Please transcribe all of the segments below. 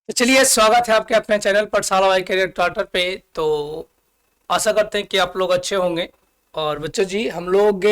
तो चलिए स्वागत है आपके अपने चैनल पाठशाला वाई कैरियर स्टार्टर पे। तो आशा करते हैं कि आप लोग अच्छे होंगे। और बच्चों जी हम लोग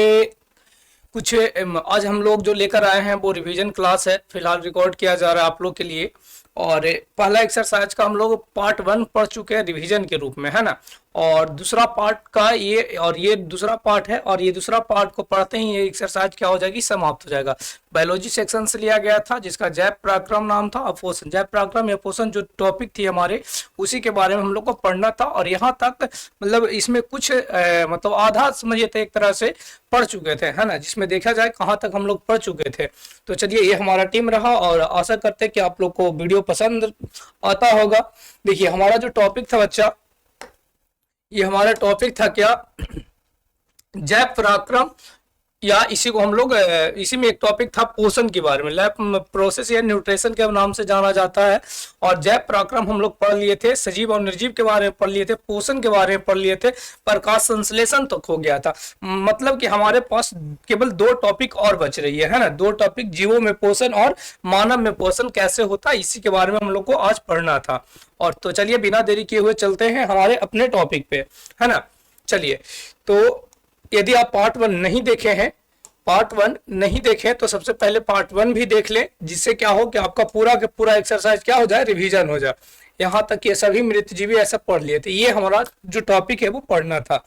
आज हम लोग जो लेकर आए हैं वो रिवीजन क्लास है, फिलहाल रिकॉर्ड किया जा रहा है आप लोग के लिए। और पहला एक्सरसाइज का हम लोग पार्ट 1 पढ़ चुके हैं रिवीजन के रूप में, है ना। और दूसरा पार्ट का ये दूसरा पार्ट है, और ये दूसरा पार्ट को पढ़ते ही ये एक्सरसाइज क्या हो जाएगी, समाप्त हो जाएगा। बायोलॉजी सेक्शन से लिया गया था जिसका जैव पराक्रम नाम था, अपोषण जैव पराक्रम या पोषण जो टॉपिक थी हमारे, उसी के बारे में हम लोग को पढ़ना था। और यहाँ तक मतलब इसमें कुछ मतलब आधा समझिए तो एक तरह से पढ़ चुके थे, है ना, जिसमें देखा जाए कहाँ तक हम लोग पढ़ चुके थे। तो चलिए ये हमारा टीम रहा और आशा करते हैं कि आप लोग को वीडियो पसंद आता होगा। देखिए हमारा जो टॉपिक था बच्चा, ये हमारा टॉपिक था क्या, जैव पराक्रम, या इसी को हम लोग इसी में एक टॉपिक था पोषण के बारे में, लैब प्रोसेस या न्यूट्रिशन के नाम से जाना जाता है। और जैव पराक्रम हम लोग पढ़ लिए थे, सजीव और निर्जीव के बारे में पढ़ लिए थे, पोषण के बारे में पढ़ लिए थे, प्रकाश संश्लेषण तक हो गया था। मतलब कि हमारे पास केवल 2 टॉपिक और बच रही है ना, 2 टॉपिक, जीवों में पोषण और मानव में पोषण कैसे होता है, इसी के बारे में हम लोग को आज पढ़ना था। और तो चलिए बिना देरी किए हुए चलते हैं हमारे अपने टॉपिक पे, है ना। चलिए, तो यदि आप पार्ट 1 नहीं देखे हैं, पार्ट 1 नहीं देखें तो सबसे पहले पार्ट 1 भी देख लें, जिससे क्या हो कि आपका पूरा का पूरा एक्सरसाइज क्या हो जाए, रिवीजन हो जाए। यहाँ तक ये सभी मृतजीवी ऐसा पढ़ लिए थे, ये हमारा जो टॉपिक है वो पढ़ना था।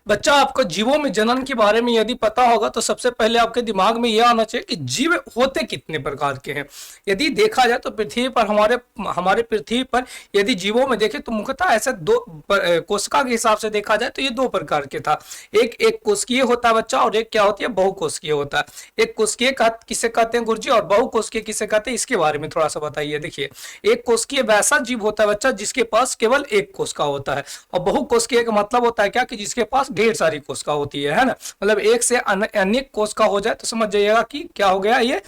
बच्चा आपको जीवों में जनन के बारे में यदि पता होगा तो सबसे पहले आपके दिमाग में यह आना चाहिए कि जीव होते कितने प्रकार के हैं। यदि देखा जाए तो पृथ्वी पर हमारे पृथ्वी पर यदि जीवों में देखें तो मुख्यतः ऐसे 2 कोशिका के हिसाब से देखा जाए तो ये 2 प्रकार के था। एक कोशिकीय होता है बच्चा, और एक क्या होती है, बहुकोशिकीय होता है। एक कोशिकीय किसे कहते हैं गुरुजी, और बहुकोशिकीय किसे कहते हैं, इसके बारे में थोड़ा सा बताइए। देखिए, एक कोशिकीय वैसा जीव होता है बच्चा जिसके पास केवल एक कोशिका होता है, और बहुकोशिकीय का मतलब होता है क्या कि जिसके पास ढेर सारी कोशिका होती है ना। मतलब एक से अनेक कोशिका हो जाए तो समझ जाइएगा कि क्या हो गया, ये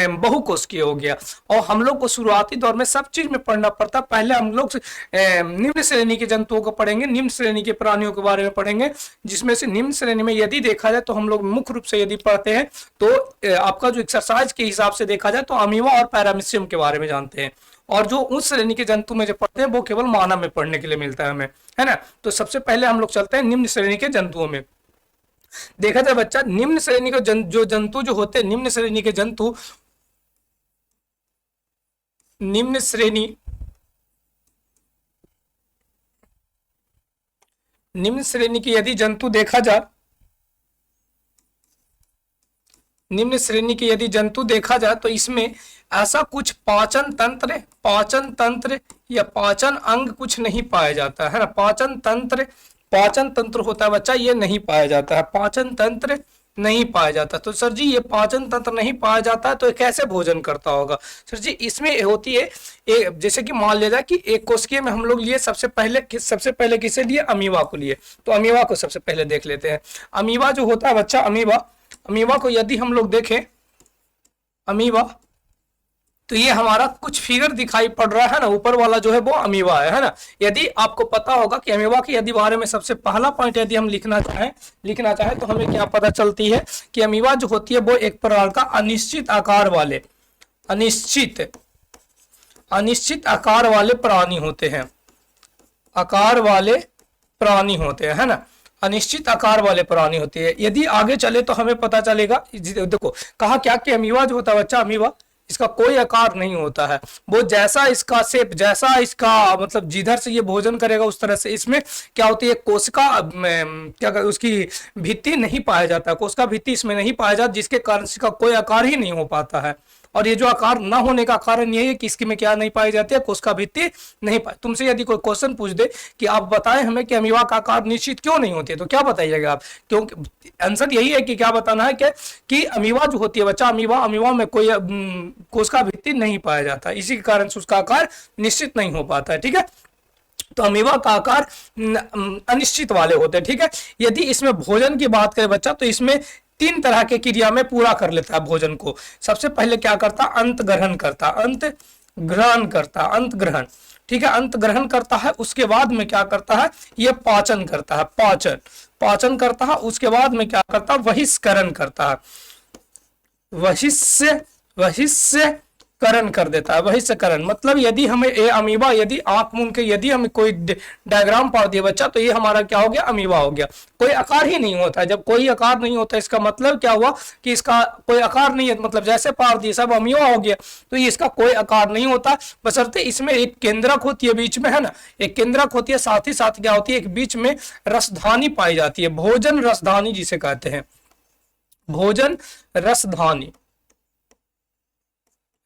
बहुकोशिकीय हो गया। और हम लोग को शुरुआती दौर में सब चीज में पढ़ना पड़ता। पहले हम लोग निम्न श्रेणी के जंतुओं को पढ़ेंगे, निम्न श्रेणी के प्राणियों के बारे में पढ़ेंगे, जिसमें से निम्न श्रेणी में यदि देखा जाए तो हम लोग मुख्य रूप से यदि पढ़ते हैं तो आपका जो एक्सरसाइज के हिसाब से देखा जाए तो अमीबा और पैरामीशियम के बारे में जानते हैं। और जो उस श्रेणी के जंतु में जो पढ़ते हैं वो केवल मानव में पढ़ने के लिए मिलता है हमें, है ना। तो सबसे पहले हम लोग चलते हैं निम्न श्रेणी के जंतुओं में। देखा जाए बच्चा, निम्न श्रेणी के जो जंतु जो होते हैं, निम्न श्रेणी के जंतु, निम्न श्रेणी निम्न श्रेणी के यदि जंतु देखा जाए, निम्न श्रेणी के यदि जंतु देखा जाए तो इसमें ऐसा कुछ पाचन तंत्र या पाचन अंग कुछ नहीं पाया जाता है ना। पाचन तंत्र होता है बच्चा, ये नहीं पाया जाता है, पाचन तंत्र नहीं पाया जाता। तो सर जी ये पाचन तंत्र नहीं पाया जाता है तो ये कैसे भोजन करता होगा। सर जी इसमें होती है जैसे कि मान लिया जाए कि एक कोशिकीय में हम लोग लिए सबसे पहले किसे लिए, अमीबा को लिए। तो अमीबा को सबसे पहले देख लेते हैं। अमीबा जो होता है बच्चा, अमीबा को यदि हम लोग देखें, अमीबा, तो ये हमारा कुछ फिगर दिखाई पड़ रहा है ना, ऊपर वाला जो है वो अमीबा है ना। यदि आपको पता होगा कि अमीबा के यदि बारे में सबसे पहला पॉइंट यदि हम लिखना चाहें तो हमें क्या पता चलती है कि अमीबा जो होती है वो एक प्रकार का अनिश्चित आकार वाले प्राणी होते हैं, है ना। अनिश्चित आकार वाले प्राणी होते हैं। यदि आगे चले तो हमें पता चलेगा, देखो कहा क्या कि अमीबा जो होता है बच्चा, अमीबा इसका कोई आकार नहीं होता है, वो जैसा इसका शेप, जैसा इसका मतलब जिधर से ये भोजन करेगा उस तरह से इसमें क्या होती है, कोशिका क्या उसकी भित्ति नहीं पाया जाता, कोशिका भित्ति इसमें नहीं पाया जाता, जिसके कारण इसका कोई आकार ही नहीं हो पाता है। और ये जो आकार ना होने का कारण यही है कि इसकी में क्या नहीं पाई जाती है, कोशिका भित्ति नहीं पाई। तुमसे यदि कोई क्वेश्चन पूछ दे कि आप बताएं हमें कि अमीबा का आकार निश्चित क्यों नहीं होती है, तो क्या बताइएगा आप, क्योंकि आंसर यही है कि क्या बताना है कि अमीबा जो होती है बच्चा, अमीबा में कोई कोशिका भित्ति नहीं पाया जाता, इसी के कारण से उसका आकार निश्चित नहीं हो पाता है। ठीक है, तो अमीबा का आकार अनिश्चित वाले होते हैं। ठीक है, यदि इसमें भोजन की बात करें बच्चा तो इसमें 3 तरह के क्रिया में पूरा कर लेता है भोजन को। सबसे पहले क्या करता, अंत ग्रहण करता। ठीक है, अंत ग्रहण करता है, उसके बाद में क्या करता है, ये पाचन करता है, पाचन करता है, उसके बाद में क्या करता है, बहिष्करण करता है, बहिष्य करण कर देता है, बहिष्करण मतलब यदि हमें ये अमीबा, यदि आंख मूंद के यदि हमें कोई डायग्राम पढ़ दिया बच्चा, तो ये हमारा क्या हो गया, अमीबा हो गया। कोई आकार ही नहीं होता है, जब कोई आकार नहीं होता इसका मतलब क्या हुआ कि इसका कोई आकार नहीं है, मतलब जैसे पढ़ दिए सब अमीबा हो गया, तो ये इसका कोई आकार नहीं होता, बशर्ते इसमें एक केंद्रक होती है बीच में, है ना, एक केंद्रक होती है, साथ ही साथ क्या होती है, एक बीच में रसधानी पाई जाती है, भोजन रसधानी जिसे कहते हैं, भोजन रसधानी,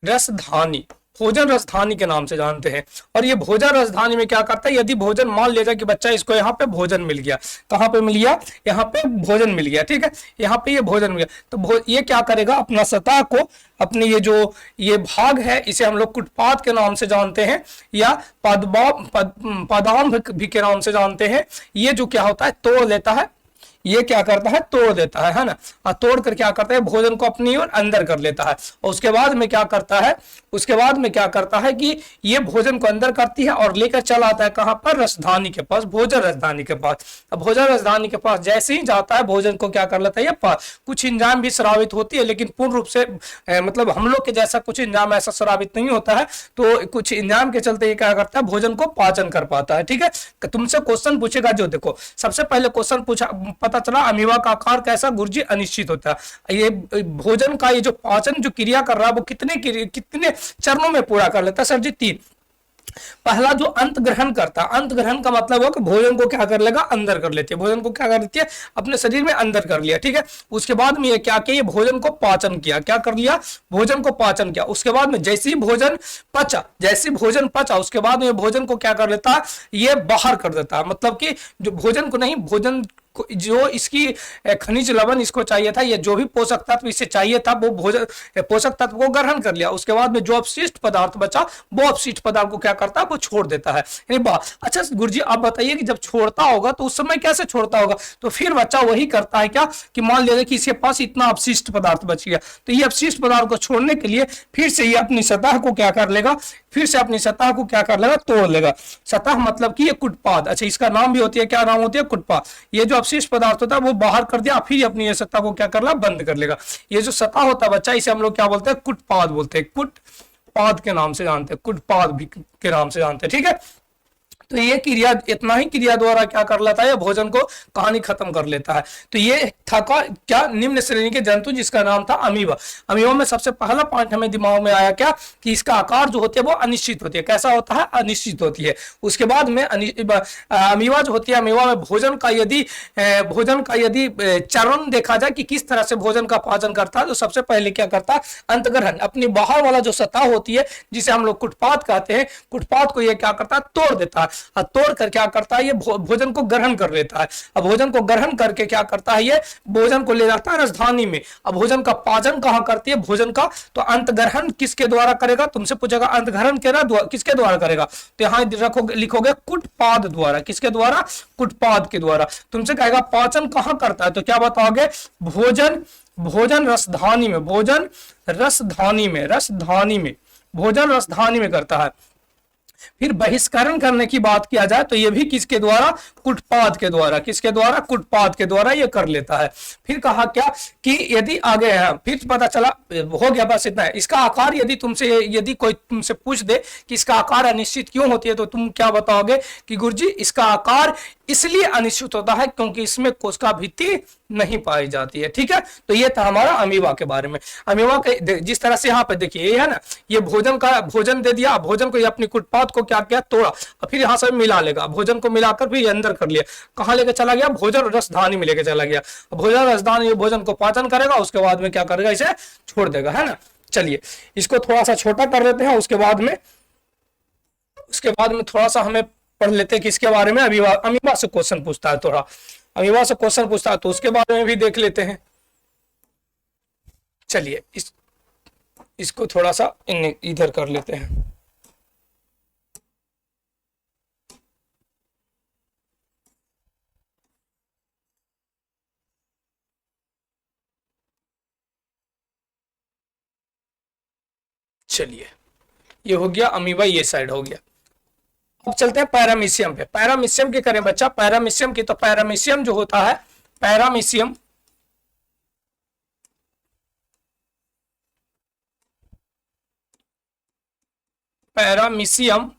रसधानी भोजन रसधानी के नाम से जानते हैं। और ये भोजन रसधानी में क्या करता है, यदि भोजन मान लिया जाए कि बच्चा इसको यहाँ पे भोजन मिल गया, कहाँ पे मिल गया, यहाँ पे भोजन मिल गया, ठीक है, यहाँ पे ये भोजन मिल गया, तो ये क्या करेगा, अपना सतह को, अपने ये जो ये भाग है इसे हम लोग कुटपाद के नाम से जानते हैं, या पादाम भी के नाम से जानते हैं। ये जो क्या होता है, तोड़ लेता है, ये क्या करता है, तोड़ देता है ना, और तोड़ कर क्या करता है, भोजन को अपनी ओर अंदर कर लेता है, और उसके बाद में क्या करता है, उसके बाद में क्या करता है कि ये भोजन को अंदर करती है और लेकर चला आता है कहां पर, रसधानी के पास, भोजन रसधानी के पास। अब भोजन रसधानी के पास जैसे ही जाता है, भोजन को क्या कर लेता है, ये कुछ इंजाम भी स्रावित होती है, लेकिन पूर्ण रूप से मतलब हम लोग के जैसा कुछ इंजाम ऐसा स्रावित नहीं होता है, तो कुछ इंजाम के चलते ये क्या करता है, भोजन को पाचन कर पाता है, ठीक है। तुमसे क्वेश्चन पूछेगा, जो देखो सबसे पहले क्वेश्चन पूछा, पता चला अमीबा का आकार कैसा, गुरुजी, अनिश्चित होता है। ये भोजन का ये जो पाचन जो क्रिया कर रहा है वो कितने चरणों में पूरा कर लेता है, सर जी, 3। पहला जो अंत ग्रहण करता है, अंत ग्रहण का मतलब हो कि भोजन को क्या कर लेगा, अंदर कर लेती है, भोजन को क्या कर लेती है, अपने शरीर में अंदर कर लिया, ठीक है। उसके बाद में ये क्या किया, ये भोजन को पाचन किया, क्या कर लिया, भोजन को पाचन किया। उसके बाद में जैसे ही भोजन पचा, जैसे भोजन पचा, उसके बाद में भोजन को क्या कर लेता है, ये बाहर कर देता है, मतलब कि जो भोजन को नहीं, भोजन जो इसकी खनिज लवण इसको चाहिए था, ये जो भी पोषक तत्व इससे चाहिए था, वो भोजन पोषक तत्व को ग्रहण कर लिया। उसके बाद में जो अपशिष्ट पदार्थ बचा, वो अपशिष्ट पदार्थ को क्या करता है, वो छोड़ देता है। अच्छा गुरुजी आप बताइए कि जब छोड़ता होगा तो उस समय कैसे छोड़ता होगा, तो फिर बच्चा वही करता है क्या, कि मान लीजिए कि इसके पास इतना अपशिष्ट पदार्थ बच गया, तो ये अपशिष्ट पदार्थ को छोड़ने के लिए फिर से ये अपनी सतह को क्या कर लेगा, फिर से अपनी सतह को क्या कर लेगा, तोड़ लेगा। सतह मतलब कि ये कुटपाद, अच्छा इसका नाम भी होती है, क्या नाम होती है, कुटपाद। ये जो अपशिष्ट पदार्थ होता है वो बाहर कर दिया, फिर अपनी ये सतह को क्या कर लेगा, बंद कर लेगा। ये जो सतह होता है बच्चा, इसे हम लोग क्या बोलते हैं, कुटपाद बोलते हैं, कुटपाद के नाम से जानते हैं, कुटपाद भी के नाम से जानते हैं, ठीक है। तो ये क्रिया, इतना ही क्रिया द्वारा क्या कर लेता है, भोजन को कहानी खत्म कर लेता है। तो ये था क्या, निम्न श्रेणी के जंतु जिसका नाम था अमीबा। अमीबा में सबसे पहला पॉइंट हमें दिमाग में आया क्या, कि इसका आकार जो होती है वो अनिश्चित होती है। कैसा होता है, अनिश्चित होती है। उसके बाद में अमीबा जो होती है, अमीबा में भोजन का यदि चरण देखा जाए कि किस तरह से भोजन का पाचन करता है, तो सबसे पहले क्या करता है, अंतग्रहण, अपनी बाहर वाला जो सतह होती है जिसे हम लोग कुटपाद कहते हैं, कुटपाद को ये क्या करता है, तोड़ देता है। तोड़ कर क्या करता है, ये भोजन को ग्रहण कर लेता है। अब भोजन को ग्रहण करके क्या करता है, ये भोजन को ले जाता है राजधानी में। अब भोजन का पाचन कहां करती है, भोजन का, तो अंत ग्रहण किसके द्वारा करेगा, तुमसे पूछेगा अंत ग्रहण किसके द्वारा करेगा, तो यहां लिखोगे कुटपाद द्वारा। किसके द्वारा, कुटपाद के द्वारा। तुमसे कहेगा पाचन कहां करता है, तो क्या बताओगे, भोजन रसधानी में, भोजन रसधानी में करता है। फिर बहिष्करण करने की बात किया जाए तो यह भी किसके द्वारा, कुटपाद के द्वारा। किसके द्वारा, कुटपाद के द्वारा ये कर लेता है। फिर कहा क्या कि यदि आगे है, फिर पता चला, हो गया बस इतना है। इसका आकार यदि कोई तुमसे पूछ दे कि इसका आकार अनिश्चित क्यों होती है, तो तुम क्या बताओगे कि गुरुजी इसका आकार इसलिए अनिश्चित होता है क्योंकि इसमें कोशिका भित्ति नहीं पाई जाती है, ठीक है। तो ये था हमारा अमीबा के बारे में। अमीबा के जिस तरह से यहाँ पे देखिए, ये है ना, ये भोजन दे दिया, भोजन को ये अपनी कुटपाद को क्या किया, तोड़ा, और फिर यहाँ से मिला लेगा, भोजन को मिलाकर फिर अंदर कर लिया, कहाँ लेके चला गया, भोजन रसधानी में लेके चला गया। भोजन रसधानी भोजन को पाचन करेगा, उसके बाद में क्या करेगा, इसे छोड़ देगा, है ना। चलिए इसको थोड़ा सा छोटा कर लेते हैं, उसके बाद में थोड़ा सा हमें पढ़ लेते हैं कि इसके बारे में। अमीबा से क्वेश्चन पूछता है, तो उसके बारे में भी देख लेते हैं। चलिए इसको थोड़ा सा इधर कर लेते हैं। चलिए ये हो गया अमीबा, ये साइड हो गया। अब चलते हैं पैरामीशियम पे। पैरामीशियम की करें बच्चा, पैरामीशियम की, तो पैरामीशियम जो होता है, पैरामीशियम पैरामीशियम,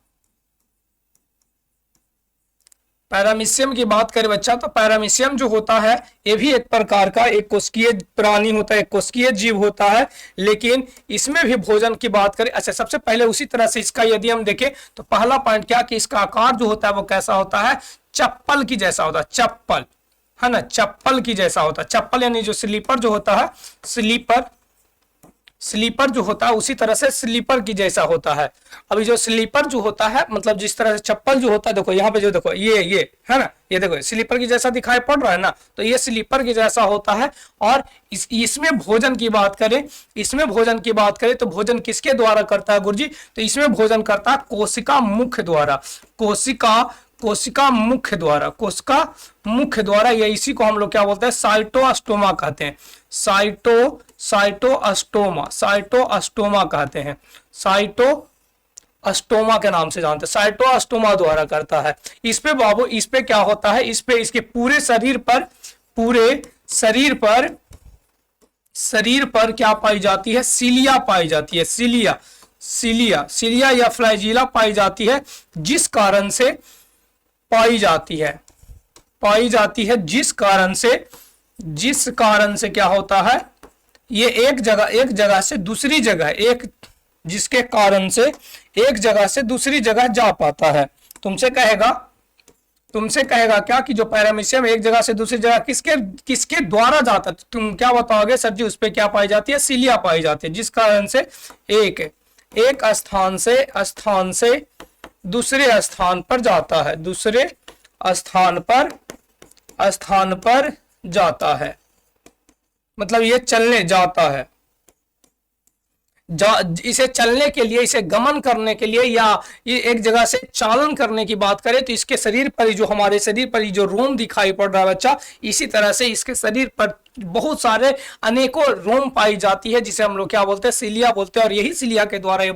पैरामीशियम की बात करें बच्चा तो पैरामीशियम जो होता है ये भी एक प्रकार का एक कोशिकीय प्राणी होता है, एक कोशिकीय जीव होता है, लेकिन इसमें भी भोजन की बात करें। अच्छा, सबसे पहले उसी तरह से इसका यदि हम देखें तो पहला पॉइंट क्या कि इसका आकार जो होता है वो कैसा होता है, चप्पल की जैसा होता है, चप्पल है ना, चप्पल की जैसा होता है। चप्पल यानी जो स्लीपर जो होता है, स्लीपर जो होता है उसी तरह से स्लीपर की जैसा होता है। अभी जो स्लीपर जो होता है मतलब जिस तरह से चप्पल जो होता है, देखो यहाँ पे जो देखो ये है ना, ये देखो स्लीपर की जैसा दिखाई पड़ रहा है ना, तो ये स्लीपर की जैसा होता है। और इसमें भोजन की बात करें, इसमें भोजन की बात करें तो भोजन किसके द्वारा करता है गुरुजी, तो इसमें भोजन करता है कोशिका मुख्य द्वारा, कोशिका मुख्य द्वारा, कोशिका मुख्य द्वारा। या इसी को हम लोग क्या बोलते हैं, साइटोअस्टोमा कहते हैं, साइटोअस्टोमा कहते हैं, साइटोअस्टोमा के नाम से जानते हैं, साइटोअस्टोमा द्वारा करता है। इस पे बाबू, इस पे क्या होता है, इस पे इसके पूरे शरीर पर क्या पाई जाती है, सिलिया पाई जाती है, सिलिया या फ्लैजिला पाई जाती है, जिस कारण से पाई जाती है, जिस कारण से क्या होता है, ये एक जगह से दूसरी जगह, जिसके कारण से एक जगह से दूसरी जगह जा पाता है। तुमसे कहेगा क्या कि जो पैरामीशियम एक जगह से दूसरी जगह किसके द्वारा जाता है, तुम क्या बताओगे सर जी, उस पे क्या पाई जाती है, सिलिया पाई जाती है, जिस कारण से एक स्थान से दूसरे स्थान पर जाता है, दूसरे स्थान पर जाता है, मतलब ये चलने जाता है। इसे चलने के लिए, इसे गमन करने के लिए, या ये एक जगह से चालन करने की बात करें तो इसके शरीर पर जो, हमारे शरीर पर जो रोम दिखाई पड़ रहा है बच्चा, इसी तरह से इसके शरीर पर बहुत सारे अनेकों रोम पाई जाती है, जिसे हम लोग क्या बोलते हैं, सिलिया बोलते हैं। और यही सिलिया के द्वारा ये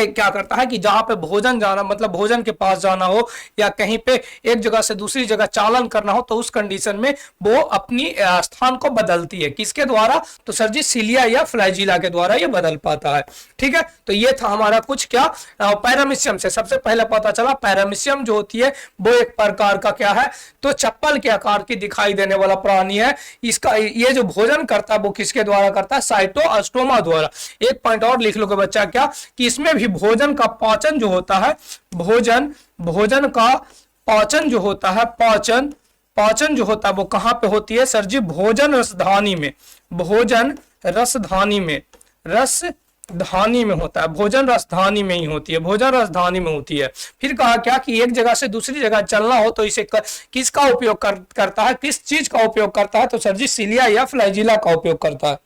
क्या करता है कि जहां पे भोजन जाना, मतलब भोजन के पास जाना हो या कहीं पे एक जगह से दूसरी जगह चालन करना हो, तो उस कंडीशन में वो अपनी स्थान को बदलती है, किसके द्वारा, तो सर जी सिलिया या फ्लैजिला के द्वारा ये बदल पाता है। ठीक है, तो ये था हमारा कुछ क्या पैरामीशियम से सबसे पहले पता चला, पैरामीशियम जो होती है वो एक प्रकार का क्या है, तो चप्पल के आकार की दिखाई देने वाला प्राणी है। इसका ये जो भोजन करता है वो किसके द्वारा करता है, साइटोअस्टोमा द्वारा। एक पॉइंट और लिख लो कि बच्चा क्या कि इसमें भी भोजन का पाचन जो होता है, भोजन का पाचन जो होता है, पाचन जो होता है वो कहां पे होती है सर जी, भोजन रसधानी में, भोजन रसधानी में होता है, भोजन रसधानी में ही होती है, भोजन रसधानी में होती है। फिर कहा क्या कि एक जगह से दूसरी जगह चलना हो तो इसे किसका उपयोग करता है, किस चीज का उपयोग करता है, तो सर जी सिलिया या फ्लैजिला का उपयोग करता है।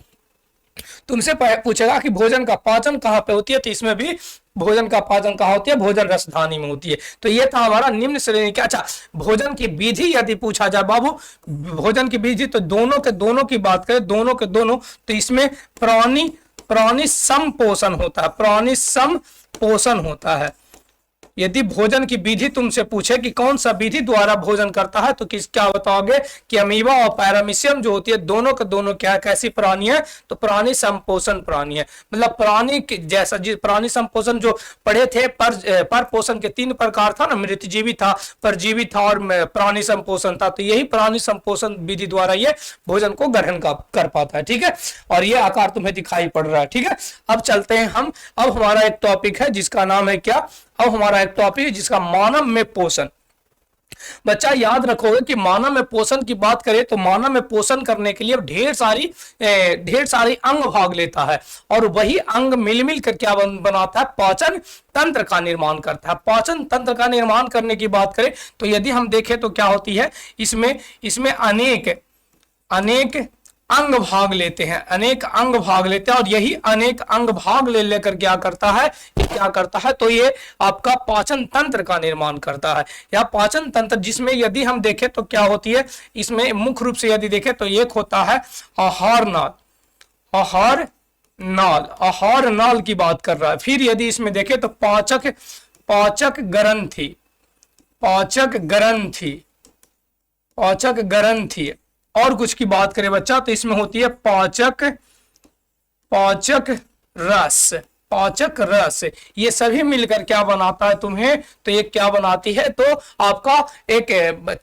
तुमसे पूछेगा कि भोजन का पाचन कहाँ पे होती है, तो इसमें भी भोजन का पाचन कहाँ होती है, भोजन रसधानी में होती है। तो ये था हमारा निम्न श्रेणी का। अच्छा, भोजन की विधि यदि पूछा जाए बाबू, भोजन की विधि तो दोनों की बात करें, दोनों तो इसमें प्राणी संपोषण होता है, प्राणी संपोषण होता है। यदि भोजन की विधि तुमसे पूछे कि कौन सा विधि द्वारा भोजन करता है, तो क्या बताओगे कि अमीबा और पैरामीशियम जो होती है दोनों के दोनों क्या कैसी प्राणी है, तो प्राणी संपोषण प्राणी है। मतलब प्राणी जैसा, जिस प्राणी संपोषण जो पढ़े थे, पर पोषण के 3 प्रकार था ना, मृतजीवी था, परजीवी था और प्राणी संपोषण था। तो यही प्राणी संपोषण विधि द्वारा ये भोजन को ग्रहण कर पाता है। ठीक है, और ये आकार तुम्हें दिखाई पड़ रहा है। ठीक है, अब चलते हैं हम, अब हमारा एक टॉपिक है जिसका नाम है क्या, अब हमारा एक टॉपिक है जिसका मानव में पोषण। बच्चा याद रखोगे कि मानव में पोषण की बात करें तो मानव में पोषण करने के लिए ढेर सारी अंग भाग लेता है, और वही अंग मिल कर क्या बनाता है, पाचन तंत्र का निर्माण करता है। पाचन तंत्र का निर्माण करने की बात करें तो यदि हम देखें तो क्या होती है, इसमें अनेक अंग भाग लेते हैं, अनेक अंग भाग लेते हैं, और यही अनेक अंग भाग लेकर क्या करता है, तो ये आपका पाचन तंत्र का निर्माण करता है। या पाचन तंत्र जिसमें यदि हम देखें तो क्या होती है, इसमें मुख्य रूप से यदि देखें तो एक होता है आहार नाल की बात कर रहा है। फिर यदि इसमें देखें तो पाचक ग्रंथि, और कुछ की बात करें बच्चा तो इसमें होती है पाचक पाचक रस, ये सभी मिलकर क्या बनाता है तुम्हें, तो ये क्या बनाती है, तो आपका एक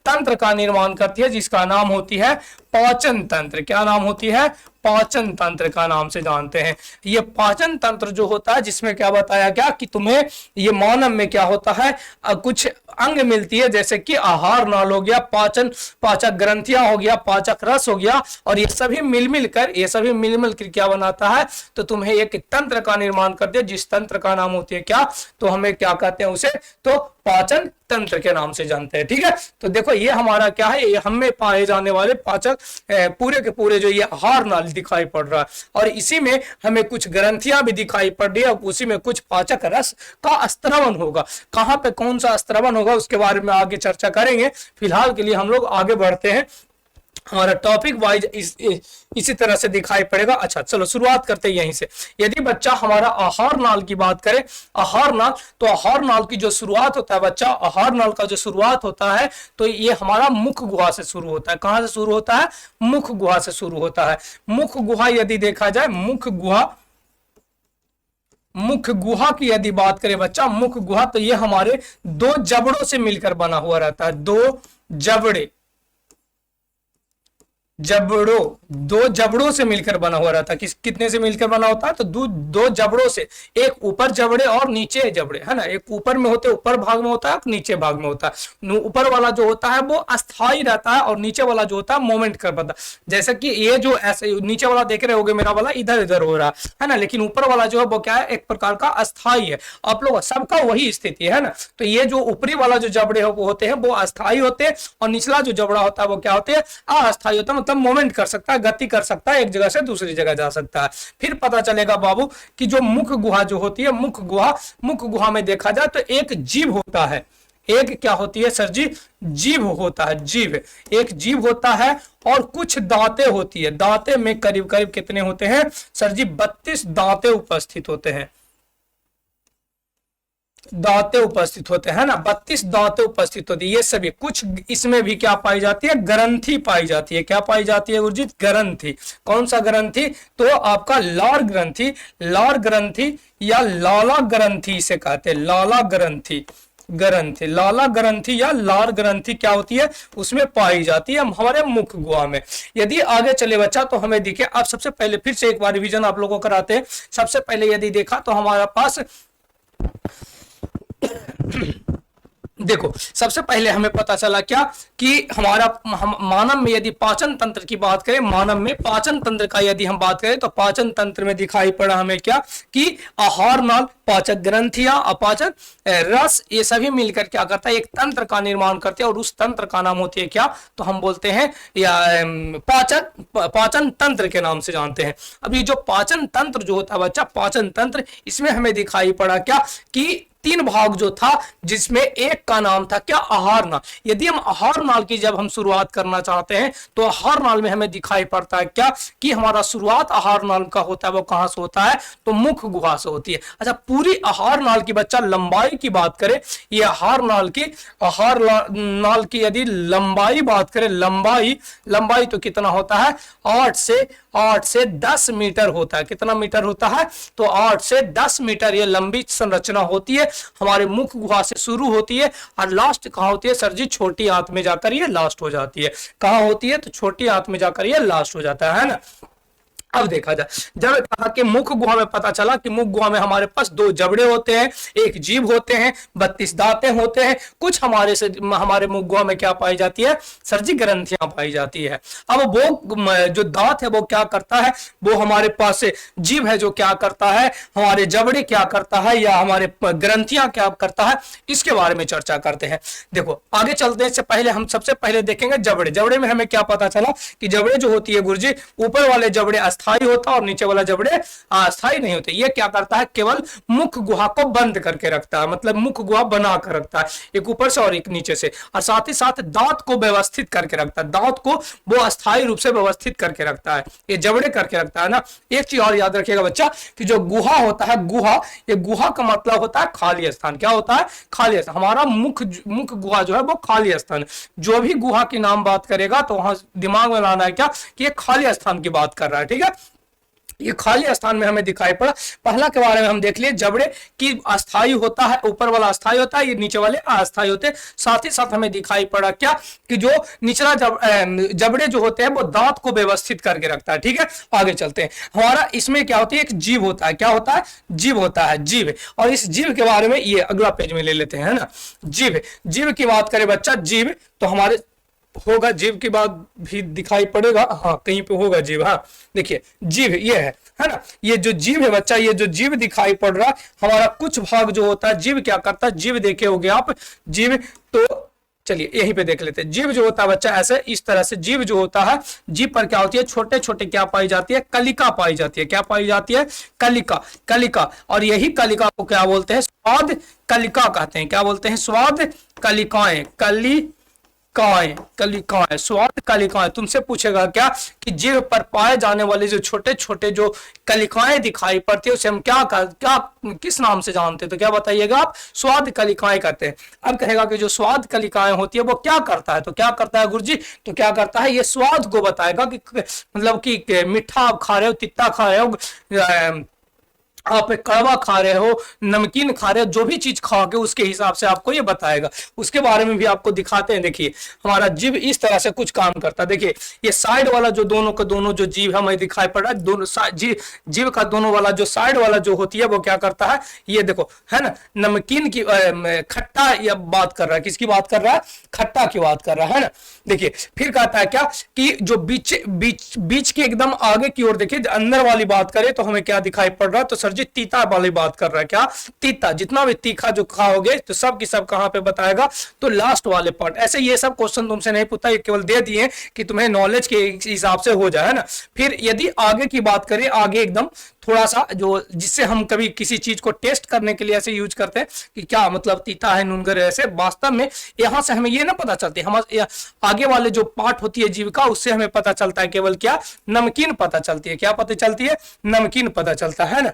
तंत्र का निर्माण करती है जिसका नाम होती है पाचन तंत्र। क्या नाम होती है, पाचन तंत्र का नाम से जानते हैं। ये पाचन तंत्र जो होता है जिसमें क्या बताया गया कि तुम्हें ये मानव में क्या होता है, कुछ अंग मिलती है जैसे कि आहार नाल हो गया, पाचक ग्रंथियां हो गया, पाचक रस हो गया, और ये सभी मिल कर क्या बनाता है, तो तुम्हें एक तंत्र का निर्माण कर दिया जिस तंत्र का नाम होती है क्या, तो हमें क्या कहते हैं उसे, तो पाचन तंत्र के नाम से जानते हैं। ठीक है, तो देखो ये हमारा क्या है, ये हमें पाए जाने वाले पाचक पूरे के पूरे जो ये आहार नाल दिखाई पड़ रहा है, और इसी में हमें कुछ ग्रंथियां भी दिखाई पड़ रही है, और उसी में कुछ पाचक रस का स्त्रवण होगा। कहां पे कौन सा स्त्रवण होगा उसके बारे में आगे चर्चा करेंगे। फिलहाल के लिए हम लोग आगे बढ़ते हैं, हमारा टॉपिक वाइज इसी तरह से दिखाई पड़ेगा। अच्छा चलो शुरुआत करते हैं यहीं से। यदि बच्चा हमारा आहार नाल की बात करें, आहार नाल, तो आहार नाल की जो शुरुआत होता है बच्चा, आहार नाल का जो शुरुआत होता है तो ये हमारा मुख गुहा से शुरू होता है। कहां से शुरू होता है, मुख गुहा से शुरू होता है। मुख गुहा यदि देखा जाए, मुख गुहा की यदि बात करें बच्चा, मुख गुहा तो ये हमारे दो जबड़ों से मिलकर बना हुआ रहता है। दो जबड़ों से मिलकर बना हुआ रहता है। कितने से मिलकर बना होता है, तो दो जबड़ों से, एक ऊपर जबड़े और नीचे जबड़े, है ना, एक ऊपर में होते, ऊपर भाग में होता है, नीचे भाग में होता है। ऊपर वाला जो होता है वो अस्थाई रहता है और नीचे वाला जो होता है मोमेंट कर पाता है। जैसे कि ये जो ऐसे नीचे वाला देख रहे होगे, मेरा वाला इधर इधर हो रहा है ना, लेकिन ऊपर वाला जो है वो क्या है, एक प्रकार का अस्थाई है। आप लोग सबका वही स्थिति है ना, तो ये जो ऊपरी वाला जो जबड़े वो होते हैं वो अस्थाई होते हैं, और निचला जो जबड़ा होता है वो क्या होते हैं, अस्थाई होता है। मतलब मोमेंट कर सकता है, गति कर सकता है, एक जगह से दूसरी जगह जा सकता है। फिर पता चलेगा बाबू कि जो मुख गुहा जो होती है, मुख गुहा में देखा जाए तो एक जीभ होता है। एक क्या होती है सर जी, जीभ होता है, जीभ, एक जीभ होता है, और कुछ दांतें होती है। दांतें में करीब करीब कितने होते हैं सर जी, 32 दांतें उपस्थित होते हैं। दांतें उपस्थित होते हैं ना, 32 दांतें उपस्थित होती है। ये सभी कुछ इसमें भी क्या पाई जाती है, ग्रंथि पाई जाती है। क्या पाई जाती है गुरुजी, ग्रंथि। कौन सा ग्रंथि, तो आपका लार ग्रंथि या लाला ग्रंथि से कहते हैं। लाला ग्रंथि या लार ग्रंथि क्या होती है, उसमें पाई जाती है हमारे मुख गुहा में। यदि आगे चले बच्चा तो हमें दिखे, अब सबसे पहले फिर से एक बार रिवीजन आप लोगों को कराते हैं। सबसे पहले यदि देखा तो हमारे पास देखो, सबसे पहले हमें पता चला क्या कि हमारा मानव में यदि पाचन तंत्र की बात करें, मानव में पाचन तंत्र का यदि हम बात करें तो पाचन तंत्र में दिखाई पड़ा हमें क्या कि आहार नाल, पाचक ग्रंथियां, अपाचक रस, ये सभी मिलकर क्या करता है, एक तंत्र का निर्माण करते हैं, और उस तंत्र का नाम होती है क्या, तो हम बोलते हैं या पाचन तंत्र के नाम से जानते हैं। अब ये जो पाचन तंत्र जो होता है बच्चा, पाचन तंत्र, इसमें हमें दिखाई पड़ा क्या कि 3 भाग जो था, जिसमें एक का नाम था क्या, आहार नाल। यदि हम आहार नाल की जब हम शुरुआत करना चाहते हैं तो आहार नाल में हमें दिखाई पड़ता है क्या कि हमारा शुरुआत आहार नाल का होता है, वो कहां से होता है, तो मुख गुहा से होती है। अच्छा, पूरी आहार नाल की बच्चा लंबाई की बात करें, ये आहार नाल की यदि लंबाई बात करें, लंबाई तो कितना होता है, 8 से 10 मीटर होता है। कितना मीटर होता है, तो 8 से 10 मीटर ये लंबी संरचना होती है, हमारे मुख गुहा से शुरू होती है, और लास्ट कहां होती है सर जी, छोटी आंत में जाकर ये लास्ट हो जाती है। कहां होती है, तो छोटी आंत में जाकर ये लास्ट हो जाता है ना। अब देखा जाए, जब कहा कि मुख गुहा में पता चला कि मुख गुहा में हमारे पास 2 जबड़े होते हैं, एक जीभ होते हैं, 32 दांतें होते हैं, कुछ हमारे मुख गुहा में क्या पाई जाती है सर जी, ग्रंथियां पाई जाती है। अब वो जो दांत है वो क्या करता है, वो हमारे पास जीभ है जो क्या करता है, हमारे जबड़े क्या करता है, या हमारे ग्रंथियां क्या करता है, इसके बारे में चर्चा करते हैं। देखो आगे चलते हैं, इससे पहले हम सबसे पहले देखेंगे जबड़े में हमें क्या पता चला कि जबड़े जो होती है गुरुजी, ऊपर वाले जबड़े अस्थाई होता और नीचे वाला जबड़े अस्थाई नहीं होते। ये क्या करता है, केवल मुख गुहा को बंद करके रखता है, मतलब मुख गुहा बना कर रखता है, एक ऊपर से और एक नीचे से, और साथ ही साथ दांत को व्यवस्थित करके रखता है। दांत को वो अस्थाई रूप से व्यवस्थित करके रखता है, ये जबड़े करके रखता है ना। एक चीज और याद रखिएगा बच्चा कि जो गुहा होता है, ये गुहा का मतलब होता है खाली स्थान। क्या होता है, खाली स्थान। हमारा मुख गुहा जो है वो खाली स्थान है। जो भी गुहा की नाम बात करेगा तो वहां दिमाग में लाना है क्या कि ये खाली स्थान की बात कर रहा है, ठीक है। ये खाली स्थान में हमें दिखाई पड़ा। पहला के बारे में हम देख लिए, जबड़े की अस्थाई होता है, ऊपर वाला अस्थाई होता है, ये नीचे वाले अस्थाई होते हैं। साथ ही साथ हमें दिखाई पड़ा क्या कि जो निचला जबड़े जो होते हैं वो दांत को व्यवस्थित करके रखता है। ठीक है, आगे चलते हैं। हमारा इसमें क्या होती है, एक जीभ होता है। क्या होता है, जीभ होता है, जीभ। और इस जीभ के बारे में ये अगला पेज में ले लेते हैं, है ना। जीभ, जीभ की बात करें बच्चा, जीभ तो हमारे होगा, जीभ की बात भी दिखाई पड़ेगा, हाँ कहीं पे होगा जीभ। हाँ देखिए जीभ ये है ना। ये जो जीभ है बच्चा, ये जो जीभ दिखाई पड़ रहा है, हमारा कुछ भाग जो होता है, जीभ क्या करता है, जीभ देखे होगे आप, जीभ तो चलिए यहीं पे देख लेते हैं। जीभ जो होता है बच्चा ऐसे इस तरह से, जीभ जो होता है, जीभ पर क्या होती है, छोटे छोटे क्या पाई जाती है, कलिका पाई जाती है। क्या पाई जाती है, कलिका, कलिका। और यही कलिका को क्या बोलते हैं, स्वाद कलिका कहते हैं। क्या बोलते हैं, स्वाद कलिकाएं, कलिकाएं, स्वाद कलिकाएं। तुमसे पूछेगा क्या कि जीभ पर पाए जाने वाले जो छोटे छोटे जो कलिकाएं दिखाई पड़ती है उसे हम क्या किस नाम से जानते हैं, तो क्या बताइएगा आप, स्वाद कलिकाएं कहते हैं। अब कहेगा कि जो स्वाद कलिकाएं होती है वो क्या करता है, तो क्या करता है गुरुजी, तो क्या करता है, ये स्वाद को बताएगा कि मतलब कि मीठा आप खा रहे हो, तित्ता खा रहे हो, आप कड़वा खा रहे हो, नमकीन खा रहे हो, जो भी चीज खाओगे उसके हिसाब से आपको ये बताएगा। उसके बारे में भी आपको दिखाते हैं। देखिए हमारा जीभ इस तरह से कुछ काम करता है। देखिए ये साइड वाला जो दोनों का दोनों जो जीभ हमें दिखाई पड़ रहा है, दोनों जीभ का दोनों वाला जो साइड वाला जो होती है वो क्या करता है, ये देखो है ना, नमकीन की खट्टा या बात कर रहा है, किसकी बात कर रहा है, खट्टा की बात कर रहा है ना। देखिए फिर कहता है क्या कि जो बीच के एकदम आगे की ओर देखिए, अंदर वाली बात करें तो हमें क्या दिखाई पड़ रहा है, तो सर जी तीता वाली बात कर रहा है। क्या, तीता, जितना भी तीखा जो खाओगे तो सब की सब कहां पे बताएगा, तो लास्ट वाले पार्ट। ऐसे ये सब क्वेश्चन तुमसे नहीं पूछता, ये केवल दे दिए कि तुम्हें नॉलेज के हिसाब से हो जाए ना। फिर यदि आगे की बात करें, आगे एकदम थोड़ा सा जो जिससे हम कभी किसी चीज को टेस्ट करने के लिए ऐसे यूज करते हैं कि क्या मतलब तीता है, नुनगर है, ऐसे वास्तव में यहां से हमें ये ना पता चलती, हम आगे वाले जो पार्ट होती है जीव का, उससे हमें पता चलता है केवल क्या, नमकीन पता चलती है। क्या पता चलती है, नमकीन पता चलता है ना,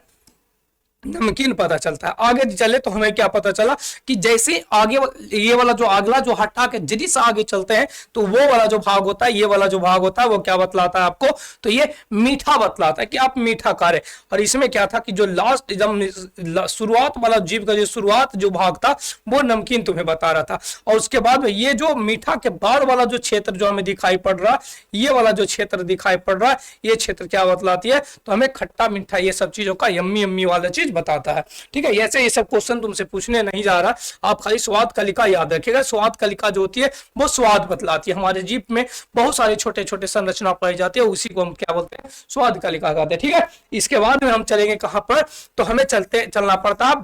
नमकीन पता चलता है। आगे चले तो हमें क्या पता चला कि जैसे आगे ये वाला जो अगला जो हटा के यदि से आगे चलते हैं तो वो वाला जो भाग होता है, ये वाला जो भाग होता है वो क्या बतलाता है आपको, तो ये मीठा बतलाता है कि आप मीठा खा रहे। और इसमें क्या था कि जो लास्ट जब शुरुआत वाला जीव का जो शुरुआत जो भाग था वो नमकीन तुम्हें बता रहा था। और उसके बाद में ये जो मीठा के बाद वाला जो क्षेत्र जो हमें दिखाई पड़ रहा, ये वाला जो क्षेत्र दिखाई पड़ रहा है, ये क्षेत्र क्या बतलाती है, तो हमें खट्टा मीठा ये सब चीजों का यम्मी यम्मी वाला चीज बताता है। ठीक है, ऐसे ये सब क्वेश्चन तुमसे पूछने नहीं जा रहा, आप खाली स्वाद कलिका याद रखिएगा। स्वाद कलिका जो होती है वो स्वाद बतलाती है। हमारे जीभ में बहुत सारे छोटे छोटे संरचना पाई जाती है, उसी को हम क्या बोलते हैं, स्वाद कलिका कहते हैं। ठीक है, इसके बाद में हम चलेंगे कहां पर, तो हमें चलना पड़ता है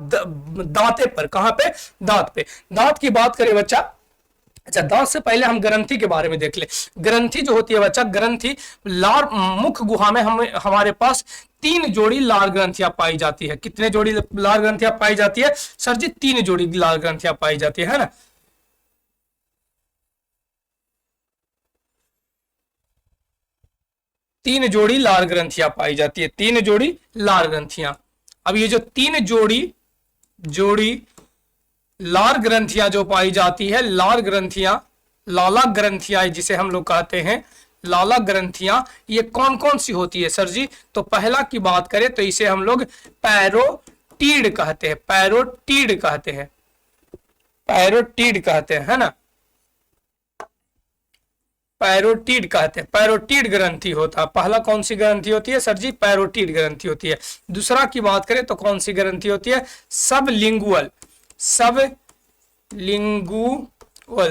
दांते पर। कहां पे, दांत पे। दांत की बात करें बच्चा, अच्छा दांत से पहले हम ग्रंथि के बारे में देख ले। ग्रंथि जो होती है बच्चा, ग्रंथि लार मुख गुहा में हमारे पास 3 जोड़ी लाल ग्रंथियां पाई जाती है। कितने जोड़ी लाल ग्रंथियां पाई जाती है, सर जी 3 जोड़ी लाल ग्रंथियां पाई जाती है ना। 3 जोड़ी लाल ग्रंथियां पाई जाती है, 3 जोड़ी लाल ग्रंथियां। अब ये जो 3 जोड़ी लाल ग्रंथियां जो पाई जाती है, लाल ग्रंथियां, लाला ग्रंथियां जिसे हम लोग कहते हैं, लाला ग्रंथियां, ये कौन कौन सी होती है सर जी, तो पहला की बात करें तो इसे हम लोग पैरोटीड कहते हैं, पैरोटीड कहते हैं, पैरोटीड कहते हैं, है ना, पैरोटीड कहते हैं। पैरोटीड ग्रंथि होता है। पहला कौन सी ग्रंथि होती है सर जी, पैरोटीड ग्रंथि होती है। दूसरा की बात करें तो कौन सी ग्रंथि होती है, सबलिंगुअल,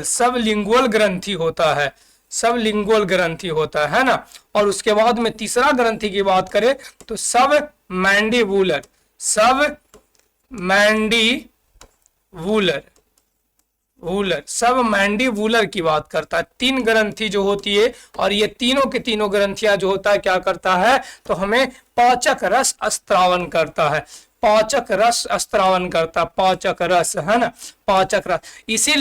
सबलिंगुअल ग्रंथि होता है, सबलिंगुअल ग्रंथि होता है ना। और उसके बाद में तीसरा ग्रंथि की बात करें तो सब मैंडिबुलर, सब मैंडिबुलर की बात करता है। 3 ग्रंथि जो होती है, और ये तीनों के तीनों ग्रंथियां जो होता है क्या करता है, तो हमें पाचक रस स्त्रावन करता है, पाचक रस स्त्रावन करता, पाचक रस, है ना, पाचक रस। इसी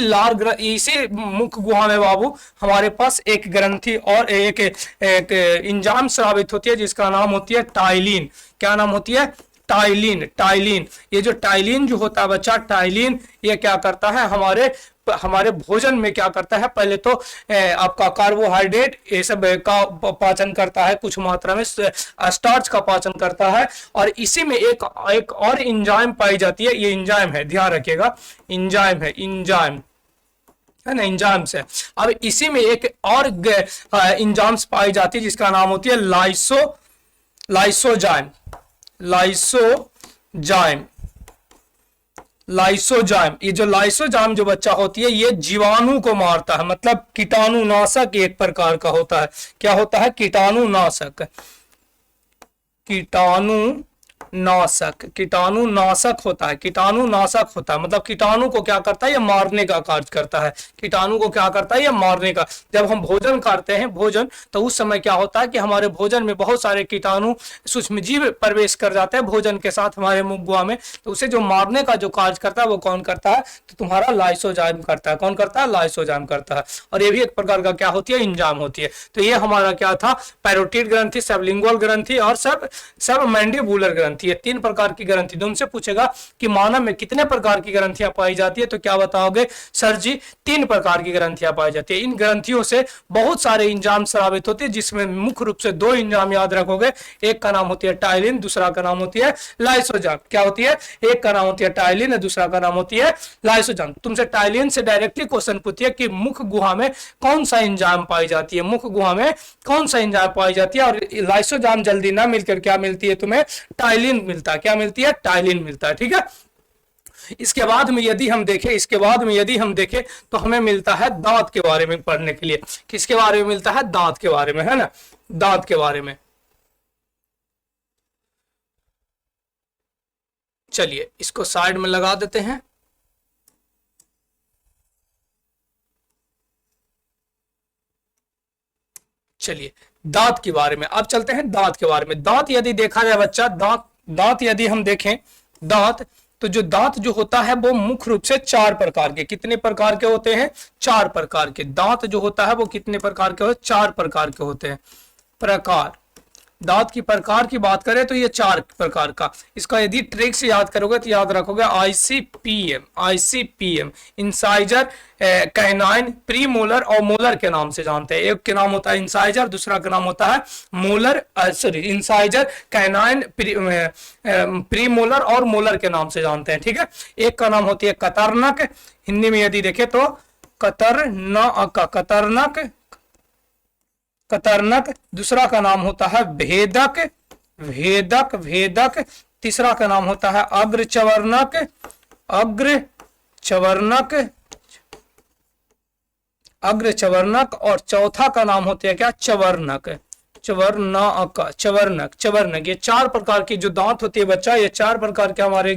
मुख गुहा में बाबू हमारे पास एक ग्रंथि और एक इंजाम स्रावित होती है जिसका नाम होती है टाइलिन। क्या नाम होती है, टाइलिन। टाइलिन, ये जो टाइलिन जो होता है बच्चा, टाइलिन ये क्या करता है, हमारे हमारे भोजन में क्या करता है, पहले तो आपका कार्बोहाइड्रेट ये सब का पाचन करता है, कुछ मात्रा में स्टार्च का पाचन करता है, और इसी में एक और एंजाइम पाई जाती है, ये एंजाइम है, ध्यान रखिएगा, एंजाइम है, एंजाइम है ना, एंजाइम्स है। अब इसी में एक और एंजाइम्स पाई जाती है जिसका नाम होती है लाइसोजाइम, लाइसोजाइम, लाइसोजाइम। ये जो लाइसोजाइम जो बच्चा होती है ये जीवाणु को मारता है, मतलब कीटाणुनाशक एक प्रकार का होता है। क्या होता है? कीटाणुनाशक, कीटाणुनाशक होता है, कीटाणुनाशक होता है, मतलब कीटाणु को क्या करता है, ये मारने का कार्य करता है, कीटाणु को क्या करता है, ये मारने का। जब हम भोजन करते हैं भोजन, तो उस समय क्या होता है कि हमारे भोजन में बहुत सारे कीटाणु सूक्ष्मजीव प्रवेश कर जाते हैं भोजन के साथ हमारे मुख गुहा में, तो उसे जो मारने का जो कार्य करता है वो कौन करता है, तो तुम्हारा लाइसोजाइम करता है। कौन करता है? लाइसोजाइम करता है। और ये भी एक प्रकार का क्या होती है, एंजाइम होती है। तो ये हमारा क्या था, पैरोटिड ग्रंथि, सबलिंगुअल ग्रंथि और सब मैंडिबुलर ग्रंथि, ये तीन प्रकार की ग्रंथि। तुमसे पूछेगा कि मानव में कितने प्रकार की ग्रंथियां पाई जाती है, तो क्या बताओगे? सर जी 3 प्रकार की ग्रंथियां पाई जाती है। इन ग्रंथियों से बहुत सारे एंजाइम स्रावित होते हैं, जिसमें मुख्य रूप से 2 एंजाइम याद रखोगे, एक का नाम होती है टाइलिन, दूसरा का नाम होती है लाइसोजाइम। क्या होती है? एक का नाम होती है टाइलिन, दूसरा का नाम होती है लाइसोजाइम। तुमसे टाइलिन से डायरेक्टली क्वेश्चन पूछिए कि मुख गुहा में कौन सा एंजाइम पाई जाती है, मुख गुहा में कौन सा एंजाइम पाई जाती है, और लाइसोजाइम जल्दी ना मिलकर क्या मिलती है तुम्हें? टाइलिन मिलता है। क्या मिलती है? टाइलिन मिलता है। ठीक है, इसके बाद में यदि हम देखें तो हमें मिलता है दांत के बारे में पढ़ने के लिए। किसके बारे में मिलता है? दांत के बारे में, है ना, दांत के बारे में। चलिए इसको साइड में लगा देते हैं। चलिए दांत के बारे में अब चलते हैं। दांत के बारे में, दांत यदि देखा जाए बच्चा, दांत यदि हम देखें, दांत तो जो दांत जो होता है वो मुख्य रूप से 4 प्रकार के, कितने प्रकार के होते हैं? 4 प्रकार के। दांत जो होता है वो कितने प्रकार के होते हैं? 4 प्रकार के होते हैं। प्रकार, दांत की प्रकार की बात करें तो ये 4 प्रकार का। इसका यदि ट्रिक से याद करोगे तो याद रखोगे आईसीपीएम, इंसाइजर, कैनाइन, प्री मोलर और मोलर के नाम से जानते हैं। एक के नाम होता है इंसाइजर, दूसरा का नाम होता है molar, incisor, canine, pre molar और मोलर के नाम से जानते हैं। ठीक है, एक का नाम होती है कतरनक, हिंदी में यदि देखे तो कतरनक, दूसरा का नाम होता है भेदक, तीसरा का नाम होता है अग्रचवर्णक, और चौथा का नाम होता है क्या? चवर्णक। ये 4 प्रकार की जो दांत होती है बच्चा, ये 4 प्रकार के हमारे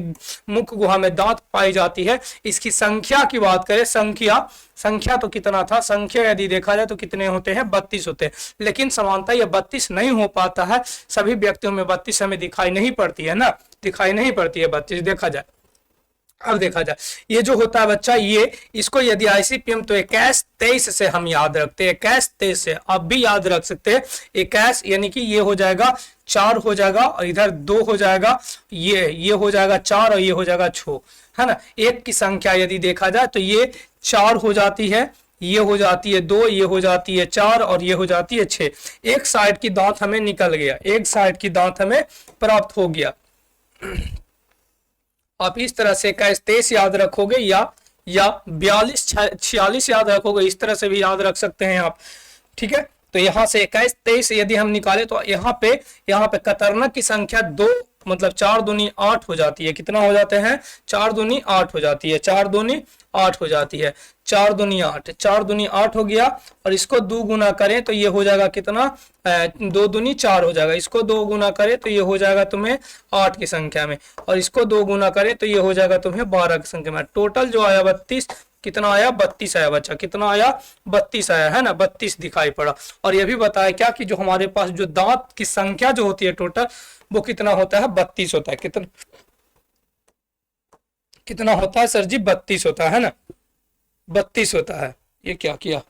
मुख गुहा में दांत पाई जाती है। इसकी संख्या की बात करें, संख्या तो कितना था? संख्या यदि देखा जाए तो कितने होते हैं? 32 होते हैं। लेकिन समानता ये 32 नहीं हो पाता है, सभी व्यक्तियों में 32 हमें दिखाई नहीं पड़ती है ना, दिखाई नहीं पड़ती है 32 देखा जाए। अब देखा जाए ये जो होता है बच्चा, ये इसको यदि आईसीपीएम तो 21-23 से हम याद रखते हैं, 21-23 से आप भी याद रख सकते हैं। 21 यानी कि ये हो जाएगा 4 हो जाएगा, और इधर 2 हो जाएगा, ये हो जाएगा 4 और ये हो जाएगा 6, है ना। एक की संख्या यदि देखा जाए तो ये 4 हो जाती है, ये हो जाती है 2, ये हो जाती है 4 और ये हो जाती है 6। एक साइड की दांत हमें निकल गया, एक साइड की दांत हमें प्राप्त हो गया। आप इस तरह से 21-23 याद रखोगे या 42-46 याद रखोगे, इस तरह से भी याद रख सकते हैं आप। ठीक है, तो यहाँ से 21-23 यदि हम निकाले तो यहाँ पे कतरनक की संख्या 2, मतलब 4 दूनी 8 हो जाती है। कितना हो जाते हैं? 4 दूनी 8 हो जाती है, 4 दूनी 8 हो जाती है, 4 दूनी 8, 4 दूनी 8 हो गया। और इसको 2 गुना करें तो ये हो जाएगा कितना? 2 दूनी 4 हो जाएगा। इसको 2 गुना करें तो ये हो जाएगा तुम्हें 8 की संख्या में, और इसको 2 गुना करें तो ये हो जाएगा तुम्हें 12 की संख्या में। टोटल जो आया 32, कितना आया? 32 आया बच्चा, कितना आया? 32 आया, है ना, 32 दिखाई पड़ा। और ये भी बताया क्या कि जो हमारे पास जो दांत की संख्या जो होती है टोटल, वो कितना होता है? 32 होता है। कितना होता है सर जी? 32 होता है ना, 32 होता है। ये क्या किया?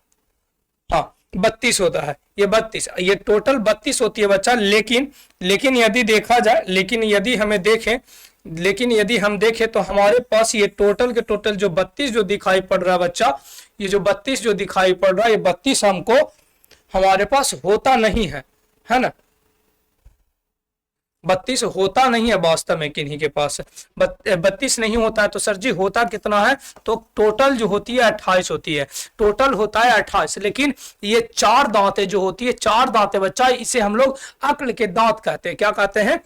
हाँ 32 होता है, ये 32, ये टोटल 32 होती है बच्चा। लेकिन यदि देखा जाए, लेकिन यदि हमें देखें, लेकिन यदि हम देखें तो हमारे पास ये टोटल के टोटल जो 32 जो दिखाई पड़ रहा है बच्चा, ये जो 32 जो दिखाई पड़ रहा है, ये 32 हमको हमारे पास होता नहीं है ना। 32 होता नहीं है वास्तव में किन्हीं के पास। 32 नहीं होता है तो सर जी होता कितना है, तो टोटल जो होती है 28 होती है, टोटल होता है 28। लेकिन ये 4 दांतें जो होती है, 4 दांतें बच्चा, इसे हम लोग अक्ल के दांत कहते हैं। क्या कहते हैं?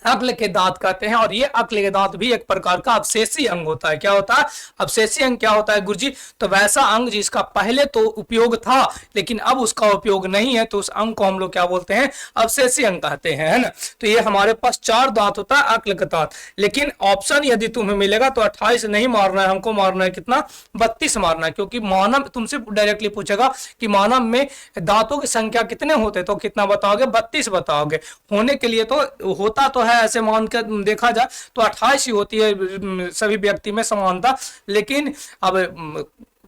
अक्ल के दांत कहते हैं। और ये अक्ल के दांत भी एक प्रकार का अवशेषी अंग होता है। क्या होता है? अवशेषी अंग। क्या होता है गुरुजी? तो वैसा अंग जिसका पहले तो उपयोग था लेकिन अब उसका उपयोग नहीं है, तो उस अंग को हम लोग क्या बोलते हैं? अवशेषी अंग कहते हैं, है ना। तो ये हमारे पास 4 दांत होता है, अक्ल का दांत। लेकिन ऑप्शन यदि तुम्हें मिलेगा तो 28 नहीं मारना है, हमको मारना है कितना? 32 मारना है। क्योंकि मानव तुमसे डायरेक्टली पूछेगा कि मानव में दांतों की संख्या कितने होते, तो कितना बताओगे? 32 बताओगे। होने के लिए तो होता तो है, ऐसे मान कर देखा जाए तो 28 ही होती है सभी व्यक्ति में समानता। लेकिन अब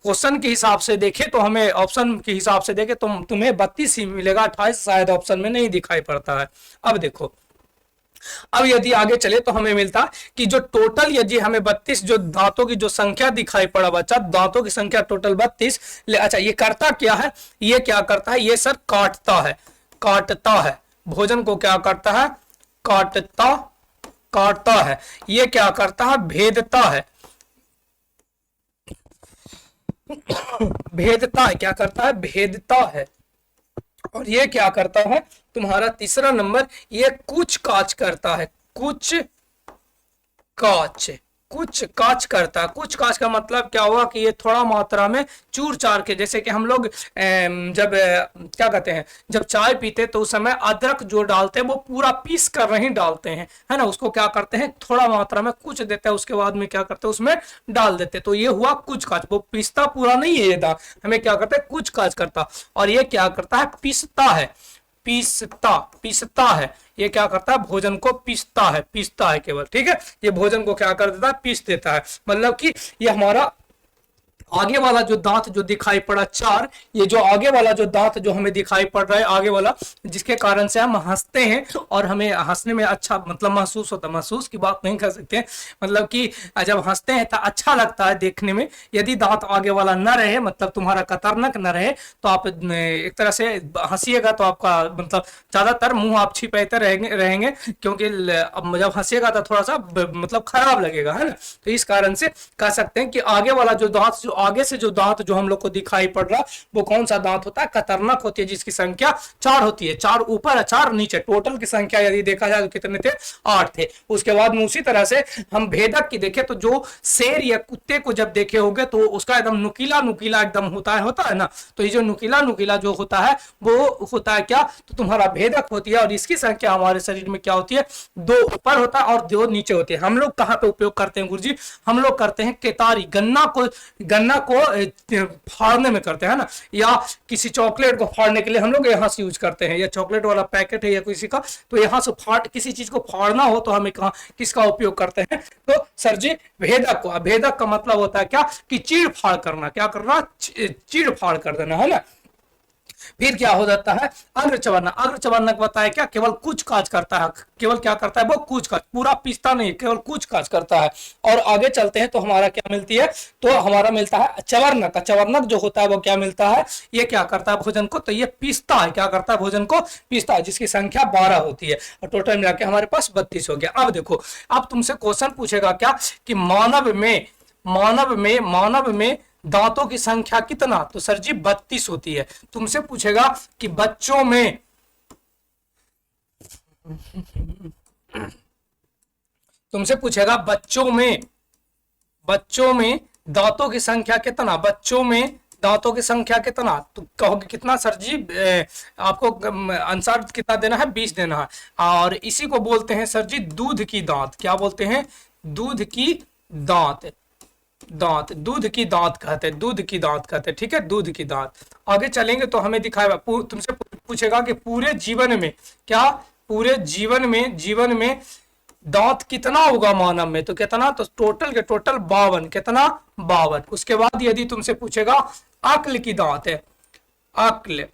क्वेश्चन के हिसाब से देखें तो हमें, ऑप्शन के हिसाब से देखें तो तुम्हें 32 ही मिलेगा, 28 शायद ऑप्शन में नहीं दिखाई पड़ता है। अब देखो, अब यदि आगे चले तो हमें मिलता कि जो टोटल यदि हमें 32 जो दांतों की जो संख्या दिखाई पड़ा बच्चा, दांतों की संख्या टोटल 32। अच्छा, ये करता क्या है? ये क्या करता है? ये सर काटता है, काटता है भोजन को। क्या करता है? काटता है। ये क्या करता है? भेदता है, भेदता है। क्या करता है? भेदता है। और ये क्या करता है? तुम्हारा तीसरा नंबर, ये कुछ काच करता है, कुछ काच, कुछ काच करता है। कुछ काच का मतलब क्या हुआ कि ये थोड़ा मात्रा में चूर चार के, जैसे कि हम लोग जब क्या कहते हैं, जब चाय पीते तो उस समय अदरक जो डालते हैं वो पूरा पीस कर नहीं डालते हैं, है ना। उसको क्या करते हैं? थोड़ा मात्रा में कुछ देते हैं, उसके बाद में क्या करते हैं? उसमें डाल देते हैं। तो ये हुआ कुछ काच। वो पीसता पूरा नहीं है ये दांत, हमें क्या करता है? कुछ काच करता। और ये क्या करता है? पीसता है, पीसता है। ये क्या करता है? भोजन को पीसता है, पीसता है केवल, ठीक है। ये भोजन को क्या कर देता है? पीस देता है। मतलब कि ये हमारा आगे वाला जो दांत जो दिखाई पड़ा 4, ये जो आगे वाला जो दांत जो हमें दिखाई पड़ रहा है आगे वाला, जिसके कारण से हम हंसते हैं और हमें हंसने में अच्छा मतलब महसूस होता है। महसूस की बात नहीं कर सकते, मतलब कि जब हंसते हैं तो अच्छा लगता है देखने में। यदि दांत आगे वाला न रहे, मतलब तुम्हारा कतरनक न रहे, तो आप एक तरह से हंसीएगा तो आपका मतलब ज्यादातर मुंह आप छिपाते रहेंगे क्योंकि अब जब हंसीएगा तो थोड़ा सा मतलब खराब लगेगा, है ना। तो इस कारण से कह सकते हैं कि आगे वाला जो दांत, जो आगे से जो दांत जो हम लोग को दिखाई पड़ रहा, वो कौन सा दांत होता है? कतरनक होती है, जिसकी संख्या 4 होती है। 4 ऊपर, 4 नीचे। टोटल की संख्या यदि देखा जाए तो कितने थे? 8 थे। उसके बाद में उसी तरह से हम भेदक की देखें तो जो शेर या कुत्ते को जब देखे होंगे तो उसका एकदम नुकीला नुकीला एकदम होता है ना। तो ये जो नुकीला नुकीला जो होता है वो होता है क्या? तो तुम्हारा भेदक होती है। और इसकी संख्या हमारे शरीर में क्या होती है? 2 ऊपर होता है और 2 नीचे होती है। हम लोग कहाँ पे उपयोग करते हैं गुरुजी? हम लोग करते हैं केतारी, गन्ना को फाड़ने में करते हैं ना, या किसी चॉकलेट को फाड़ने के लिए हम लोग यहाँ से यूज करते हैं, या चॉकलेट वाला पैकेट है या किसी का, तो यहाँ से किसी चीज को फाड़ना हो तो हमें कहाँ किसका उपयोग करते हैं? तो सर जी भेदक को। भेदक का मतलब होता है क्या? कि चीड़ फाड़ करना। क्या करना? चीड़ फाड़ कर देना, है ना। फिर क्या हो जाता है? अग्रचवर्णक। अग्रचवर्णक बताया क्या? केवल कुछ काज करता है। केवल क्या करता है? वो कुछ काज, पूरा पीसता नहीं, केवल कुछ काज करता है। और आगे चलते हैं तो हमारा क्या मिलती है? तो हमारा मिलता है चवर्णक। चवर्णक जो होता है वो क्या मिलता है? ये क्या करता है भोजन को? तो ये पीसता है। क्या करता है? भोजन को पीसता है, जिसकी संख्या 12 होती है। और टोटल मिला के हमारे पास 32 हो गया। अब देखो, अब तुमसे क्वेश्चन पूछेगा क्या कि मानव में दांतों की संख्या कितना? तो सर जी 32 होती है। तुमसे पूछेगा कि बच्चों में दांतों की संख्या कितना? बच्चों में दांतों की संख्या कितना? तो कहोगे कितना सर जी? आपको आंसर कितना देना है? 20 देना है। और इसी को बोलते हैं सर जी दूध की दांत। क्या बोलते हैं? दूध की दांत। दूध की दांत कहते हैं, दूध की दांत कहते हैं, ठीक है, दूध की दांत। आगे चलेंगे तो हमें दिखाएगा, तुमसे पूछेगा कि पूरे जीवन में क्या? पूरे जीवन में दांत कितना होगा मानव में? तो कितना? तो टोटल के टोटल 52। कितना? 52। उसके बाद यदि तुमसे पूछेगा अक्ल की दांत है, अक्ल,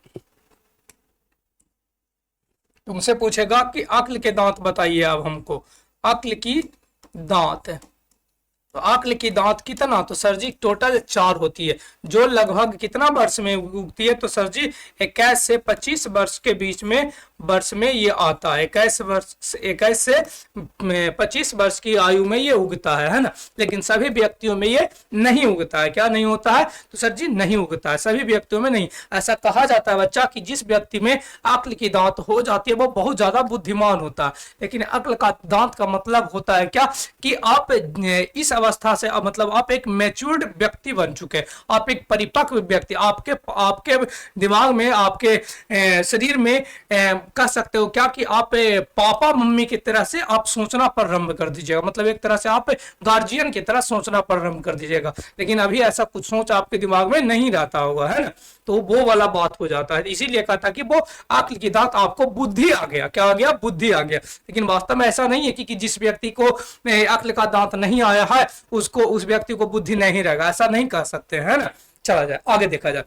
तुमसे पूछेगा कि अक्ल के दांत बताइए। अब हमको अक्ल की दांत है। तो अक्ल की दांत कितना, तो सर जी टोटल 4 होती है, जो लगभग कितना वर्ष में उगती है, तो सर जी 21 से 25 वर्ष के बीच में वर्ष में ये आता है। 21 से 25 वर्ष की आयु में ये उगता है ना। लेकिन सभी व्यक्तियों में ये नहीं उगता है। क्या नहीं होता है, तो सर जी नहीं उगता है, सभी व्यक्तियों में नहीं। ऐसा कहा जाता है बच्चा कि जिस व्यक्ति में अक्ल की दांत हो जाती है वो बहुत ज्यादा बुद्धिमान होता है। लेकिन अक्ल का दांत का मतलब होता है क्या, कि आप इस अवस्था से मतलब आप एक मैच्योर्ड व्यक्ति बन चुके, आप एक परिपक्व व्यक्ति, आपके दिमाग में, आपके शरीर में कह सकते हो क्या कि आप पापा मम्मी की तरह से आप सोचना प्रारंभ कर दीजिएगा। मतलब एक तरह से आप गार्जियन की तरह सोचना प्रारंभ कर दीजिएगा। लेकिन अभी ऐसा कुछ सोच आपके दिमाग में नहीं रहता होगा, है ना। तो वो वाला बात हो जाता है। इसीलिए कहता कि वो अक्ल की दांत, आपको बुद्धि आ गया। क्या आ गया, बुद्धि आ गया। लेकिन वास्तव में ऐसा नहीं है कि जिस व्यक्ति को अक्ल का दांत नहीं आया है उसको, उस व्यक्ति को बुद्धि नहीं रहेगा, ऐसा नहीं कह सकते, है ना। चला जाए आगे देखा जाए।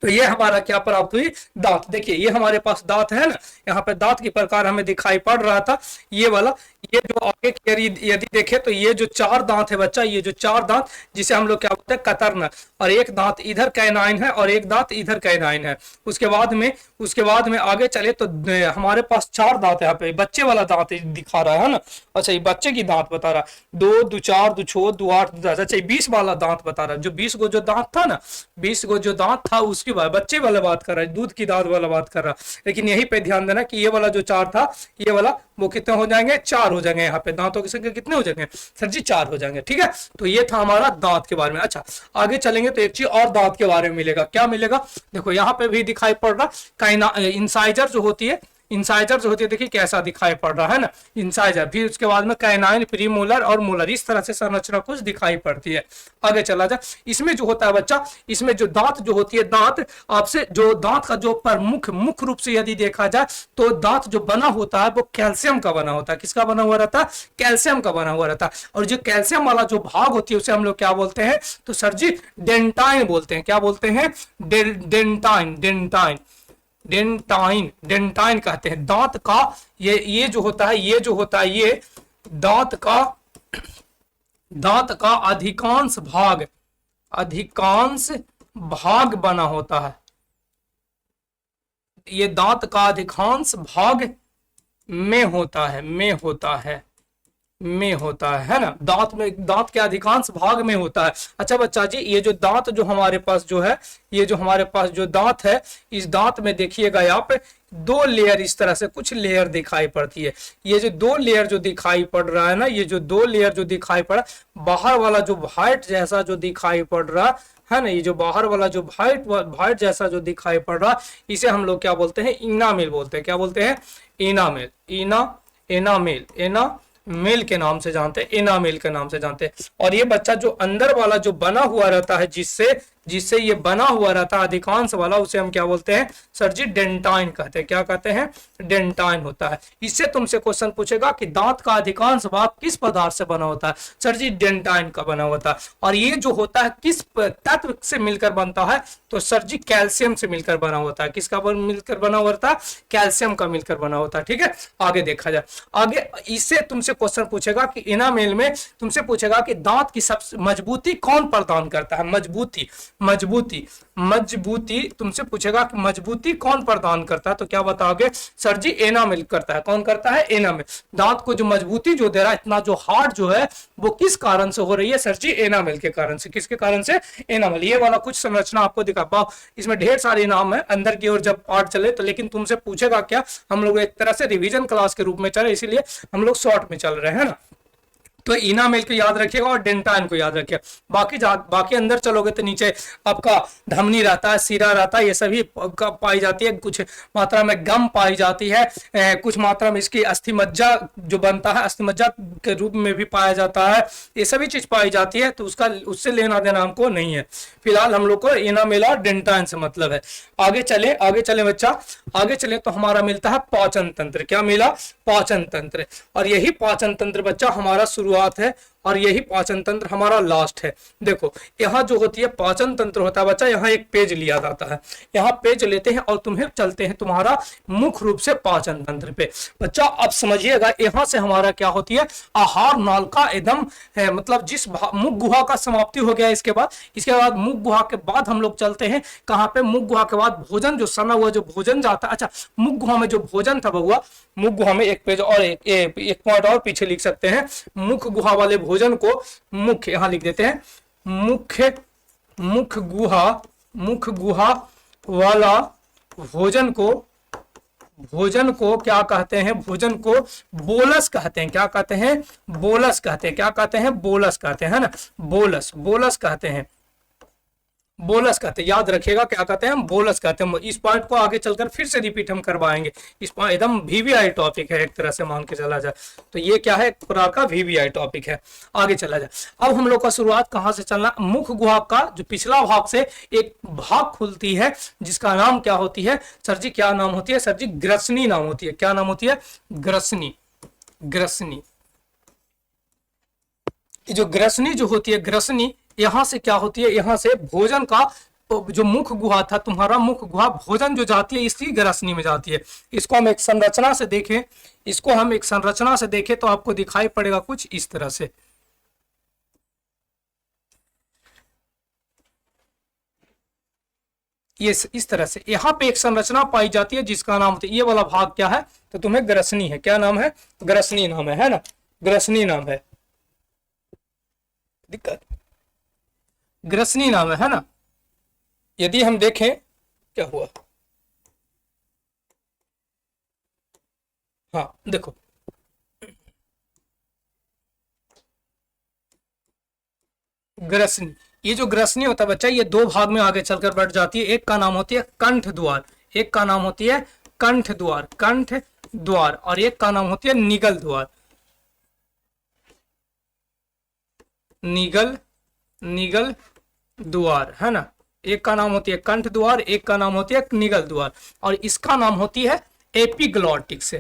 तो ये हमारा क्या प्राप्त हुई, दांत। देखिए ये हमारे पास दांत है ना, यहाँ पे दांत की प्रकार हमें दिखाई पड़ रहा था, ये वाला। ये जो आगे यदि देखे तो ये जो 4 दांत है बच्चा, ये जो 4 दांत, जिसे हम लोग क्या बोलते हैं, कतरन, और एक दांत इधर कैनाइन है और एक दांत इधर कैनाइन है। उसके बाद में आगे चले तो हमारे पास 4 दांत है। यहाँ पे बच्चे वाला दांत दिखा रहा है ना। अच्छा ये बच्चे की दांत बता रहा, 2, 2, 4, 2, 6, 2, 8, 2, 10। अच्छा 20 वाला दांत बता रहा है। जो 20 गो जो दांत था ना, 20 गो जो दांत था उसकी बच्चे वाला बात कर रहा है, दूध की दांत वाला बात कर रहा है। लेकिन यही पे ध्यान देना कि ये वाला जो 4 था, ये वाला वो कितने हो जाएंगे, 4 हो जाएंगे। यहाँ पे दांतों की संख्या कितने हो जाएंगे, सर जी 4 हो जाएंगे। ठीक है, तो ये था हमारा दांत के बारे में। अच्छा आगे चलेंगे तो एक चीज और दांत के बारे में मिलेगा। क्या मिलेगा, देखो यहाँ पे भी दिखाई पड़ रहा, इंसाइजर जो होती है, इंसाइजर जो होती है, देखिए कैसा दिखाई पड़ रहा है ना, इंसाइजर। फिर उसके बाद में कैनाइन, प्रीमोलर और मोलर, इस तरह से संरचना कुछ दिखाई पड़ती है। आगे चला जाए। इसमें जो होता है बच्चा, इसमें जो दांत जो होती है, दांत आपसे जो दांत का जो प्रमुख मुख्य रूप से यदि देखा जाए तो दांत जो बना होता है वो कैल्शियम का बना होता है। किसका बना हुआ रहता है, कैल्शियम का बना हुआ रहता है। और जो कैल्शियम वाला जो भाग होती है उसे हम लोग क्या बोलते हैं, तो सर जी डेंटाइन बोलते हैं। क्या बोलते हैं, डेंटाइन, डेंटाइन, डेंटाइन, डेंटाइन कहते हैं। दांत का ये जो होता है, ये जो होता है, ये दांत का अधिकांश भाग बना होता है। ये दांत का अधिकांश भाग में होता है ना। दांत के अधिकांश भाग में होता है। अच्छा बच्चा जी, ये जो दांत जो हमारे पास जो है, ये जो हमारे पास जो दांत है, इस दांत में देखिएगा यहाँ पे 2 लेयर, इस तरह से कुछ लेयर दिखाई पड़ती है। ये जो 2 लेयर जो दिखाई पड़ रहा है ना, ये जो 2 लेयर जो दिखाई पड़ा, बाहर वाला जो व्हाइट जैसा जो दिखाई पड़ रहा है ना, ये जो बाहर वाला जो व्हाइट जैसा जो दिखाई पड़ रहा, इसे हम लोग क्या बोलते हैं, इनामेल बोलते हैं। क्या बोलते हैं, इनामेल, मेल के नाम से जानते हैं, एनामेल के नाम से जानते हैं। और ये बच्चा जो अंदर वाला जो बना हुआ रहता है, जिससे ये बना हुआ रहता है अधिकांश वाला, उसे हम क्या बोलते हैं, सर जी डेंटाइन कहते हैं। क्या कहते हैं, डेंटाइन होता है। इससे तुमसे क्वेश्चन पूछेगा कि दांत का अधिकांश भाग किस पदार्थ से बना होता है, सर जी डेंटाइन का बना होता है। और ये जो होता है किस तत्व से मिलकर बनता है, तो सर जी कैल्शियम से मिलकर बना होता है। किसका मिलकर बना होता है, कैल्शियम का मिलकर बना होता है। ठीक है, आगे देखा जाए। आगे इससे तुमसे क्वेश्चन पूछेगा कि इनामेल में तुमसे पूछेगा कि दांत की सबसे मजबूती कौन प्रदान करता है, मजबूती तुमसे पूछेगा कि मजबूती कौन प्रदान करता है, तो क्या बताओगे, सर जी एनामेल करता है। कौन करता है, एनामेल। दांत को जो मजबूती जो दे रहा है, इतना जो हार्ड जो है, वो किस कारण से हो रही है, सर जी एनामेल के कारण से। किसके कारण से, एनामेल। ये वाला कुछ संरचना आपको दिखा पाओ, इसमें ढेर सारे नाम है अंदर की ओर जब पार्ट चले तो। लेकिन तुमसे पूछेगा क्या, हम लोग एक तरह से रिवीजन क्लास के रूप में चले, इसीलिए हम लोग शॉर्ट में चल रहे हैं ना। तो इनामेल को याद रखिएगा और डेंटाइन को याद रखिएगा। बाकी अंदर चलोगे तो नीचे आपका धमनी रहता है, सिरा रहता है, ये सभी पाई जाती है। कुछ मात्रा में गम पाई जाती है, कुछ मात्रा में इसकी अस्थि मज्जा जो बनता है, अस्थि मज्जा के रूप में भी पाया जाता है। ये सभी चीज पाई जाती है, तो उससे लेना देना हमको नहीं है। फिलहाल हम लोग को इनामेल और डेंटाइन से मतलब है। आगे चले बच्चा, आगे चले तो हमारा मिलता है पाचन तंत्र। क्या मिला, पाचन तंत्र। और यही पाचन तंत्र बच्चा हमारा शुरुआत है, और यही पाचन तंत्र हमारा लास्ट है। देखो यहाँ जो होती है पाचन तंत्र होता है बच्चा, यहाँ एक पेज लिया जाता है, यहाँ पेज लेते हैं और तुम्हें चलते हैं तुम्हारा मुख्य रूप से पाचन तंत्र पे। बच्चा अब समझिएगा, यहाँ से हमारा क्या होती है आहार नाल का एकदम है, मतलब जिस मुख गुहा का समाप्ति हो गया इसके बाद मुख गुहा के बाद हम लोग चलते हैं कहाँ पे, मुख गुहा के बाद भोजन जो सना हुआ जो भोजन जाता है। अच्छा, मुख गुहा में जो भोजन था बउआ, मुख गुहा में एक पेज और एक पॉइंट और पीछे लिख सकते हैं, मुख गुहा वाले भोजन को मुख्य यहाँ लिख देते हैं, मुख गुहा वाला भोजन को क्या कहते हैं, भोजन को बोलस कहते हैं। क्या कहते हैं, बोलस कहते हैं। क्या कहते हैं, बोलस कहते हैं, है ना, बोलस कहते हैं, बोलस कहते हैं। याद रखिएगा क्या कहते हैं, हम बोलस कहते हैं। इस पॉइंट को आगे चलकर फिर से रिपीट हम करवाएंगे। इस पॉइंट एकदम वीवीआई टॉपिक है एक तरह से मान के चला जाए तो, ये क्या है एक प्रकार का वीवीआई टॉपिक है। आगे चला जाए, अब हम लोग का शुरुआत कहां से चलना, मुख गुहा का जो पिछला भाग से एक भाग खुलती है जिसका नाम क्या होती है सर जी, क्या नाम होती है सर जी, ग्रसनी नाम होती है। क्या नाम होती है, ग्रसनी। जो ग्रसनी जो होती है, ग्रसनी यहां से क्या होती है, यहां से भोजन का जो मुख गुहा था तुम्हारा, मुख गुहा भोजन जो जाती है इसी ग्रसनी में जाती है। इसको हम एक संरचना से देखें, तो आपको दिखाई पड़ेगा कुछ इस तरह से। ये इस तरह से यहाँ पे एक संरचना पाई जाती है जिसका नाम होता है, ये वाला भाग क्या है तो तुम्हें ग्रसनी है। क्या नाम है, ग्रसनी नाम है ना, ग्रसनी नाम है, दिक्कत ग्रसनी नाम है ना। यदि हम देखें क्या हुआ, हाँ देखो ग्रसनी, ये जो ग्रसनी होता है बच्चा, ये दो भाग में आगे चलकर बढ़ जाती है। एक का नाम होती है कंठ द्वार, एक का नाम होती है कंठ द्वार, और एक का नाम होती है निगल द्वार, निगल द्वार, है ना। एक का नाम होती है कंठ द्वार, एक का नाम होती है निगल द्वार, और इसका नाम होती है एपिग्लॉटिक्स।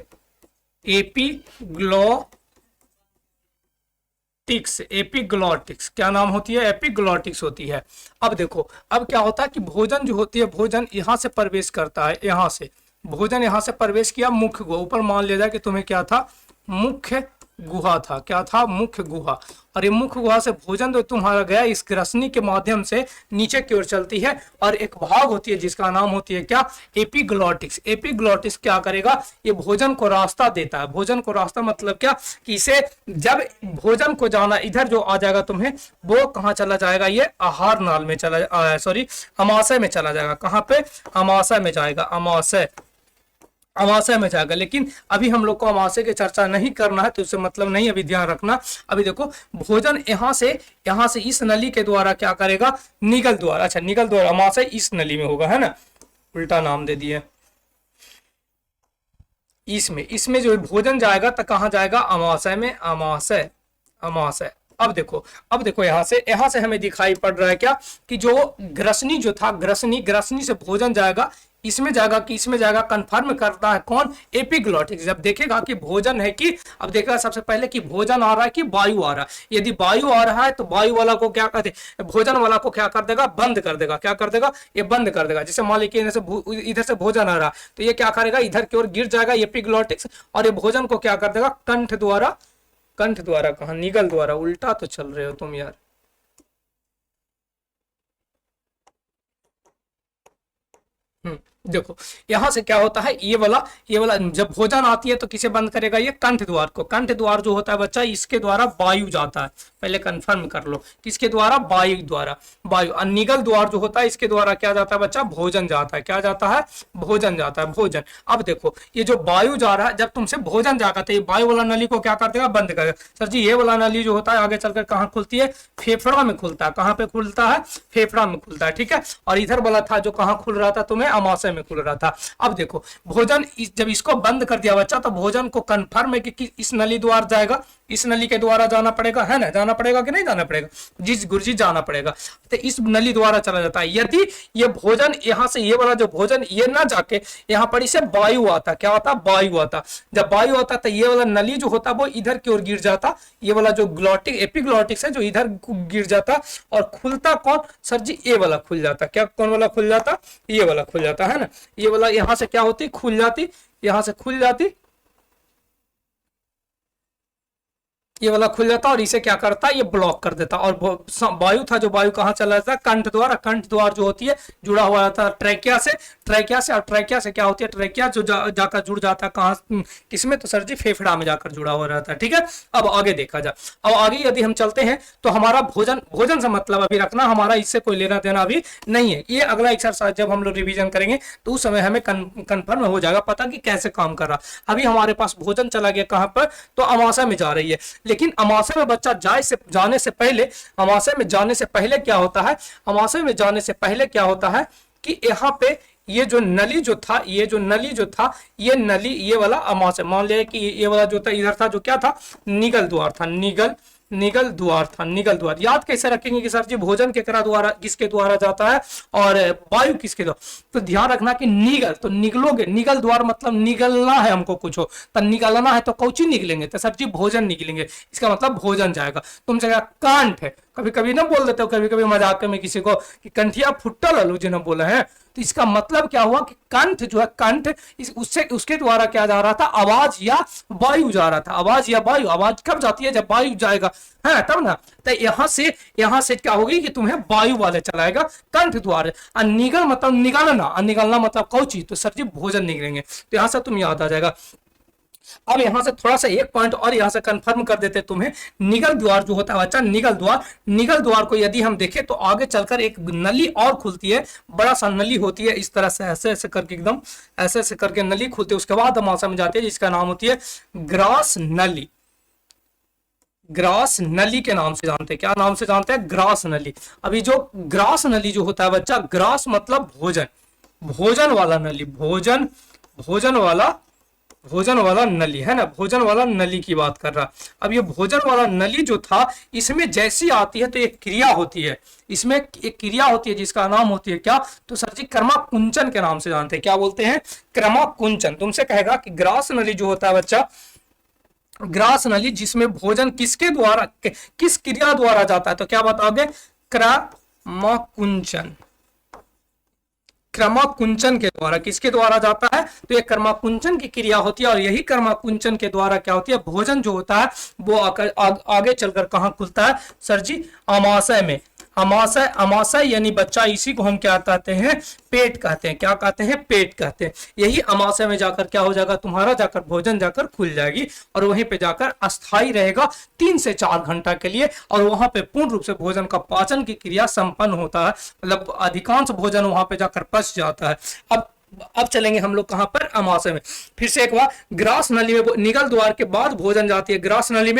एपिग्लॉटिक्स क्या नाम होती है, एपिग्लॉटिक्स होती है। अब देखो, अब क्या होता है कि भोजन जो होती है, भोजन यहां से प्रवेश करता है, यहां से भोजन यहां से प्रवेश किया मुख्य गुहा, ऊपर मान लिया जाए कि तुम्हें क्या था, मुख्य गुहा था। क्या था, मुख्य गुहा। और ये मुख्य गुहा से भोजन तो तुम्हारा गया इस ग्रसनी के माध्यम से नीचे की ओर चलती है, और एक भाग होती है जिसका नाम होती है क्या, एपिग्लॉटिक्स। एपिग्लॉटिक्स क्या करेगा, ये भोजन को रास्ता देता है। भोजन को रास्ता मतलब क्या कि इसे जब भोजन को जाना इधर जो आ जाएगा तुम्हें, वो कहाँ चला जाएगा, ये आहार नाल में चला, सॉरी अमाशय में चला जाएगा। कहाँ पे, अमाशय में जाएगा, अमाशय में जाएगा। लेकिन अभी हम लोग को अमाशय की चर्चा नहीं करना है तो उससे मतलब नहीं, अभी ध्यान रखना। अभी देखो भोजन यहाँ से इस नली के द्वारा क्या करेगा, निगल द्वार। अच्छा, निगल द्वार, अमाशय इस नली में होगा, है ना, उल्टा नाम दे दिए। इसमें जो भोजन जाएगा तो कहाँ जाएगा, अमाशय में, अमाशय। अब देखो यहाँ से हमें दिखाई पड़ रहा है क्या कि जो ग्रसनी जो था, ग्रसनी से भोजन जाएगा, इसमें जाएगा कंफर्म करता है कौन, एपिग्लॉटिक्स। जब देखेगा कि भोजन है कि, अब देखेगा सबसे पहले कि भोजन आ रहा है कि वायु आ रहा है। यदि वायु आ रहा है तो वायु वाला को क्या कहते हैं, भोजन वाला को क्या कर देगा, बंद कर देगा। क्या कर देगा, ये बंद कर देगा। जैसे मान लीजिए इधर से भोजन आ रहा है तो ये क्या करेगा, इधर की ओर गिर जाएगा एपिग्लॉटिक्स, और ये भोजन को क्या कर देगा, कंठ द्वारा, कहा, निगल द्वारा। उल्टा तो चल रहे हो तुम यार। देखो यहां से क्या होता है, ये वाला जब भोजन आती है तो किसे बंद करेगा, ये कंठ द्वार को। कंठ द्वार जो होता है बच्चा, इसके द्वारा वायु जाता है, पहले कंफर्म कर लो, किसके द्वारा, वायु द्वारा, वायु। और निगल द्वार जो होता है इसके द्वारा क्या जाता है बच्चा, भोजन जाता है। क्या जाता है, भोजन जाता है, भोजन। अब देखो ये जो वायु जा रहा है, जब तुमसे भोजन जाता है, वायु वाला नली को क्या कर देगा, बंद कर देगा। सर जी ये वाला नली जो होता है आगे चलकर कहाँ खुलती है, फेफड़ा में खुलता है। कहाँ पे खुलता है, फेफड़ा में खुलता है, ठीक है। और इधर वाला था जो कहाँ खुल रहा था तुम्हें, अमाशय अमाशय में खुल रहा था। अब देखो भोजन जब इसको बंद कर दिया बच्चा तो भोजन को कंफर्म है कि इस नली द्वारा जाएगा, इस नली के द्वारा जाना पड़ेगा, है ना, जाना पड़ेगा कि नहीं जाना पड़ेगा, जी गुरुजी जाना पड़ेगा, तो इस नली द्वारा चला जाता है। यदि ये भोजन यहाँ से ये वाला जो भोजन ये ना जाके यहाँ पर इसे वायु आता, क्या आता, वायु आता, जब वायु आता तो ये वाला नली जो होता वो इधर की ओर गिर जाता, ये वाला जो ग्लॉटिक एपिग्लॉटिक्स है जो इधर गिर जाता, और खुलता कौन सर जी, ये वाला खुल जाता, क्या कौन वाला खुल जाता, ये वाला खुल जाता, है ना, ये वाला यहाँ से क्या होती, खुल जाती, यहाँ से खुल जाती, ये वाला खुल जाता और इसे क्या करता, ये ब्लॉक कर देता। और वायु था जो वायु कहाँ चला जाता, कंठ द्वार, कंठ द्वार जो होती है जुड़ा हुआ रहता है ट्रैकिया से, ट्रैकिया से, और ट्रैकिया से क्या होती है, ट्रैकिया जो जाकर जुड़ जाता है कहाँ, किसमें, तो सर जी फेफड़ा में जाकर जुड़ा हुआ रहता है। ठीक है, अब आगे देखा जाए, अब आगे यदि हम चलते हैं तो हमारा भोजन, भोजन से मतलब अभी रखना, हमारा इससे कोई लेना देना अभी नहीं है, ये अगला एक्सरसाइज जब हम लोग रिविजन करेंगे तो उस समय हमें कन्फर्म हो जाएगा पता कि कैसे काम कर रहा। अभी हमारे पास भोजन चला गया कहाँ पर, तो अमाशय में जा रही है, लेकिन अमाशय में बच्चा जाने से पहले, अमाशय में जाने से पहले क्या होता है, अमाशय में जाने से पहले क्या होता है कि यहाँ पे ये जो नली जो था, ये जो नली जो था, ये नली, ये वाला अमाशय, मान लिया कि ये वाला जो था इधर था, जो क्या था, निगल द्वार था, निगल द्वार था, निगल द्वार। याद कैसे रखेंगे कि सर जी भोजन केकरा द्वारा, किसके द्वारा जाता है और वायु किसके द्वारा, तो ध्यान रखना कि निगल, तो निगलोगे, निगल द्वार मतलब निगलना है हमको कुछ हो, तो निगलना है तो कौची निकलेंगे, तो सर जी भोजन निकलेंगे, इसका मतलब भोजन जाएगा। तुमसे क्या कंठ है, कभी कभी ना बोल देते हो, कभी कभी मजाक में किसी को कि कंठिया फुट्टा लालू जी ने बोला है, तो इसका मतलब क्या हुआ कि कंठ जो है, कंठ उससे उसके द्वारा क्या जा रहा था, आवाज या वायु जा रहा था, आवाज या वायु, आवाज कब जाती है, जब वायु जाएगा, है तब ना, तो यहाँ से क्या होगी कि तुम्हें वायु वाले चलाएगा कंठ द्वारा। और निगल मतलब निकालना, निकालना मतलब कौची, तो सर जी भोजन निकलेंगे, तो यहाँ से तुम याद आ जाएगा। अब यहां से थोड़ा सा एक पॉइंट और यहां से कंफर्म कर देते तुम्हें, निगल द्वार जो होता है बच्चा, निगल द्वार को यदि हम देखें तो आगे चलकर एक नली और खुलती है, बड़ा सा नली होती है, इस तरह से ऐसे ऐसे करके, एकदम ऐसे ऐसे करके नली खुलती है, उसके बाद अमाशय में जाती है, जिसका नाम होती है ग्रास नली। ग्रास नली के नाम से जानते हैं, क्या नाम से जानते हैं, ग्रास नली। अभी जो ग्रास नली जो होता है बच्चा, ग्रास मतलब भोजन, भोजन वाला नली, भोजन वाला नली, है ना, भोजन वाला नली की बात कर रहा। अब ये भोजन वाला नली जो था, इसमें जैसी आती है तो एक क्रिया होती है, इसमें एक क्रिया होती है जिसका नाम होती है क्या, तो सर जी क्रमाकुंचन के नाम से जानते हैं, क्या बोलते हैं, क्रमाकुंचन। तुमसे कहेगा कि ग्रास नली जो होता है बच्चा, ग्रास नली जिसमें भोजन किसके द्वारा, किस क्रिया द्वारा जाता है, तो क्या बताओगे, क्रमाकुंचन, क्रमाकुंचन के द्वारा, किसके द्वारा जाता है, तो ये क्रमाकुंचन की क्रिया होती है, और यही क्रमाकुंचन के द्वारा क्या होती है, भोजन जो होता है वो आगे चलकर कहाँ खुलता है सर जी, अमाशय में। अमाशय यानी बच्चा, इसी को हम क्या कहते हैं, पेट कहते हैं, क्या कहते हैं, पेट कहते हैं। यही अमाशय में जाकर क्या हो जाएगा, तुम्हारा जाकर भोजन जाकर खुल जाएगी, और वहीं पे जाकर अस्थायी रहेगा 3 से 4 घंटा के लिए, और वहां पे पूर्ण रूप से भोजन का पाचन की क्रिया संपन्न होता है, मतलब अधिकांश भोजन वहां पे जाकर पच जाता है। अब चलेंगे हम लोग कहां पर, अमाशय में। फिर से एक बार, ग्रास नली में निगल द्वार के बाद भोजन जाती है, ग्रास नली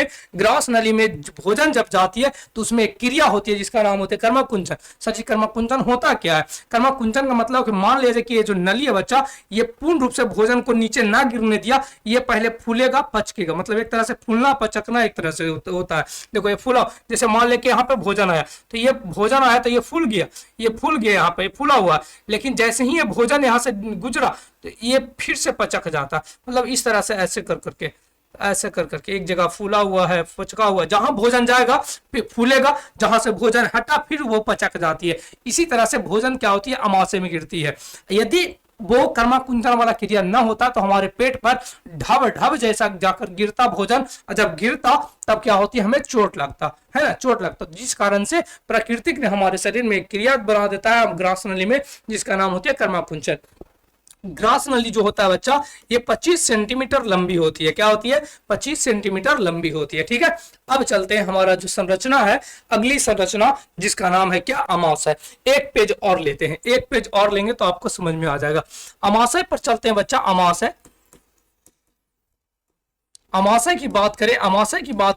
में भोजन जब जाती है तो उसमें एक क्रिया होती है जिसका नाम होता है कर्मकुंचन। सच्ची कर्मकुंचन होता क्या है, कर्मकुंचन का मतलब कि मान लीजिए कि ये जो नली है बच्चा, ये पूर्ण रूप से भोजन को नीचे ना गिरने दिया, ये पहले फूलेगा पचकेगा, मतलब एक तरह से फूलना पचकना एक तरह से होता है। देखो ये फूला, जैसे मान लें कि यहाँ पे भोजन आया, तो ये भोजन आया तो ये फूल गया, यहाँ पे फूला हुआ, लेकिन जैसे ही ये भोजन यहाँ से गुजरा तो ये फिर से पचक जाता, मतलब इस तरह से ऐसे कर करके एक जगह फूला हुआ है, पचका हुआ, जहां भोजन जाएगा फिर फूलेगा, जहां से भोजन हटा फिर वो पचक जाती है। इसी तरह से भोजन क्या होती है, अमाशय में गिरती है। यदि वो कर्माकुंचन वाला क्रिया न होता तो हमारे पेट पर ढब जैसा जाकर गिरता भोजन, जब गिरता तब क्या होती है, हमें चोट लगता है ना, चोट लगता, जिस कारण से प्रकृतिक ने हमारे शरीर में एक क्रिया बना देता है ग्रास नली में, जिसका नाम होती है कर्माकुंचन। ग्रास नली जो होता है बच्चा, ये 25 सेंटीमीटर लंबी होती है, क्या होती है, 25 सेंटीमीटर लंबी होती है। ठीक है, अब चलते हैं हमारा जो संरचना है, अगली संरचना जिसका नाम है क्या, अमाशय। एक पेज और लेते हैं, एक पेज और लेंगे तो आपको समझ में आ जाएगा। अमाशय पर चलते हैं बच्चा, अमाशय की बात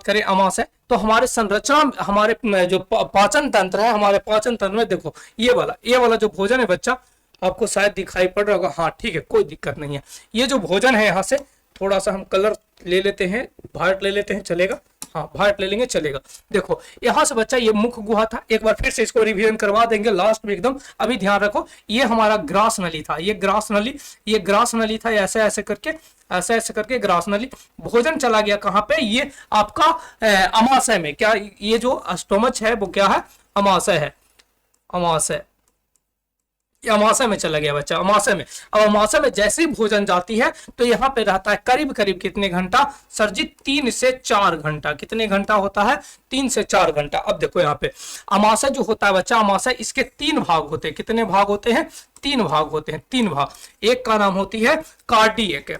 करें, अमाशय तो हमारे संरचना, हमारे जो पाचन तंत्र है, हमारे पाचन तंत्र में देखो ये वाला जो भोजन है बच्चा, आपको शायद दिखाई पड़ रहा होगा, हाँ ठीक है, कोई दिक्कत नहीं है। ये जो भोजन है, यहाँ से थोड़ा सा हम कलर ले लेते हैं, भाट ले लेते हैं, चलेगा, हाँ भाट ले लेंगे, चलेगा। देखो यहाँ से बच्चा ये मुख्य गुहा था, एक बार फिर से इसको रिवीजन करवा देंगे लास्ट में एकदम। अभी ध्यान रखो, ये हमारा ग्रास नली था, ये ग्रास नली था, ऐसे ऐसे करके ग्रास नली। भोजन चला गया कहाँ पे, ये आपका अमाशय में। क्या ये जो स्टोमच है वो क्या है, अमाशय है, अमाशय, अमाशय में चला गया बच्चा, अमाशय में। अब अमाशय में जैसे ही भोजन जाती है तो यहाँ पे रहता है करीब करीब कितने घंटा सर जी, 3 से 4 घंटा। कितने घंटा होता है, 3 से 4 घंटा। अब देखो यहाँ पे अमाशय जो होता है बच्चा, अमाशय इसके 3 भाग होते हैं। कितने भाग होते हैं, 3 भाग होते हैं, 3 भाग। एक का नाम होती है कार्डियक,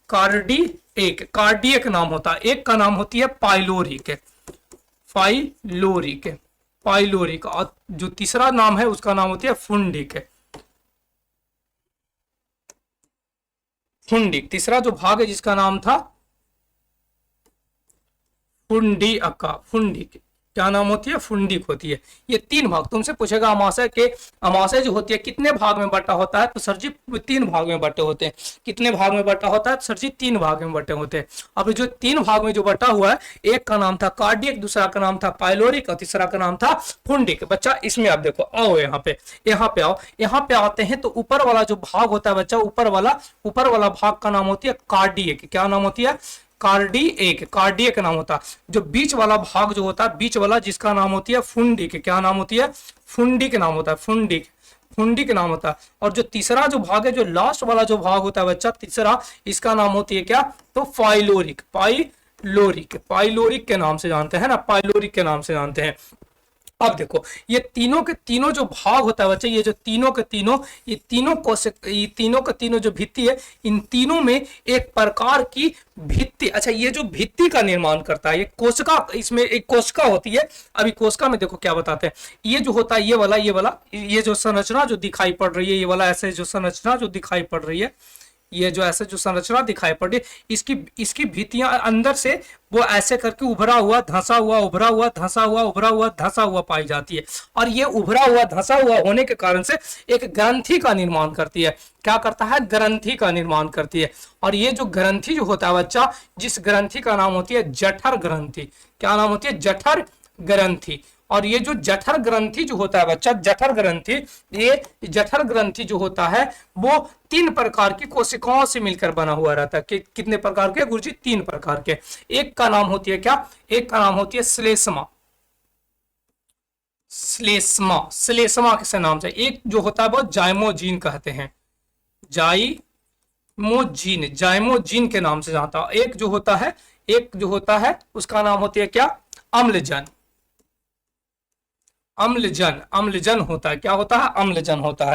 कार्डियक नाम होता है। एक का नाम होती है पाइलोरिक, पाइलोरिक। और जो तीसरा नाम है उसका नाम होती है फुंडिक, फुंडिक। तीसरा जो भाग है जिसका नाम था फुंडिका, फुंडिक, क्या नाम होती है, फुंडिक होती है। ये 3 भाग। तुमसे पूछेगा अमाशय के, अमाशय जो होती है कितने भाग में बटा होता है, तो सर जी 3 भाग में बटे होते हैं। कितने भाग में बटा होता है, सर जी 3 भाग में बटे होते हैं। अब जो 3 भाग में जो बटा हुआ है, एक का नाम था कार्डियक, दूसरा का नाम था पाइलोरिक और तीसरा का नाम था फुंडिक। बच्चा इसमें आप देखो, आओ यहाँ पे आओ, यहाँ पे आते हैं तो ऊपर वाला जो भाग होता है बच्चा, ऊपर वाला भाग का नाम होती है कार्डियक। क्या नाम होती है, कार्डियक नाम होता है। जो बीच वाला भाग जो होता है, बीच वाला, जिसका नाम होती है फुंडिक। क्या नाम होती है, फुंडिक नाम होता है, फुंडिक नाम होता है। और जो तीसरा जो भाग है, जो लास्ट वाला जो भाग होता है बच्चा, तीसरा, इसका नाम होती है क्या, तो पाइलोरिक, पाइलोरिक के नाम से जानते हैं ना, पाइलोरिक के नाम से जानते हैं। अब देखो ये तीनों के तीनों जो भाग होता है बच्चे, ये जो तीनों के तीनों, ये तीनों के तीनों जो भित्ति है, इन तीनों में एक प्रकार की भित्ति, अच्छा ये जो भित्ति का निर्माण करता है, ये कोशिका, इसमें एक कोशिका होती है। अभी कोशिका में देखो क्या बताते हैं, ये जो होता है, ये जो संरचना जो दिखाई पड़ रही है, ये वाला ऐसे जो संरचना जो दिखाई पड़ रही है, ये जो ऐसे जो संरचना दिखाई पड़ रही है, इसकी भित्तियां अंदर से वो ऐसे करके उभरा हुआ, धंसा हुआ, उभरा हुआ, धंसा हुआ, उभरा हुआ, धंसा हुआ पाई जाती है। और ये उभरा हुआ, धंसा हुआ होने के कारण से एक ग्रंथि का निर्माण करती है। क्या करता है, ग्रंथि का निर्माण करती है। और ये जो ग्रंथि जो होता है बच्चा, जिस ग्रंथि का नाम होती है जठर ग्रंथि। क्या नाम होती है, जठर ग्रंथि। और ये जो जठर ग्रंथि जो होता है बच्चा, जठर ग्रंथि जो होता है वो 3 प्रकार की कोशिकाओं से मिलकर बना हुआ रहता है। कितने प्रकार के गुरुजी, 3 प्रकार के। एक का नाम होती है क्या, एक का नाम होती है श्लेष्मा, श्लेष्मा किसे नाम से। एक जो होता है वो जाइमोजीन कहते हैं, जाइमोजीन के नाम से जानता है। एक जो होता है उसका नाम होती है क्या, अम्लजन होता है। क्या होता है, अम्लजन होता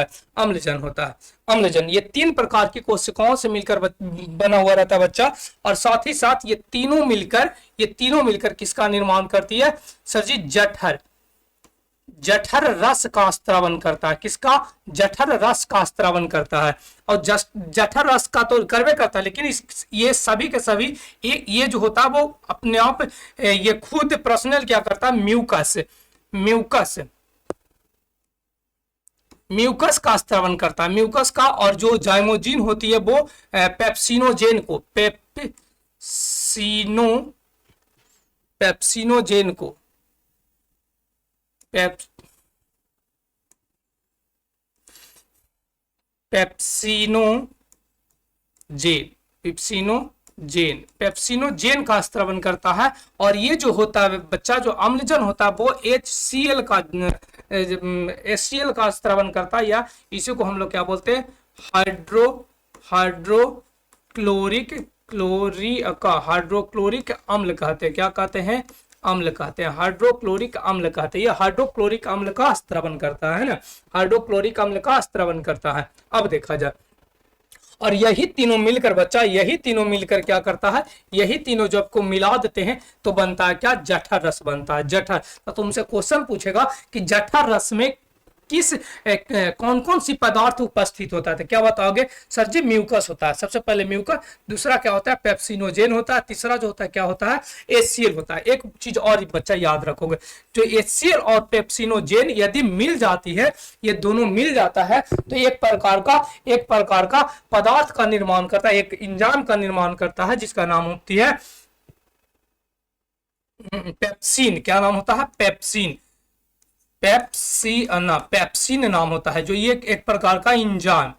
है। अम्लजन ये 3 प्रकार की कोशिकाओं से मिलकर बना हुआ रहता है बच्चा। और साथ ही साथ ये तीनों मिलकर किसका निर्माण करती है, सर जी जठर रस का स्त्रावन करता है। किसका, जठर रस का स्त्रावन करता है। और जठर रस का तो करवे करता है, लेकिन ये सभी के सभी ये जो होता है वो अपने आप ये खुद पर्सनल क्या करता है, म्यूकस का स्त्रावन करता है, म्यूकस का। और जो जाइमोजीन होती है वो पेप्सिनोजेन पेप्सिनोजेन का स्त्रावन करता है। और ये जो होता है बच्चा, जो अम्लजन होता है वो HCl का स्त्रावन करता है, या इसी को हम लोग क्या बोलते हैं, हाइड्रोक्लोरिक अम्ल कहते हैं। क्या कहते हैं, अम्ल कहते हैं, हाइड्रोक्लोरिक अम्ल कहते हैं। ये हाइड्रोक्लोरिक अम्ल का स्त्रावन करता है ना, हाइड्रोक्लोरिक अम्ल का स्त्रावन करता है। अब देखा जाए, और यही तीनों मिलकर बच्चा, क्या करता है, यही तीनों जब को मिला देते हैं तो बनता है क्या, जठर रस बनता है। जठर, तो तुमसे क्वेश्चन पूछेगा कि जठर रस में किस कौन कौन सी पदार्थ उपस्थित होता है, क्या बताओगे सर जी? म्यूकस होता है सबसे पहले, म्यूकस। दूसरा क्या होता है? पेप्सिनोजेन होता है। तीसरा जो होता है क्या होता है? एचसीएल होता है। एक चीज और बच्चा याद रखोगे, जो एचसीएल और पेप्सिनोजेन यदि मिल जाती है, ये दोनों मिल जाता है, तो एक प्रकार का पदार्थ का निर्माण करता है, एक इंजाम का निर्माण करता है, जिसका नाम होती है पेप्सिन। क्या नाम होता है? पेप्सिन। पेप्सिन नाम होता है, जो ये एक प्रकार का इंजाइम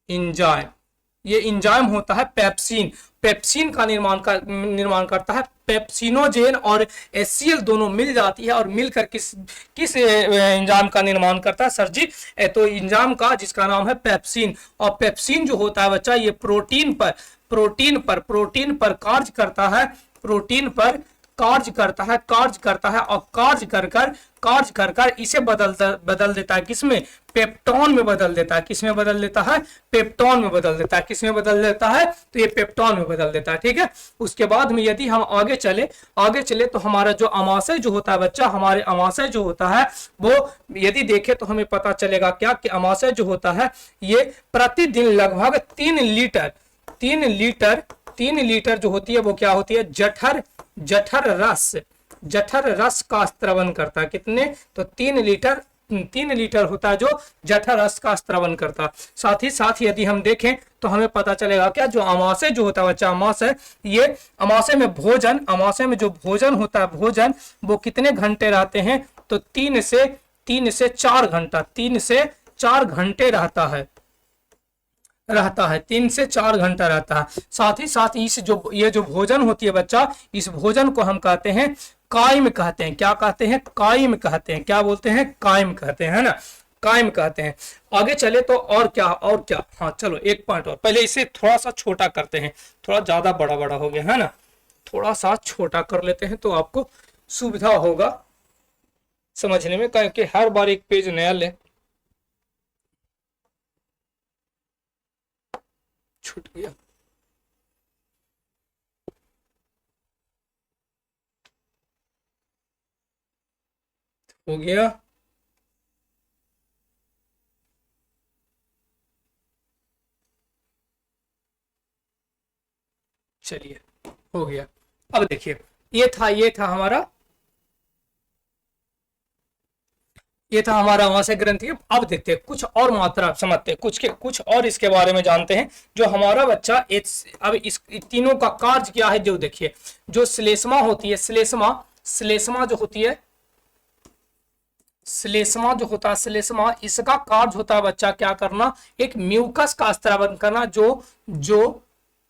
इंजाइम ये इंजाइम होता है पेप्सिन। पेप्सिन का निर्माण करता है पेप्सिनोजेन, और एचसीएल दोनों मिल जाती है और मिलकर किस किस इंजाइम का निर्माण करता है सर जी? तो इंजाइम का जिसका नाम है पेप्सिन। और पेप्सिन जो होता है बच्चा, ये प्रोटीन पर कार्य करता है, प्रोटीन पर कार्य करता है और कार्य कर कर इसे बदल देता है किसमें? पेप्टॉन में बदल देता है। किसमें बदल देता है? पेप्टॉन में बदल देता है। किसमें बदल देता है? तो ये पेप्टॉन में बदल देता है। ठीक है, उसके बाद में यदि हम आगे चले तो हमारा जो अमाशय जो होता है बच्चा, हमारे अमाशय जो होता है वो यदि देखे तो हमें पता चलेगा क्या कि अमाशय जो होता है ये प्रतिदिन लगभग 3 लीटर जो होती है वो क्या होती है? जठर रस का स्त्रवन करता है। कितने? तो 3 लीटर होता है जो जठर रस का स्त्रवन करता। साथ ही यदि हम देखें तो हमें पता चलेगा क्या, जो अमाशय जो होता है बच्चा, अमाशय में जो भोजन होता है, भोजन वो कितने घंटे रहते हैं? तो 3 से 4 घंटा, 3 से 4 घंटे रहता है 3 से 4 घंटा रहता है। साथ ही ये जो भोजन होती है बच्चा, इस भोजन को हम कहते हैं कायम कहते हैं। क्या कहते हैं? कायम कहते हैं। क्या बोलते हैं? कायम कहते हैं, है ना, कायम कहते हैं। आगे चले तो और क्या हाँ चलो एक पॉइंट और, पहले इसे थोड़ा सा छोटा करते हैं, थोड़ा ज्यादा बड़ा हो गया है ना, थोड़ा सा छोटा कर लेते हैं तो आपको सुविधा होगा समझने में, क्योंकि हर बार एक पेज नया ले। छूट गया। हो गया। चलिए हो गया। अब देखिए, ये था हमारा अमाशय ग्रंथि। अब देखते हैं कुछ और मात्रा समझते हैं, कुछ और इसके बारे में जानते हैं। जो हमारा बच्चा अब इस तीनों का कार्य क्या है, जो देखिए, जो श्लेष्मा होती है, श्लेष्मा जो होती है, श्लेष्मा इसका कार्य होता है बच्चा क्या करना? एक म्यूकस का स्त्रावन करना, जो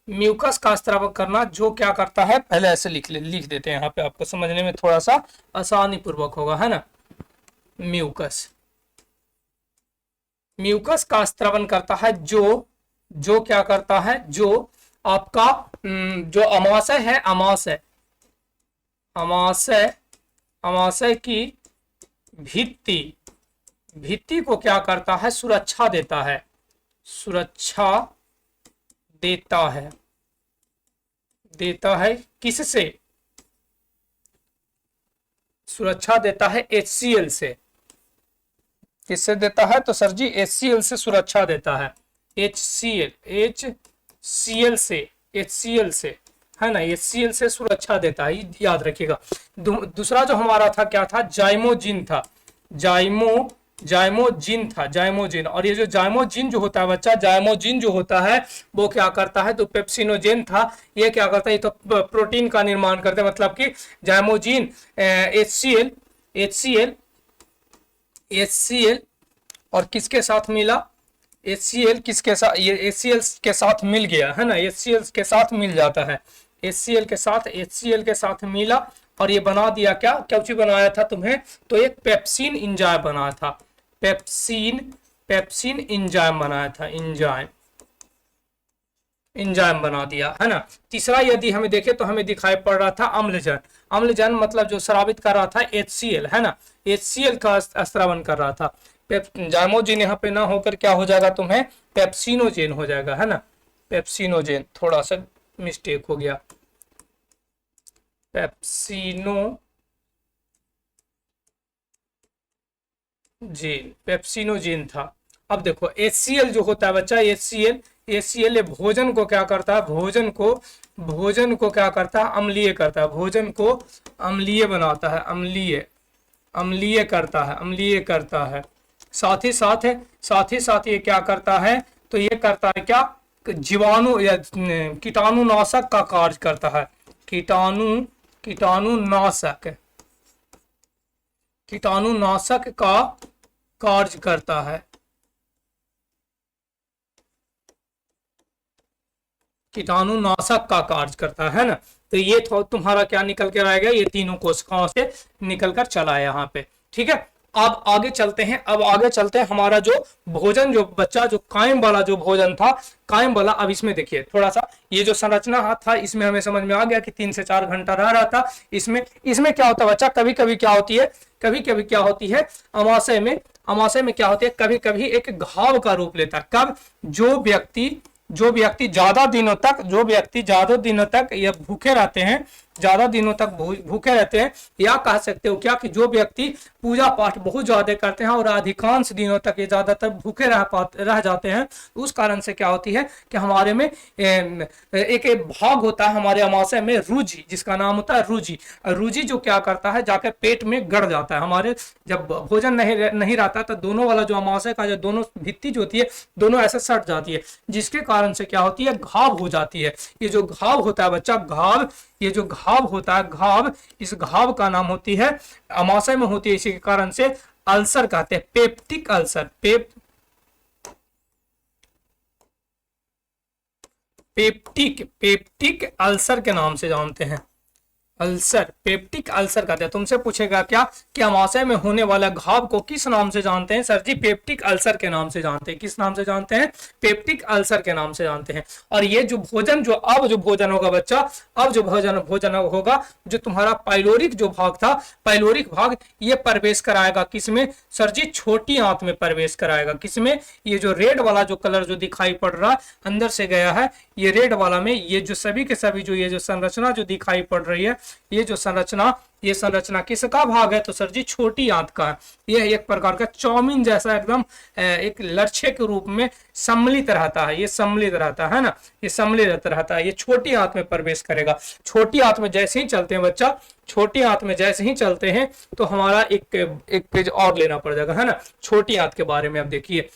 म्यूकस का स्त्रावन करना, जो क्या करता है, पहले ऐसे लिख देते हैं, यहाँ पे आपको समझने में थोड़ा सा आसानी पूर्वक होगा, है ना। म्यूकस का स्त्रावन करता है, जो क्या करता है, जो आपका जो अमाशय है, अमाशय की भित्ति को क्या करता है? सुरक्षा देता है किससे? सुरक्षा देता है HCl से। किससे देता है? तो सर जी HCl से सुरक्षा देता है। HCl से, है ना, HCl से सुरक्षा देता है, याद रखिएगा। दूसरा जो हमारा था क्या था? जाइमोजिन था, जाइमोजिन। और ये जो जाइमोजिन जो होता है बच्चा, जाइमोजिन जो होता है वो क्या करता है? तो पेप्सिनोजेन था, ये क्या करता है? ये तो प्रोटीन का निर्माण करता है, मतलब कि जाइमोजिन HCl और किसके साथ मिला? HCl किसके साथ? ये HCl के साथ मिल गया, है ना, HCl के साथ मिल जाता है, HCl के साथ मिला और ये बना दिया क्या चीज बनाया था तुम्हें? तो एक पेप्सिन इंजाइम बनाया था, पेप्सिन इंजाइम बनाया था, इंजाइम बना दिया, है ना। तीसरा यदि हमें देखे तो हमें दिखाई पड़ रहा था अम्लजन, मतलब जो स्रावित कर रहा था HCl, है ना, HCl का स्रावन कर रहा था। जाइमोजिन यहाँ पे ना होकर क्या हो जाएगा तुम्हें? पेप्सिनोजेन हो जाएगा, है ना, पेप्सिनोजेन, थोड़ा सा मिस्टेक हो गया, जीन, पेप्सिनोजीन था। अब देखो HCl जो होता है बच्चा, HCl ये भोजन को क्या करता है, भोजन को क्या करता है, अम्लीय करता है, भोजन को अम्लीय बनाता है, अम्लीय करता है। साथ ही साथ ये क्या करता है, तो ये करता है क्या, जीवाणु या कीटाणुनाशक का कार्य करता है, कीटाणुनाशक का कार्य करता है, कीटाणुनाशक का कार्य करता है ना। तो ये तुम्हारा क्या निकल के आएगा, ये तीनों कोशिकाओं से निकल कर चला है यहाँ पे। ठीक है, अब आगे चलते हैं, हमारा जो भोजन, जो बच्चा जो कायम वाला जो भोजन था, कायम वाला, अब इसमें देखिए थोड़ा सा ये जो संरचना था, इसमें हमें समझ में आ गया कि 3 से 4 घंटा रह रहा था। इसमें क्या होता है बच्चा, कभी कभी क्या होती है अमाशय में क्या होती है, कभी कभी एक घाव का रूप लेता है। कब, जो व्यक्ति ज्यादा दिनों तक ये भूखे रहते हैं, भूखे रहते हैं, या कह सकते हो क्या कि जो व्यक्ति पूजा पाठ बहुत ज्यादा करते हैं और अधिकांश दिनों तक ये ज्यादातर भूखे रह जाते हैं, उस कारण से क्या होती है कि हमारे में एक भाग होता है हमारे अमाशय में, रुजि, जिसका नाम होता है रुजि जो क्या करता है, जाकर पेट में गड़ जाता है। हमारे जब भोजन नहीं रहता तो दोनों वाला जो अमाशय का जो दोनों भित्ति जो होती है, दोनों ऐसे सट जाती है, जिसके कारण से क्या होती है, घाव हो जाती है। ये जो घाव होता है बच्चा, ये जो घाव होता है, इस घाव का नाम होती है, अमाशय में होती है, इसी के कारण से अल्सर कहते हैं, पेप्टिक अल्सर, पेप्टिक अल्सर के नाम से जानते हैं, पेप्टिक अल्सर कहते हैं। तुमसे पूछेगा क्या कि अमाशय में होने वाला घाव को किस नाम से जानते हैं, सर जी पेप्टिक अल्सर के नाम से जानते हैं। किस नाम से जानते हैं, पेप्टिक अल्सर के नाम से जानते हैं। और ये जो भोजन होगा बच्चा, अब जो भोजन होगा, जो तुम्हारा पाइलोरिक जो भाग था, पाइलोरिक भाग ये प्रवेश कराएगा किसमें, सर जी छोटी आंत में प्रवेश कराएगा। किसमें, ये जो रेड वाला जो कलर जो दिखाई पड़ रहा है अंदर से गया है, ये रेड वाला में ये जो सभी के सभी जो ये जो संरचना जो दिखाई पड़ रही है, ये संरचना किसका भाग है, तो सर जी छोटी आंत का है। यह एक प्रकार का चाउमीन जैसा एकदम एक लच्छे के रूप में सम्मिलित रहता है, ये सम्मिलित रहता है ना, ये सम्मिलित रहता है, ये छोटी आंत में प्रवेश करेगा। छोटी आंत में जैसे ही चलते हैं बच्चा, छोटी आंत में जैसे ही चलते हैं तो हमारा एक पेज और लेना पड़ जाएगा, है ना। छोटी आंत के बारे में अब देखिए,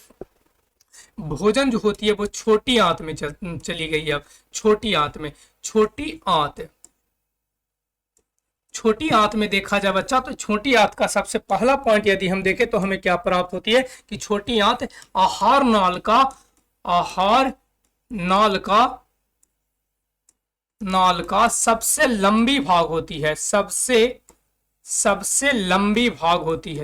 भोजन जो होती है वो छोटी आंत में चली गई है। अब छोटी आंत में देखा जाए बच्चा, तो छोटी आंत का सबसे पहला पॉइंट यदि हम देखें तो हमें क्या प्राप्त होती है कि छोटी आंत आहार नाल का सबसे लंबी भाग होती है, सबसे लंबी भाग होती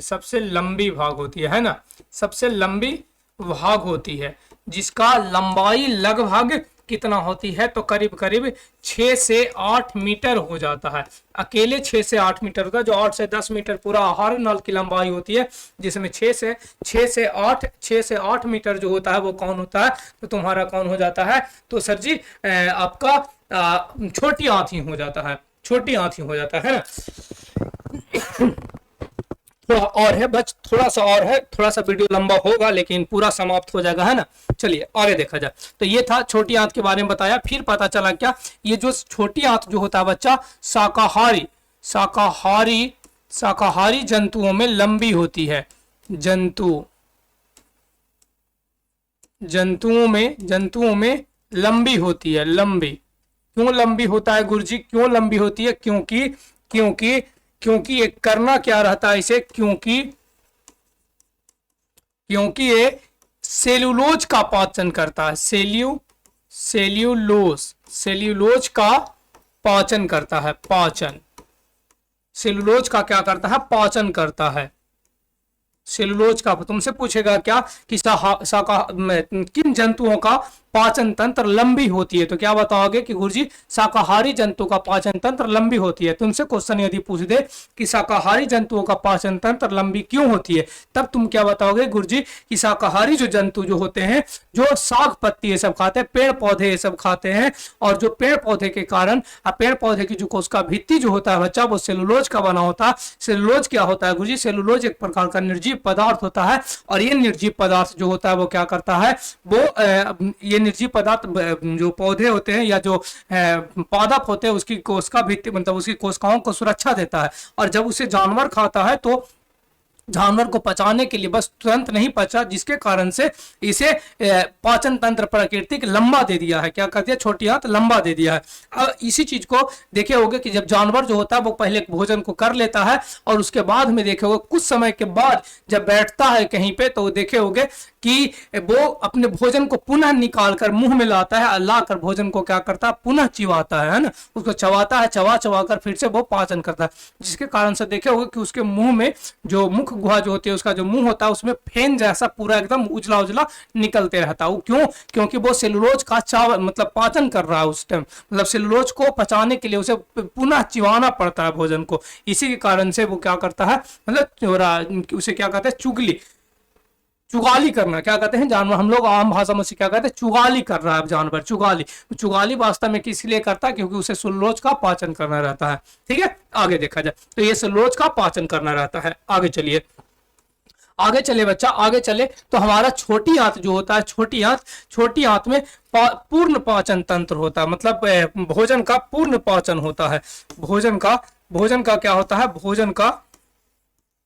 है ना, सबसे लंबी भाग होती है, जिसका लंबाई लगभग कितना होती है, तो करीब 6 से 8 मीटर हो जाता है। अकेले 6 से 8 मीटर होता है, जो 8 से 10 मीटर पूरा आहार नल की लंबाई होती है, जिसमें 6 से 8 मीटर जो होता है वो कौन होता है, तो तुम्हारा कौन हो जाता है, तो सर जी आपका छोटी आंत ही हो जाता है, ना। थोड़ा और है बच, थोड़ा सा वीडियो लंबा होगा लेकिन पूरा समाप्त हो जाएगा, है ना। चलिए आगे देखा जाए। तो ये था छोटी आंत के बारे में बताया। फिर पता चला क्या, ये जो छोटी आंत जो होता है बच्चा, शाकाहारी जंतुओं में लंबी होती है। जंतुओं में लंबी होती है। क्यों लंबी होता है गुरुजी, क्यों लंबी होती है, क्योंकि ये करना क्या रहता है इसे, क्योंकि ये सेल्यूलोज का पाचन करता है, सेल्यूलोज का पाचन करता है, सेल्यूलोज का क्या करता है, पाचन करता है। सेल्यूलोज का तुमसे पूछेगा क्या कि किन जंतुओं का पाचन तंत्र लंबी होती है। तो क्या बताओगे कि गुरुजी शाकाहारी जंतु का पाचन तंत्र लंबी होती है। तुमसे क्वेश्चन यदि पूछ दे कि शाकाहारी जंतुओं का पाचन तंत्र लंबी क्यों होती है, तब तुम क्या बताओगे गुरुजी कि शाकाहारी जो जंतु जो होते हैं, जो साग पत्ती ये सब खाते हैं, पेड़ पौधे ये सब खाते हैं, और जो पेड़ पौधे के कारण पेड़ पौधे की जो कोशिका भित्ति जो होता है बच्चा, वो सेलुलोज का बना होता है। सेलुलोज क्या होता है गुरुजी? सेलुलोज एक प्रकार का निर्जीव पदार्थ होता है, और ये निर्जीव पदार्थ जो होता है वो क्या करता है, वो ये निर्जीव पदार्थ जो पौधे होते हैं या जो पादप होते हैं उसकी कोशिका भित्ति मतलब उसकी कोशिकाओं को सुरक्षा देता है। और जब उसे जानवर खाता है तो जानवर को पचाने के लिए बस तुरंत नहीं पचा, जिसके कारण से इसे पाचन तंत्र प्राकृतिक लंबा दे दिया है। क्या कर दिया? छोटी हाथ लंबा दे दिया है। अब इसी चीज को देखे होगे कि जब जानवर जो होता है वो पहले भोजन को कर लेता है, और उसके बाद में देखे होगे कुछ समय के बाद जब बैठता है कहीं पे, तो देखे होगे कि वो अपने भोजन को पुनः निकाल कर मुंह में लाता है, लाकर भोजन को क्या करता है? पुनः चिबाता है ना, उसको चबाता है, चबा चबा कर फिर से वो पाचन करता है, जिसके कारण से देखे होगे कि उसके मुंह में जो मुख गुहा जो होती है, उसका जो मुंह होता है उसमें फेन जैसा पूरा एकदम उजला उजला निकलते रहता है। वो क्यों? क्योंकि वो सेलुलोज का चावल मतलब पाचन कर रहा है उस टाइम, मतलब सेलुलोज को पचाने के लिए उसे पुनः चिबाना पड़ता है भोजन को। इसी के कारण से वो क्या करता है, मतलब उसे क्या कहते हैं? चुगाली करना। क्या कहते हैं? जानवर, हम लोग आम भाषा में क्या कहते हैं? चुगाली कर रहा है जानवर, चुगाली। चुगाली वास्तव में किस लिए करता है? क्योंकि उसे सेलुलोज का पाचन करना रहता है। ठीक है, आगे देखा जाए तो ये सेलुलोज का पाचन करना रहता है। आगे चलिए, आगे चले बच्चा, आगे चले तो हमारा छोटी आंत जो होता है, छोटी आंत में पूर्ण पाचन तंत्र होता है, मतलब भोजन का पूर्ण पाचन होता है। भोजन का क्या होता है?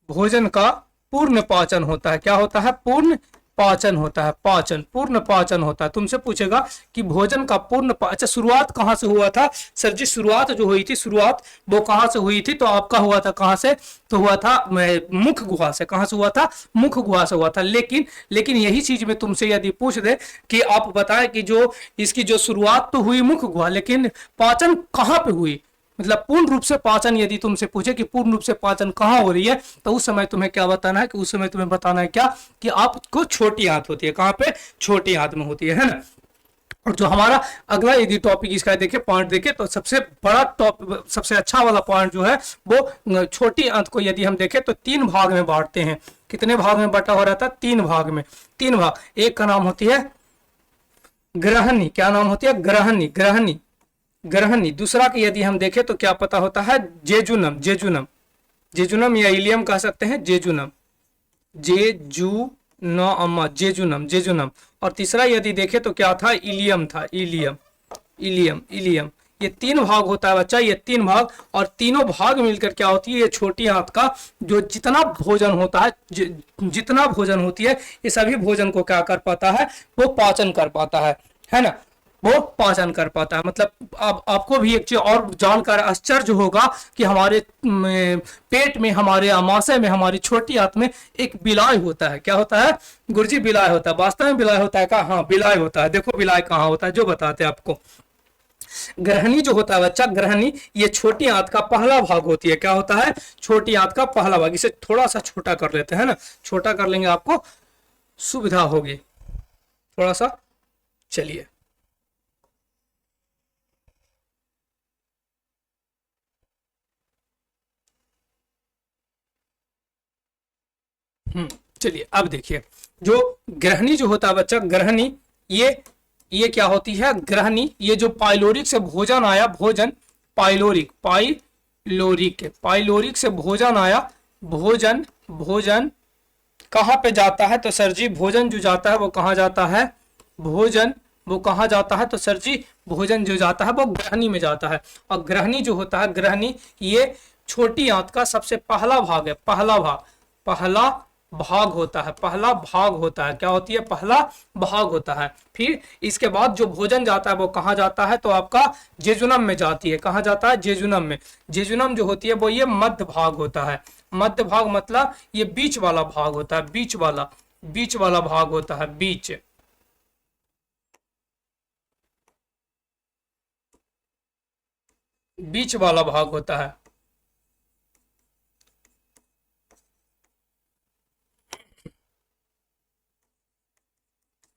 भोजन का पूर्ण पाचन होता है। क्या होता है? पूर्ण पाचन होता है। पूर्ण पाचन होता है। तुमसे पूछेगा कि भोजन का पूर्ण अच्छा शुरुआत कहाँ से हुआ था? सर जी शुरुआत जो हुई थी, शुरुआत वो कहाँ से हुई थी? तो आपका हुआ था कहाँ से? तो हुआ था मुख गुहा से। कहाँ से हुआ था? मुख गुहा से हुआ था। लेकिन यही चीज में तुमसे यदि पूछ दे कि आप बताएं कि जो इसकी जो शुरुआत तो हुई मुख गुहा, लेकिन पाचन कहाँ पे हुई? मतलब पूर्ण रूप से पाचन यदि तुमसे पूछे कि पूर्ण रूप से पाचन कहाँ हो रही है, तो उस समय तुम्हें क्या बताना है? कि उस समय तुम्हें बताना है क्या? कि आपको छोटी आंत होती है। कहाँ पे? छोटी आंत में होती है ना। और जो हमारा अगला यदि टॉपिक इसका देखे, पॉइंट देखे, तो सबसे बड़ा टॉप सबसे अच्छा वाला पॉइंट जो है वो छोटी आंत को यदि हम देखें तो 3 भाग में बांटते हैं। कितने भाग में बटा हो रहा था? 3 भाग में। 3 भाग। एक का नाम होती है ग्रहणी। क्या नाम होती है? ग्रहणी। दूसरा की यदि हम देखें तो क्या पता होता है? जेजुनम या इलियम कह सकते हैं। जेजुनम। और तीसरा यदि देखें तो क्या था? इलियम था। इलियम। ये 3 भाग होता है बच्चा, ये 3 भाग, और तीनों भाग मिलकर क्या होती है? ये छोटी आंत का जो जितना भोजन होता है, जितना भोजन होती है, ये सभी भोजन को क्या कर पाता है? वो पाचन कर पाता है ना, वो पाचन कर पाता है। मतलब आपको भी एक चीज और जानकर आश्चर्य होगा कि हमारे पेट में, हमारे आमाशय में, हमारी छोटी आंत में एक बिलाय होता है। क्या होता है गुरुजी? बिलाय होता है। वास्तव में बिलाय होता है का? हाँ, बिलाय होता है। देखो बिलाय कहाँ होता है, जो बताते हैं आपको। ग्रहणी जो होता है बच्चा, ग्रहणी ये छोटी आंत का पहला भाग होती है। क्या होता है? छोटी आंत का पहला भाग। इसे थोड़ा सा छोटा कर लेते हैं ना, छोटा कर लेंगे आपको सुविधा होगी थोड़ा सा। चलिए, चलिए अब देखिए, जो ग्रहणी जो होता है बच्चा, ग्रहणी ये क्या होती है? ग्रहणी ये जो पाइलोरिक से भोजन आया, पाइलोरिक से भोजन आया, भोजन कहाँ पे जाता है? तो सर जी भोजन जो जाता है वो कहाँ जाता है? वो कहाँ जाता है? तो सर जी भोजन जो जाता है वो ग्रहणी में जाता है। और ग्रहणी जो होता है, ग्रहणी ये छोटी आंत का सबसे पहला भाग है। पहला भाग होता है। क्या होती है? पहला भाग होता है। फिर इसके बाद जो भोजन जाता है वो कहाँ जाता है? तो आपका जेजुनम में जाती है। कहाँ जाता है? जेजुनम में। जेजुनम जो होती है वो ये मध्य भाग होता है। मध्य भाग मतलब ये बीच वाला भाग होता है। बीच वाला भाग होता है। बीच वाला भाग होता है।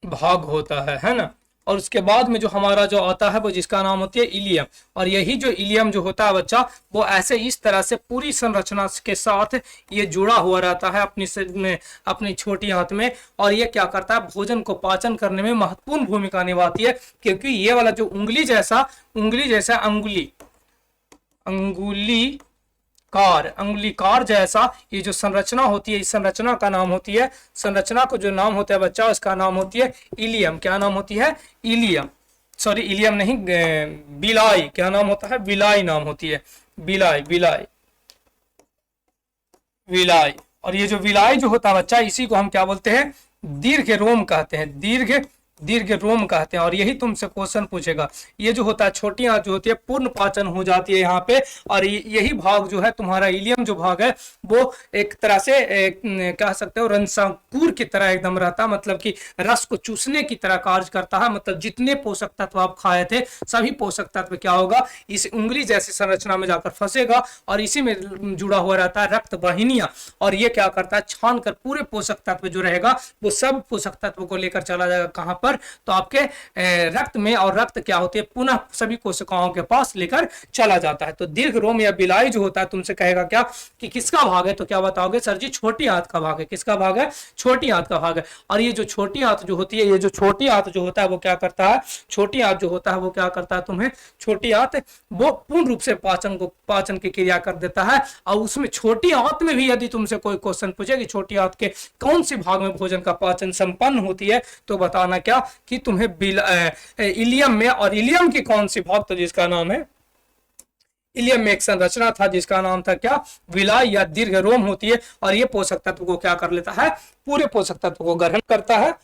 भाग होता है ना। और उसके बाद में जो हमारा जो आता है वो जिसका नाम होती है इलियम। और यही जो इलियम जो होता है बच्चा, वो ऐसे इस तरह से पूरी संरचना के साथ ये जुड़ा हुआ रहता है अपनी छोटी आंत में। और ये क्या करता है, भोजन को पाचन करने में महत्वपूर्ण भूमिका निभाती है, क्योंकि ये वाला जो उंगली जैसा अंगुलीकार जैसा ये जो संरचना होती है, इस संरचना का नाम होती है, संरचना को जो नाम होता है बच्चा, उसका नाम होती है इलियम। क्या नाम होती है? इलियम। सॉरी, इलियम नहीं, बिलाई। क्या नाम होता है? बिलाई नाम होती है। विलाई। और ये जो विलाई जो होता है बच्चा, इसी को हम क्या बोलते हैं? दीर्घ रोम कहते हैं। दीर्घ रोम कहते हैं। और यही तुमसे क्वेश्चन पूछेगा। ये जो होता है छोटी आंत जो होती है, पूर्ण पाचन हो जाती है यहाँ पे। और यही भाग जो है तुम्हारा इलियम जो भाग है, वो एक तरह से कह सकते हो रंसाकूर की तरह एकदम रहता है, मतलब कि रस को चूसने की तरह कार्य करता है। मतलब जितने पोषक तत्व आप खाए थे, सभी पोषक तत्व क्या होगा, इस उंगली जैसी संरचना में जाकर फंसेगा। और इसी में जुड़ा हुआ रहता है रक्त वाहिनियां। और ये क्या करता है, छान कर पूरे पोषक तत्व जो रहेगा, वो सब पोषक तत्व को लेकर चला जाएगा कहां पर? तो आपके रक्त में। और रक्त क्या होती है, पुनः सभी कोशिकाओं के पास लेकर चला जाता है। तो दीर्घ रोम या बिलाई जो होता है, तुमसे कहेगा क्या कि किसका भाग है, तो क्या बताओगे? सर जी, छोटी आंत का भाग है। किसका भाग है? छोटी आंत का भाग है। और ये जो छोटी आंत जो होती है, ये जो छोटी आंत जो होता है वो क्या करता है? छोटी आंत जो होता है वो क्या करता है तुम्हें? छोटी आंत वो पूर्ण रूप से पाचन की क्रिया कर देता है। और उसमें छोटी आंत में भी यदि तुमसे कोई क्वेश्चन पूछे कि छोटी आंत के कौन सी भाग में भोजन का पाचन संपन्न होती है, तो बताना क्या कि तुम्हें इलियम में। और इलियम की कौन सी भाग? तो जिसका नाम है इलियम में एक संरचना था जिसका नाम था क्या? विलाई या दीर्घ रोम होती है। और ये पोषक तत्व को क्या कर लेता है? पूरे पोषक तत्व को ग्रहण करता है।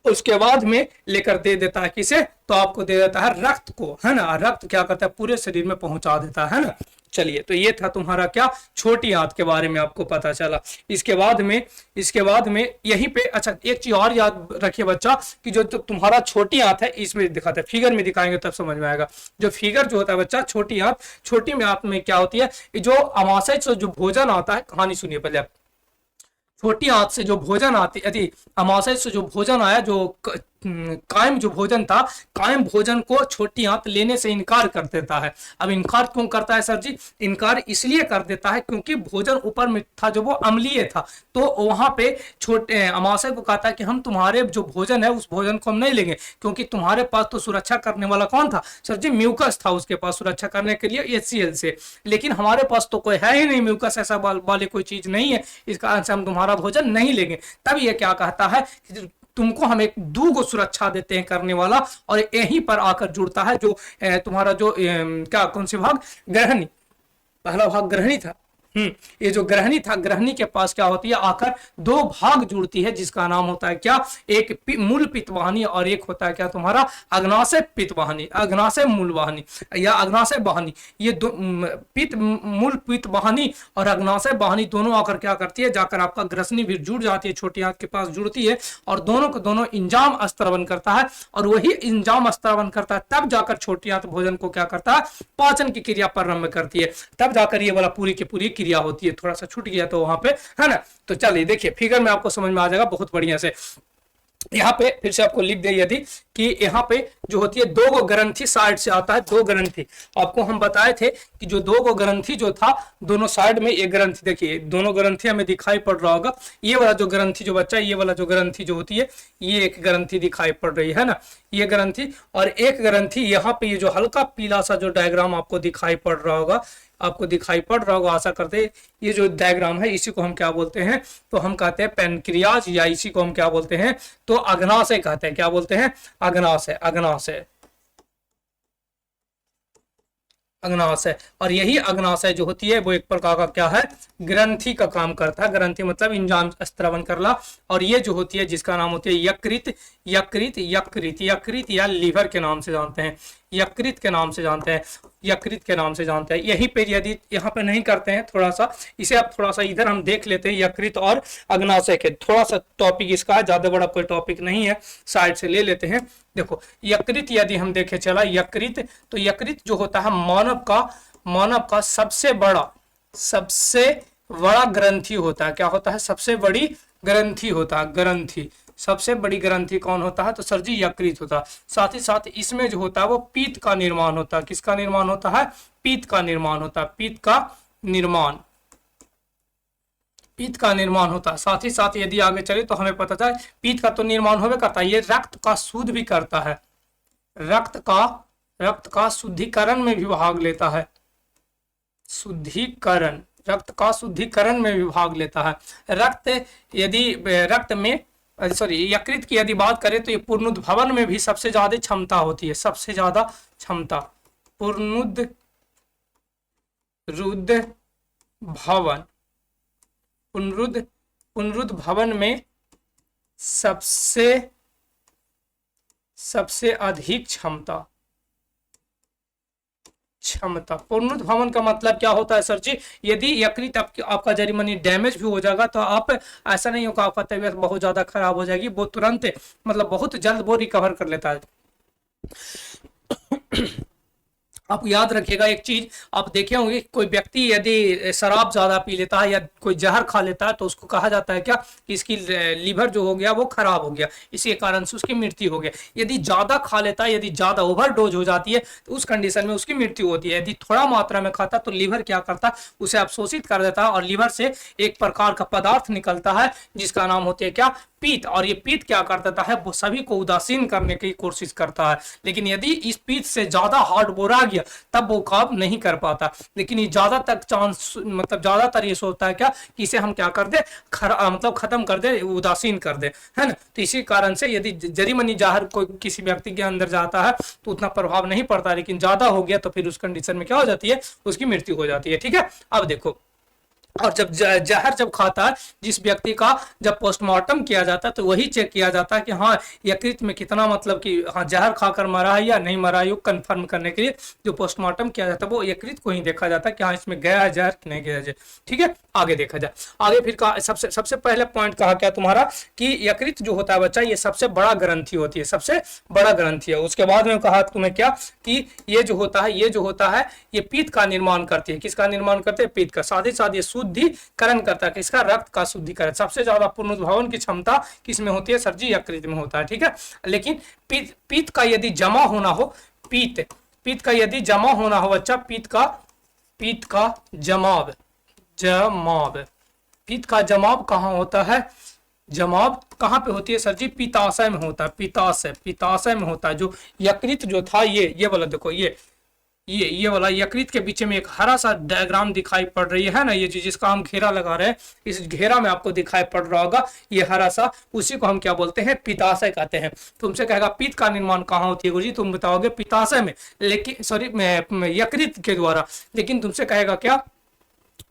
उसके बाद में लेकर दे देता है किसे? तो आपको दे देता है रक्त को, है ना। रक्त क्या करता है? पूरे शरीर में पहुंचा देता है ना। चलिए, तो ये था तुम्हारा क्या? छोटी आंत के बारे में आपको पता चला। इसके बाद में यहीं पे अच्छा एक चीज और याद रखिए बच्चा, कि जो तुम्हारा छोटी आंत है, इसमें दिखाते हैं, फिगर में दिखाएंगे तब समझ में आएगा। जो फिगर जो होता है बच्चा, छोटी आंत में क्या होती है, जो अमाशय से जो भोजन आता है, कहानी सुनिए पहले आप। छोटी आंत से जो भोजन आती, यदि अमाशय से जो भोजन आया, जो कायम जो भोजन था, कायम भोजन को छोटी आंत लेने से इनकार कर देता है। अब इनकार क्यों करता है सर जी? इनकार इसलिए कर देता है क्योंकि भोजन ऊपर में था जो वो अम्लीय था। तो वहां पे छोटे अमाशय को कहता है कि हम तुम्हारे जो भोजन है उस भोजन को हम नहीं लेंगे, क्योंकि तुम्हारे पास तो सुरक्षा करने वाला कौन था सर जी? म्यूकस था उसके पास सुरक्षा करने के लिए HCl से। लेकिन हमारे पास तो कोई है ही नहीं म्यूकस ऐसा वाले कोई चीज नहीं है, इस कारण से हम तुम्हारा भोजन नहीं लेंगे। तब ये क्या कहता है कि तुमको हम एक दूगो सुरक्षा देते हैं करने वाला। और यहीं पर आकर जुड़ता है जो तुम्हारा जो क्या कौन सी भाग? ग्रहणी। पहला भाग ग्रहणी था। ये जो ग्रहणी था, ग्रहणी के पास क्या होती है? आकर दो भाग जुड़ती है, जिसका नाम होता है क्या? एक मूल पित्तवाहिनी और एक होता है क्या तुम्हारा? अग्नाशय पित्तवाहिनी, अग्नाशय मूल वाहिनी या अग्नाशय वाहिनी। ये दो मूल पित्तवाहिनी और अग्नाशय वाहिनी दोनों आकर क्या करती है? जाकर आपका ग्रसनी भी जुड़ जाती है, छोटी आंत के पास जुड़ती है। और दोनों को दोनों इंजाम स्त्रवन करता है। और वही इंजाम स्त्रवन करता है, तब जाकर छोटी आंत भोजन को क्या करता है? पाचन की क्रिया प्रारंभ करती है। तब जाकर ये वाला पूरी की पूरी क्रिया होती है। थोड़ा सा छूट गया तो वहां पे, है ना। तो चलिए देखिए, फिगर में आपको समझ में आ जाएगा बहुत बढ़िया से। यहाँ पे फिर से आपको लिख दे यदि कि यहाँ पे जो होती है दो गो ग्रंथि साइड से आता है। दो ग्रंथि आपको हम बताए थे कि जो दो गो ग्रंथि जो था, दोनों साइड में एक ग्रंथि, देखिए दोनों ग्रंथि हमें दिखाई पड़ रहा होगा। ये वाला जो ग्रंथि जो बच्चा, ये वाला जो ग्रंथि जो होती है, ये एक ग्रंथि दिखाई पड़ रही है ना, ये ग्रंथि। और एक ग्रंथि यहाँ पे, ये जो हल्का पीला सा जो डायग्राम आपको दिखाई पड़ रहा होगा, आशा करते हैं। ये जो डायग्राम है, इसी को हम क्या बोलते हैं? तो हम कहते हैं पैनक्रियाज, या इसी को हम क्या बोलते हैं? तो अग्नाशय कहते हैं। क्या बोलते हैं? अग्नाशय। और यही अग्नाशय जो होती है वो एक प्रकार का क्या है? ग्रंथि का काम करता है। ग्रंथि मतलब इंजाम स्त्रवन करना। और ये जो होती है जिसका नाम होती है यकृत या लीवर के नाम से जानते हैं, यकृत के नाम से जानते हैं। यही पे यदि यहाँ पे नहीं करते हैं, थोड़ा सा इसे अब थोड़ा सा इधर हम देख लेते हैं, यकृत और अग्नाशय के थोड़ा सा टॉपिक इसका है, ज्यादा बड़ा कोई टॉपिक नहीं है, साइड से ले लेते हैं। देखो यकृत यदि हम देखे चला, यकृत, तो यकृत जो होता है मानव का सबसे बड़ा ग्रंथि होता है। क्या होता है? सबसे बड़ी ग्रंथि होता है। सबसे बड़ी ग्रंथि कौन होता है? तो सर जी यकृत होता है। साथ ही साथ इसमें जो होता है वो पीत का निर्माण होता है। किसका निर्माण होता है? पीत का निर्माण होता है। पीत का निर्माण, पीत का निर्माण होता है। साथ ही साथ यदि आगे चले तो हमें पता चले पीत का तो निर्माण होवे करता है, ये रक्त का शुद्ध भी करता है। रक्त का शुद्धिकरण में भी भाग लेता है। शुद्धिकरण, रक्त का शुद्धिकरण में भी भाग लेता है। रक्त में यकृत की यदि बात करें तो ये पुनरुद्भवन में भी सबसे ज्यादा क्षमता होती है। सबसे ज्यादा क्षमता पुनरुद्भवन में सबसे अधिक क्षमता। पुनरुद्भवन का मतलब क्या होता है सर जी? यदि यकृत आपका जर्मनी डैमेज भी हो जाएगा तो आप, ऐसा नहीं होगा आपका तबीयत बहुत ज्यादा खराब हो जाएगी, वो तुरंत मतलब बहुत जल्द वो रिकवर कर लेता है। आप याद रखिएगा एक चीज, आप देखे होंगे कोई व्यक्ति यदि शराब ज्यादा पी लेता है या कोई जहर खा लेता है तो उसको कहा जाता है क्या कि इसकी लीवर जो हो गया वो खराब हो गया, इसी कारण से उसकी मृत्यु हो गया। यदि ज्यादा खा लेता है, यदि ज्यादा ओवरडोज हो जाती है तो उस कंडीशन में उसकी मृत्यु होती है। यदि थोड़ा मात्रा में खाता तो लीवर क्या करता है, उसे अवशोषित कर देता है और लीवर से एक प्रकार का पदार्थ निकलता है जिसका नाम होती है क्या? पीत। और ये पीत क्या कर देता है? वो सभी को उदासीन करने की कोशिश करता है। लेकिन यदि इस पीत से ज्यादा हार्ड बोर आ गया तब वो काम नहीं कर पाता। लेकिन ये ज्यादातर चांस, मतलब ज्यादातर ये सोचता है क्या कि इसे हम क्या कर दे, मतलब खत्म कर दे, उदासीन कर दे, है ना। तो इसी कारण से यदि जरीमनी जहर कोई किसी व्यक्ति के अंदर जाता है तो उतना प्रभाव नहीं पड़ता, लेकिन ज्यादा हो गया तो फिर उस कंडीशन में क्या हो जाती है? उसकी मृत्यु हो जाती है। ठीक है, अब देखो, और जब जहर जब खाता है जिस व्यक्ति का, जब पोस्टमार्टम किया जाता है तो वही चेक किया जाता है कि हाँ यकृत में कितना, मतलब कि हाँ जहर खाकर मरा है या नहीं मरा है, कंफर्म करने के लिए जो पोस्टमार्टम किया जाता है वो यकृत को ही देखा जाता है कि हाँ इसमें गया है जहर कि नहीं गया है। ठीक है, आगे देखा जाए। आगे फिर कहा, सबसे पहले पॉइंट कहा क्या तुम्हारा कि यकृत जो होता है बच्चा ये सबसे बड़ा ग्रंथि होती है, सबसे बड़ा ग्रंथि है। उसके बाद में कहा तुम्हें क्या कि ये जो होता है ये पीत का निर्माण करती है। किसका निर्माण करते हैं? पीत का। साथ ही साथ ये शुद्धिकरण करता है। किसका? रक्त का शुद्धिकरण। सबसे ज्यादा पुनरुद्भवन की क्षमता किस में होती है सर जी? यकृत में होता है। ठीक है, लेकिन पीत का यदि जमा होना हो, पीत का यदि जमा होना हो बच्चा, पीत का जमाव, पीत का जमाव कहाँ होता है? जमाव कहाँ पे होती है सर जी? पित्ताशय में होता है। पित्ताशय में होता है। जो यकृत जो था ये वाला देखो, ये वाला यकृत के बीच में एक हरा सा डायग्राम दिखाई पड़ रही है ना, ये जिसका हम घेरा लगा रहे हैं, इस घेरा में आपको दिखाई पड़ रहा होगा ये हरा सा, उसी को हम क्या बोलते हैं? पित्ताशय कहते हैं। तुमसे कहेगा पीत का निर्माण कहाँ होती है गुरुजी? तुम बताओगे पित्ताशय में, लेकिन सॉरी यकृत के द्वारा। लेकिन तुमसे कहेगा क्या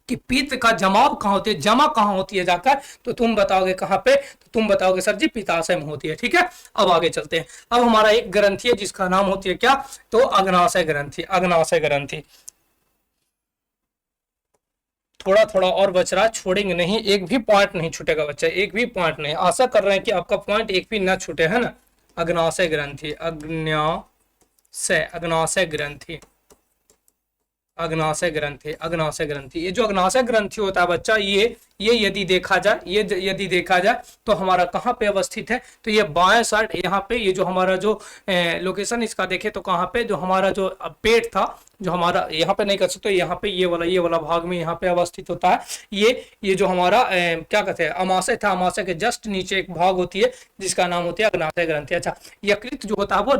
कि पीत का जमाव कहाँ होती है, जमा कहाँ होती है जाकर, तो तुम बताओगे कहाँ पे? तो तुम बताओगे सर जी पित्ताशय में होती है। ठीक है, अब आगे चलते हैं। अब हमारा एक ग्रंथि है जिसका नाम होती है क्या? तो अग्नाशय ग्रंथि। अग्नाशय ग्रंथि थोड़ा थोड़ा और बच रहा, छोड़ेंगे नहीं, एक भी पॉइंट नहीं छूटेगा बच्चा, एक भी पॉइंट नहीं। आशा कर रहे हैं कि आपका पॉइंट एक भी ना छूटे, है ना। अग्नाशय ग्रंथि, अग्नाशय ग्रंथि, अग्नाशय ग्रंथि। ये जो अग्नाशय ग्रंथि होता है बच्चा, ये यदि देखा जाए तो हमारा कहाँ पे अवस्थित है? तो ये बाएं साइड यहाँ पे, ये जो हमारा जो लोकेशन इसका देखे तो कहाँ पे, जो हमारा जो पेट था, जो हमारा यहाँ पे नहीं कर सकते, यहाँ पे ये वाला भाग में यहाँ पे अवस्थित होता है। ये जो हमारा क्या कहते हैं, अमाशय था, अमाशय के जस्ट नीचे एक भाग होती है जिसका नाम होती है अग्नाशय ग्रंथि। अच्छा, यकृत जो होता है वो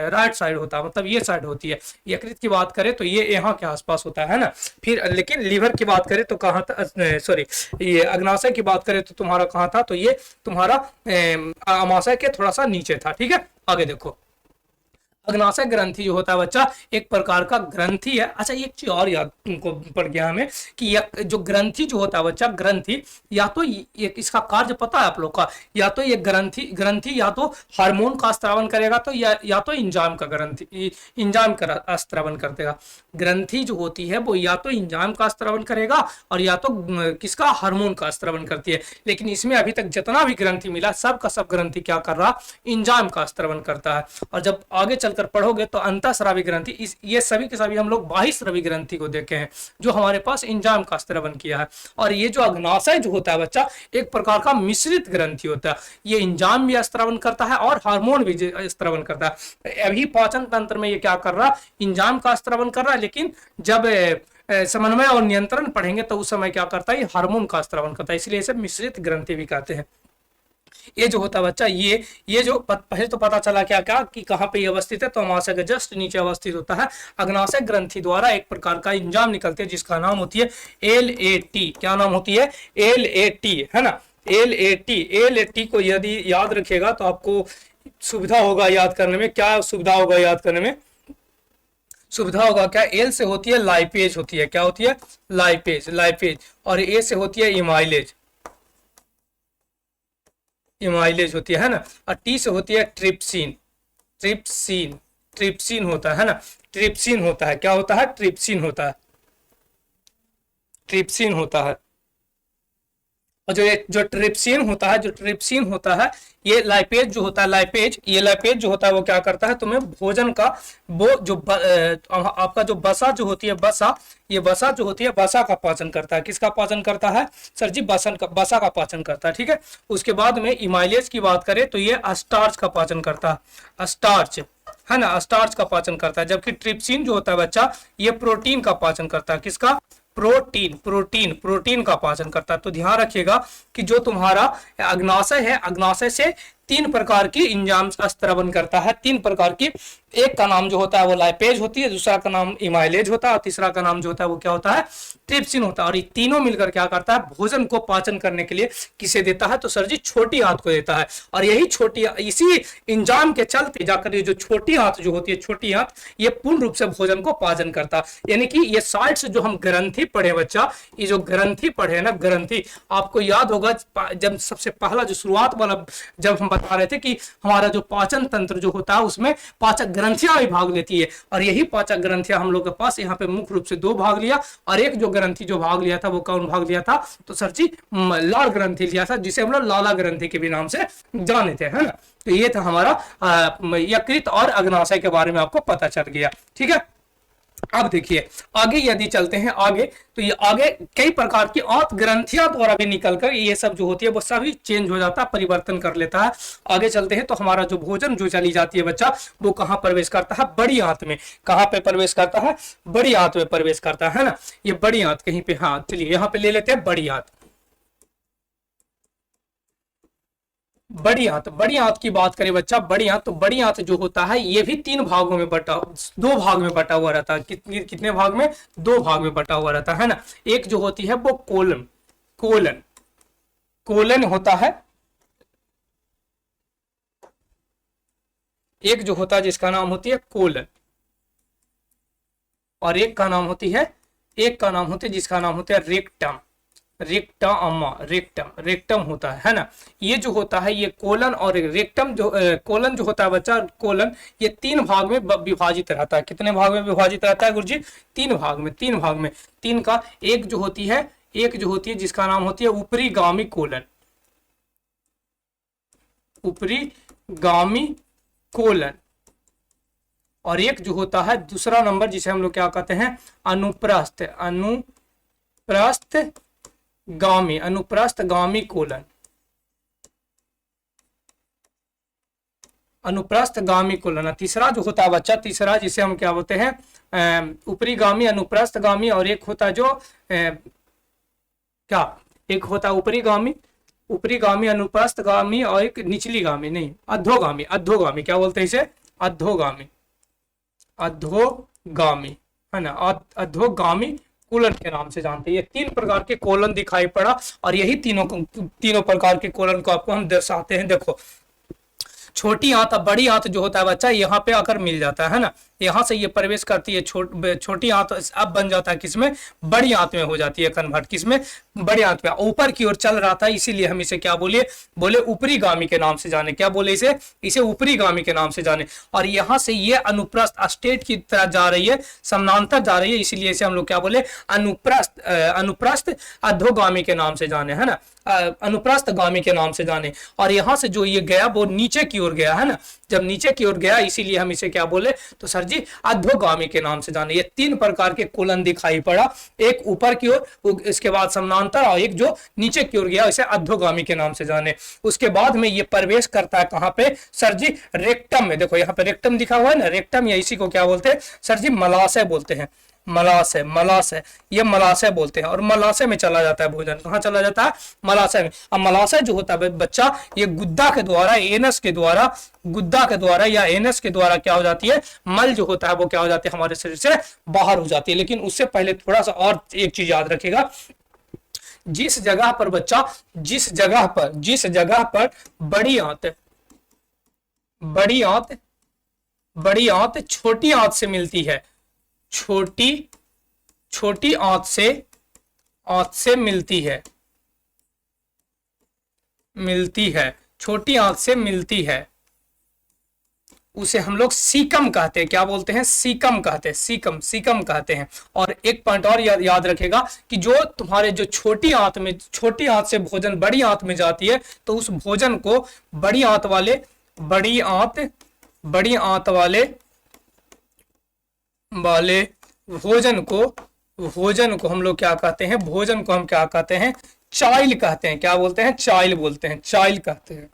राइट साइड होता है, मतलब ये साइड होती है। यकृत की बात करें तो ये यहाँ के आसपास होता है ना। फिर लेकिन लीवर की बात करें तो कहाँ था, सॉरी ये अग्नाशय की बात करें तो तुम्हारा कहाँ था? तो ये तुम्हारा अमाशय के थोड़ा सा नीचे था। ठीक है, आगे देखो। अग्नाशय ग्रंथि जो होता है बच्चा एक प्रकार का ग्रंथि है। अच्छा, एक चीज और याद तुमको पड़ गया हमें कि जो ग्रंथि जो होता है बच्चा, ग्रंथि या तो इसका कार्य पता है आप लोग का, या तो ये ग्रंथि या तो हार्मोन का स्त्रावन करेगा, तो या तो इंजाइम का स्त्रावन कर देगा। ग्रंथि जो होती है वो या तो इंजाइम का स्त्रावन करेगा और या तो किसका? हार्मोन का स्त्रावन करती है। लेकिन इसमें अभी तक जितना भी ग्रंथि मिला सब का सब ग्रंथि क्या कर रहा? इंजाइम का स्त्रावन करता है। और जब आगे चल अगर पढ़ोगे तो अंतःस्रावी ग्रंथि, इस ये सभी के सभी हम लोग बाह्यस्रावी ग्रंथि को देखे हैं जो हमारे पास इंजाइम का स्त्रवन किया है। और ये जो अग्नाशय जो होता है बच्चा, एक प्रकार का मिश्रित ग्रंथि होता है, ये इंजाइम भी स्त्रवन करता है और हार्मोन भी स्त्रवन करता है। अभी पाचन तंत्र में ये क्या कर रहा है, इंजाइम का स्त्रवन कर रहा है, लेकिन जब समन्वय और नियंत्रण पढ़ेंगे तो उस समय क्या करता है, ये हार्मोन का स्त्रवन करता है, इसलिए इसे मिश्रित ग्रंथि भी कहते हैं। ये जो होता है बच्चा, ये जो पहले तो पता चला क्या क्या कि कहाँ पे ये अवस्थित है, तो अमाशय के जस्ट नीचे अवस्थित होता है। अग्नाशय ग्रंथि द्वारा एक प्रकार का इंजाम निकलते हैं जिसका नाम होती है LAT। क्या नाम होती है, LAT, है ना, LAT को यदि याद रखिएगा तो आपको सुविधा होगा याद करने में। क्या सुविधा होगा याद करने में, सुविधा होगा क्या, एल से होती है लाइपेज होती है, क्या होती है, लाइपेज, और ए से होती है इमाइलेज होती है ना, और टी से होती है ट्रिप्सिन होता है ना, ट्रिप्सिन होता है, क्या होता है, ट्रिप्सिन होता है। और जो ट्रिप्सिन होता है, ये लाइपेज जो होता है, लाइपेज जो होता है वो क्या करता है, तुम्हें भोजन का वो जो आपका जो बसा जो होती है, ये बसा जो होती है, बसा का पाचन करता है। किसका पाचन करता है सर जी, बसा का पाचन करता है, ठीक है। उसके बाद में इमाइलेज की बात करें तो ये स्टार्च का पाचन करता है, स्टार्च, है ना, स्टार्च का पाचन करता है। जबकि ट्रिप्सिन जो होता है बच्चा, ये प्रोटीन का पाचन करता है। किसका, प्रोटीन का पाचन करता है। तो ध्यान रखिएगा कि जो तुम्हारा अग्नाशय है, अग्नाशय से 3 प्रकार की इंजाइम स्त्रवन करता है, 3 प्रकार की। एक का नाम जो होता है वो लाइपेज होती है, दूसरा का नाम इमाइलेज होता है, और तीसरा का नाम जो होता है वो क्या होता है, ट्रिप्सिन होता है। और ये तीनों मिलकर क्या करता है, भोजन को पाचन करने के लिए किसे देता है, तो सर जी छोटी आंत को देता है। और यही इसी इंजाइम के चलते जाकर ये जो छोटी आंत जो होती है, छोटी आंत, ये पूर्ण रूप से भोजन को पाचन करता है। यानी कि ये साइड से जो हम ग्रंथि पढ़े बच्चा, ये जो ग्रंथि पढ़े ना, ग्रंथि आपको याद होगा जब सबसे पहला जो शुरुआत वाला जब हम बता रहे थे कि हमारा जो पाचन तंत्र जो होता है उसमें पाचक ग्रंथियां भी भाग लेती है। और यही पाचक ग्रंथियां हम लोग के पास यहाँ पे मुख्य रूप से 2 भाग लिया, और एक जो ग्रंथि जो भाग लिया था वो कौन भाग लिया था, तो सर जी लाल ग्रंथि लिया था, जिसे हम लोग लाला ग्रंथि के भी नाम से जाने थे, है ना। तो ये था हमारा यकृत और अग्नाशय के बारे में आपको पता चल गया, ठीक है। अब देखिए आगे यदि चलते हैं आगे, तो ये आगे कई प्रकार की और ग्रंथियां द्वारा भी निकलकर ये सब जो होती है वो सभी चेंज हो जाता है, परिवर्तन कर लेता है। आगे चलते हैं तो हमारा जो भोजन जो चली जाती है बच्चा, वो कहां प्रवेश करता है, बड़ी आंत में। कहां पे प्रवेश करता है, बड़ी आंत में प्रवेश करता है ना। ये बड़ी आंत कहीं पे, हाँ चलिए यहाँ पे ले लेते हैं बड़ी आंत। बड़ी आंत की बात करें बच्चा, बड़ी आंत जो होता है ये भी 2 भाग में बटा हुआ रहता है। कितने भाग में, 2 भाग में बटा हुआ रहता है ना। एक जो होती है वो कोलन होता है, एक जो होता है जिसका नाम होती है कोलन, और एक का नाम होती है जिसका नाम होता है रेक्टम होता है ना। ये जो होता है, ये कोलन और रेक्टम जो कोलन जो होता है बच्चा, कोलन ये 3 भाग में विभाजित रहता है। कितने भाग में विभाजित रहता है गुरुजी, 3 भाग में। 3 का एक जो होती है जिसका नाम होती है ऊपरी गामी कोलन, और एक जो होता है दूसरा नंबर जिसे हम लोग क्या कहते हैं, अनुप्रस्थ गामी कोलन, तीसरा जो होता है बच्चा, तीसरा जिसे हम क्या बोलते हैं, ऊपरी गामी, अनुप्रस्थ गामी, और एक होता जो क्या, एक होता ऊपरी गामी, अनुप्रस्थ गामी, और एक निचली गामी, नहीं अधोगामी, क्या बोलते हैं इसे, अधोगामी, है ना, अधोगामी कोलन के नाम से जानते हैं। ये 3 प्रकार के कोलन दिखाई पड़ा, और यही तीनों प्रकार के कोलन को आपको हम दर्शाते हैं। देखो छोटी आंत, बड़ी आंत जो होता है बच्चा, यहाँ पे आकर मिल जाता है ना, यहाँ से ये प्रवेश करती है छोटी आंत, अब बन जाता है किसमें, बड़ी आंत में हो जाती है कन्वर्ट, किसमें, बड़ी आंत में। ऊपर की ओर चल रहा था इसीलिए हम इसे क्या बोले, बोले ऊपरी गामी के नाम से जाने, क्या बोले इसे, इसे ऊपरी गामी के नाम से जाने। और यहाँ से ये अनुप्रस्थ स्टेट की तरह जा रही है, समानांतर जा रही है, इसीलिए इसे हम लोग क्या बोले, अनुप्रस्थ अधोगामी के नाम से जाने, है ना, अनुप्रस्थ गामी के नाम से जाने। और यहाँ से जो ये गया वो नीचे की ओर गया, है ना, जब नीचे की ओर गया इसीलिए हम इसे क्या बोले, तो सर जी अधोगामी के नाम से जाने। ये तीन प्रकार के कोलन दिखाई पड़ा, एक ऊपर की ओर, इसके बाद समानांतर, और एक जो नीचे की ओर गया इसे अधोगामी के नाम से जाने। उसके बाद में ये प्रवेश करता है कहां पे, सर जी रेक्टम में। देखो यहाँ पे रेक्टम दिखा हुआ है ना, रेक्टम या इसी को क्या बोलते हैं सर जी, मलाशय बोलते हैं, मलाशय, मलाशय, ये मलाशय बोलते हैं। और मलाशय में चला जाता है भोजन, कहाँ चला जाता है, मलाशय में। अब मलाशय जो होता है बच्चा, ये गुद्दा के द्वारा, एनस के द्वारा, गुद्दा के द्वारा या एनस के द्वारा क्या हो जाती है, मल जो होता है वो क्या हो जाती है, हमारे शरीर से बाहर हो जाती है। लेकिन उससे पहले थोड़ा सा और एक चीज याद रखेगा, जिस जगह पर बच्चा, जिस जगह पर बड़ी आंत, बड़ी आंत, बड़ी आंत छोटी आंत से मिलती है, छोटी आंत से मिलती है, छोटी आंत से मिलती है, उसे हम लोग सीकम कहते हैं। क्या बोलते हैं, सीकम कहते हैं, सीकम कहते हैं। और एक पॉइंट और याद रखेगा कि जो तुम्हारे जो छोटी आंत से भोजन बड़ी आंत में जाती है, तो उस भोजन को बड़ी आंत वाले भोजन को हम लोग क्या कहते हैं, भोजन को हम क्या कहते हैं, चाइल कहते हैं। क्या बोलते हैं, चाइल बोलते हैं, चाइल कहते हैं,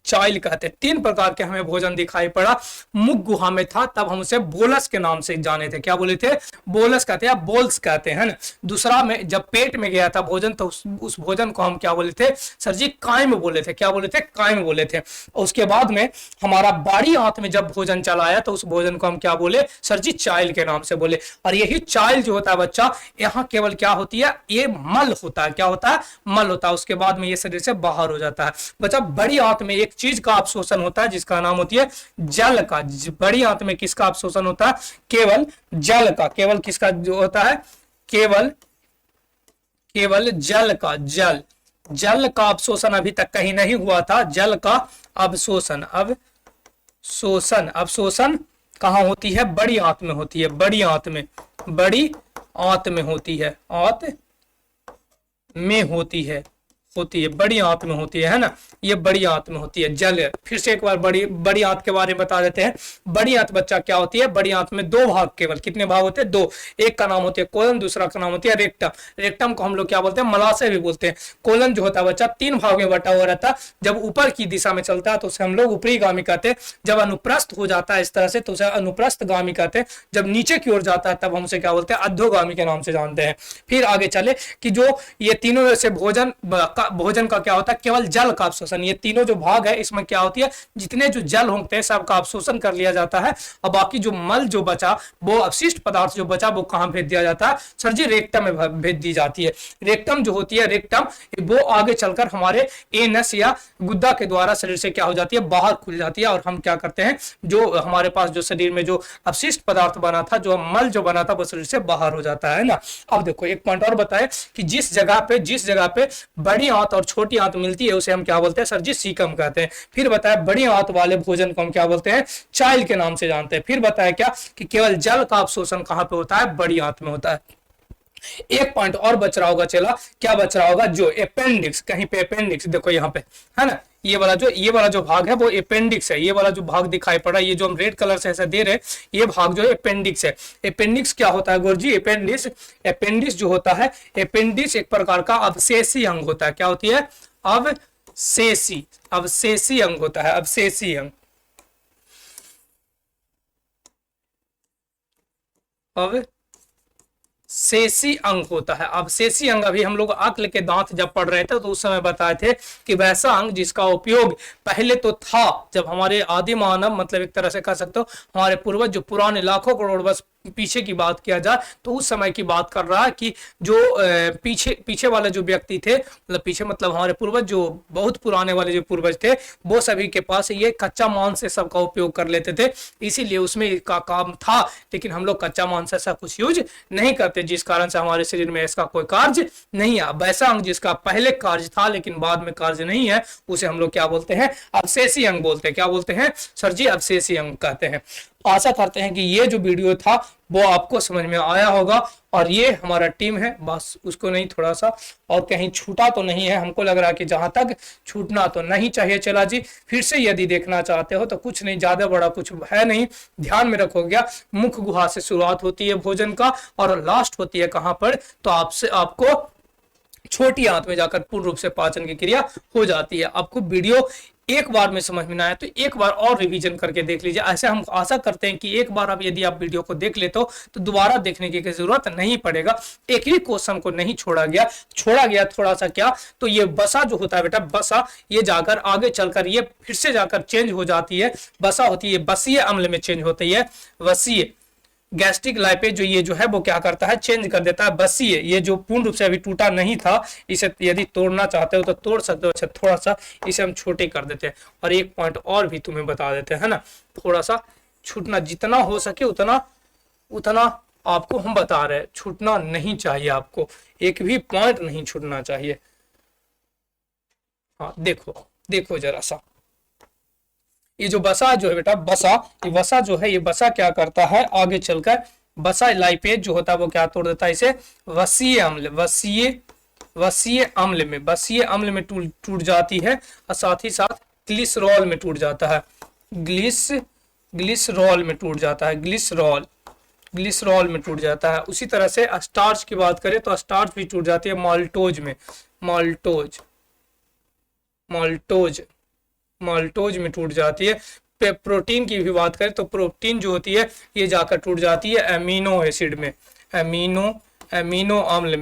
चाइल कहते हैं। तीन प्रकार के हमें भोजन दिखाई पड़ा। मुख गुहा में था तब हम उसे बोलस के नाम से जाने थे, क्या बोले थे, बोलस कहते हैं, बोल्स कहते हैं ना। दूसरा में जब पेट में गया था भोजन, तो उस भोजन को हम क्या बोले थे सर जी, कायम बोले थे। क्या बोले थे, कायम बोले थे। उसके बाद में हमारा बाड़ी आंत में जब भोजन चला आया तो उस भोजन को हम क्या बोले सर जी, चाइल के नाम से बोले। और यही चाइल जो होता है बच्चा, यहाँ केवल क्या होती है, ये मल होता है। क्या होता है, मल होता है। उसके बाद में ये शरीर से बाहर हो जाता है। बच्चा बड़ी आंत में एक चीज का अवशोषण होता है जिसका नाम होती है जल का। बड़ी आंत में किसका अवशोषण होता है, केवल जल का। केवल किसका जो होता है, केवल जल का। जल का अवशोषण अभी तक कहीं नहीं हुआ था। जल का अवशोषण कहां होती है, बड़ी आंत में होती है, बड़ी आंत में होती है, आंत में होती है, बड़ी आंत में होती है ना, ये बड़ी आंत में होती है जल। फिर से एक बार बड़ी आंत के बारे में बता देते हैं। बड़ी आंत बच्चा क्या होती है, बड़ी आंत में दो भाग, केवल कितने भाग होते हैं, दो। एक का नाम होती है कोलन, दूसरा का नाम होती है रेक्टम। रेक्टम को हम लोग क्या बोलते हैं, मलाशय भी बोलते हैं। कोलन जो होता है बच्चा तीन भाग में बटा हुआ रहता है। जब ऊपर की दिशा में चलता है तो उसे हम लोग ऊपरी गामी कहते हैं। जब अनुप्रस्थ हो जाता है इस तरह से तो उसे अनुप्रस्थ गामी कहते हैं। जब नीचे की ओर जाता है तब हम उसे क्या बोलते हैं, अधोगामी के नाम से जानते हैं। फिर आगे चले कि जो ये तीनों से भोजन का क्या होता है, केवल जल का अवशोषण। ये तीनों जो भाग है इसमें क्या होती है, जितने जो जल होते हैं सबका अवशोषण कर लिया जाता है। और बाकी जो मल जो बचा, वो अवशिष्ट पदार्थ जो बचा, वो कहां भेज दिया जाता है सर जी, रेक्टम में भेज दी जाती है। रेक्टम जो होती है, रेक्टम वो आगे चलकर हमारे एनस या गुद्दा के द्वारा शरीर से क्या हो जाती है, बाहर खुल जाती है। और हम क्या करते हैं, जो हमारे पास जो शरीर में जो अवशिष्ट पदार्थ बना था, जो मल जो बना था, वो शरीर से बाहर हो जाता है ना। अब देखो एक पॉइंट और बताए कि जिस जगह पे बड़ी आंत और छोटी आंत मिलती है उसे हम क्या बोलते हैं सर जी, सीकम कहते हैं। फिर बताया बड़ी आंत वाले भोजन को हम क्या बोलते हैं, चाइल के नाम से जानते हैं। फिर बताया क्या कि केवल जल का अवशोषण कहां पे होता है, बड़ी आंत में होता है। एक पॉइंट और बच रहा होगा, चला क्या बच रहा होगा, जो अपेंडिक्स, कहीं पे अपेंडिक्स देखो यहाँ पे है ना, ये वाला जो भाग है वो अपेंडिक्स है। ये वाला जो भाग दिखाई पड़ा, ये जो हम रेड कलर से ऐसा दे रहे हैं, ये भाग जो है अपेंडिक्स है। अपेंडिक्स क्या होता है गुरुजी, अपेंडिक्स जो होता है, अपेंडिक्स एक प्रकार का अवशेषी अंग होता है। क्या होती है, अवशेषी अंग होता है, अवशेषी अंग। अवशेषी अंग होता है। अवशेषी अंग अभी हम लोग अक्ल के दांत जब पढ़ रहे थे तो उस समय बताए थे कि वैसा अंग जिसका उपयोग पहले तो था, जब हमारे आदि मानव, मतलब एक तरह से कह सकते हो हमारे पूर्वज जो पुराने लाखों करोड़ वर्ष पीछे की बात किया जाए तो उस समय की बात कर रहा है कि जो पीछे पीछे वाले जो व्यक्ति थे, मतलब पीछे मतलब हमारे पूर्वज, जो बहुत पुराने वाले जो पूर्वज थे, वो सभी के पास ये कच्चा मांस से सबका उपयोग कर लेते थे, इसीलिए उसमें का काम था। लेकिन हम लोग कच्चा मांस ऐसा कुछ यूज नहीं करते, जिस कारण से हमारे शरीर में इसका कोई कार्य नहीं है। वैसा अंग जिसका पहले कार्य था लेकिन बाद में कार्य नहीं है, उसे हम लोग क्या बोलते हैं? अवशेषी अंग बोलते हैं। क्या बोलते हैं सर जी? अवशेषी अंग कहते हैं। आशा करते हैं कि ये जो वीडियो था वो आपको समझ में आया होगा। और ये हमारा टीम है, बस उसको नहीं, थोड़ा सा और कहीं छूटा तो नहीं है। हमको लग रहा है कि जहां तक छूटना तो नहीं चाहिए। चला जी, फिर से यदि देखना चाहते हो तो कुछ नहीं, ज्यादा बड़ा कुछ है नहीं, ध्यान में रखो। गया मुख गुहा से शुरुआत होती है भोजन का और लास्ट होती है कहां पर? तो आपको छोटी आंत में जाकर पूर्ण रूप से पाचन की क्रिया हो जाती है। आपको वीडियो एक बार में समझ में ना आए तो एक बार और रिवीजन करके देख लीजिए। ऐसे हम आशा करते हैं कि एक बार आप यदि आप वीडियो को देख लेते हो तो दोबारा देखने की जरूरत नहीं पड़ेगा। एक ही क्वेश्चन को नहीं छोड़ा गया थोड़ा सा। क्या? तो ये बसा जो होता है बेटा, बसा, ये जाकर आगे चलकर ये फिर से जाकर चेंज हो जाती है। बसा होती है बसीय अम्ल में चेंज होती है। वसीय गैस्ट्रिक लाइपेज जो ये जो है वो क्या करता है? चेंज कर देता है बसीय। ये जो पूर्ण रूप से अभी टूटा नहीं था, इसे यदि तोड़ना चाहते हो तो तोड़ सकते हो। अच्छा, थोड़ा सा इसे हम छोटे कर देते हैं। और एक पॉइंट और भी तुम्हें बता देते हैं ना, थोड़ा सा छूटना जितना हो सके उतना आपको हम बता रहे हैं। छूटना नहीं चाहिए, आपको एक भी पॉइंट नहीं छूटना चाहिए। हाँ देखो जरा सा, ये जो बसा जो है बेटा, ये बसा जो है, ये बसा क्या करता है आगे चलकर? बसा लाइपेज जो होता है वो क्या तोड़ देता है? इसे वसीय अम्ल में टूट जाती है। और साथ ही साथ ग्लिसरॉल में टूट जाता है। ग्लिसरॉल में टूट जाता है। ग्लिसरॉल में टूट जाता है। उसी तरह से स्टार्च की बात करें तो स्टार्च भी टूट जाती है माल्टोज में टूट जाती है। प्रोटीन की भी बात करें तो प्रोटीन जो होती है ये जाकर टूट जाती है अमीनो एसिड में, अमीनो अम्ल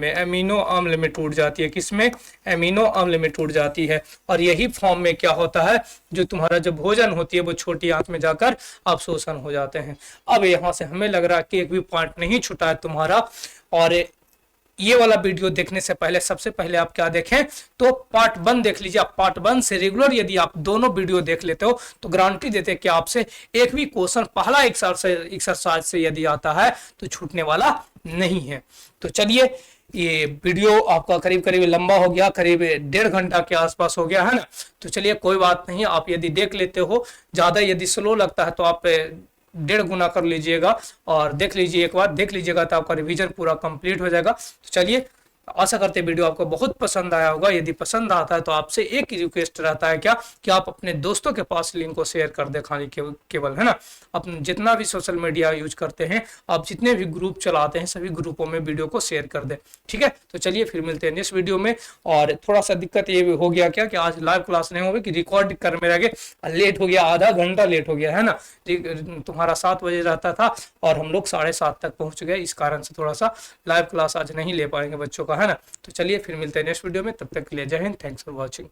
में टूट जाती है। किसमें? अमीनो अम्ल में टूट जाती है। और यही फॉर्म में क्या होता है? जो तुम्हारा जो भोजन होती है वो छोटी आंत में जाकर अवशोषण हो जाते हैं। अब यहाँ से हमें लग रहा है कि एक भी पॉइंट नहीं छूटा है तुम्हारा। और ये वाला वीडियो देखने से पहले सबसे पहले आप क्या देखें तो पार्ट 1 देख लीजिए। आप पार्ट 1 से रेगुलर यदि आप दोनों वीडियो देख लेते हो तो गारंटी देते हैं कि आपसे एक भी क्वेश्चन पहला एक्सरसाइज से यदि आता है तो छूटने वाला नहीं है। तो चलिए, ये वीडियो आपका करीब करीब लंबा हो गया, करीब 1.5 घंटा के आसपास हो गया है ना। तो चलिए कोई बात नहीं, आप यदि देख लेते हो, ज्यादा यदि स्लो लगता है तो आप 1.5 गुना कर लीजिएगा और देख लीजिए, एक बार देख लीजिएगा तो आपका रिवीजन पूरा कंप्लीट हो जाएगा। तो चलिए, आशा करते हैं वीडियो आपको बहुत पसंद आया होगा। यदि पसंद आता है तो आपसे एक ही रिक्वेस्ट रहता है क्या कि आप अपने दोस्तों के पास लिंक को शेयर कर दे, खाली केवल है ना। अपने जितना भी सोशल मीडिया यूज करते हैं, आप जितने भी ग्रुप चलाते हैं, सभी ग्रुपों में वीडियो को शेयर कर दे, ठीक है। तो चलिए फिर मिलते हैं नेक्स्ट वीडियो में। और थोड़ा सा दिक्कत ये हो गया क्या कि आज लाइव क्लास नहीं होगी, कि रिकॉर्ड कर में रह गए, लेट हो गया, आधा घंटा लेट हो गया है ना। तुम्हारा 7 बजे रहता था और हम लोग 7:30 तक पहुंच गए, इस कारण से थोड़ा सा लाइव क्लास आज नहीं ले पाएंगे बच्चों का, है ना। तो चलिए फिर मिलते हैं नेक्स्ट वीडियो में, तब तक के लिए जय हिंद, थैंक्स फॉर वॉचिंग।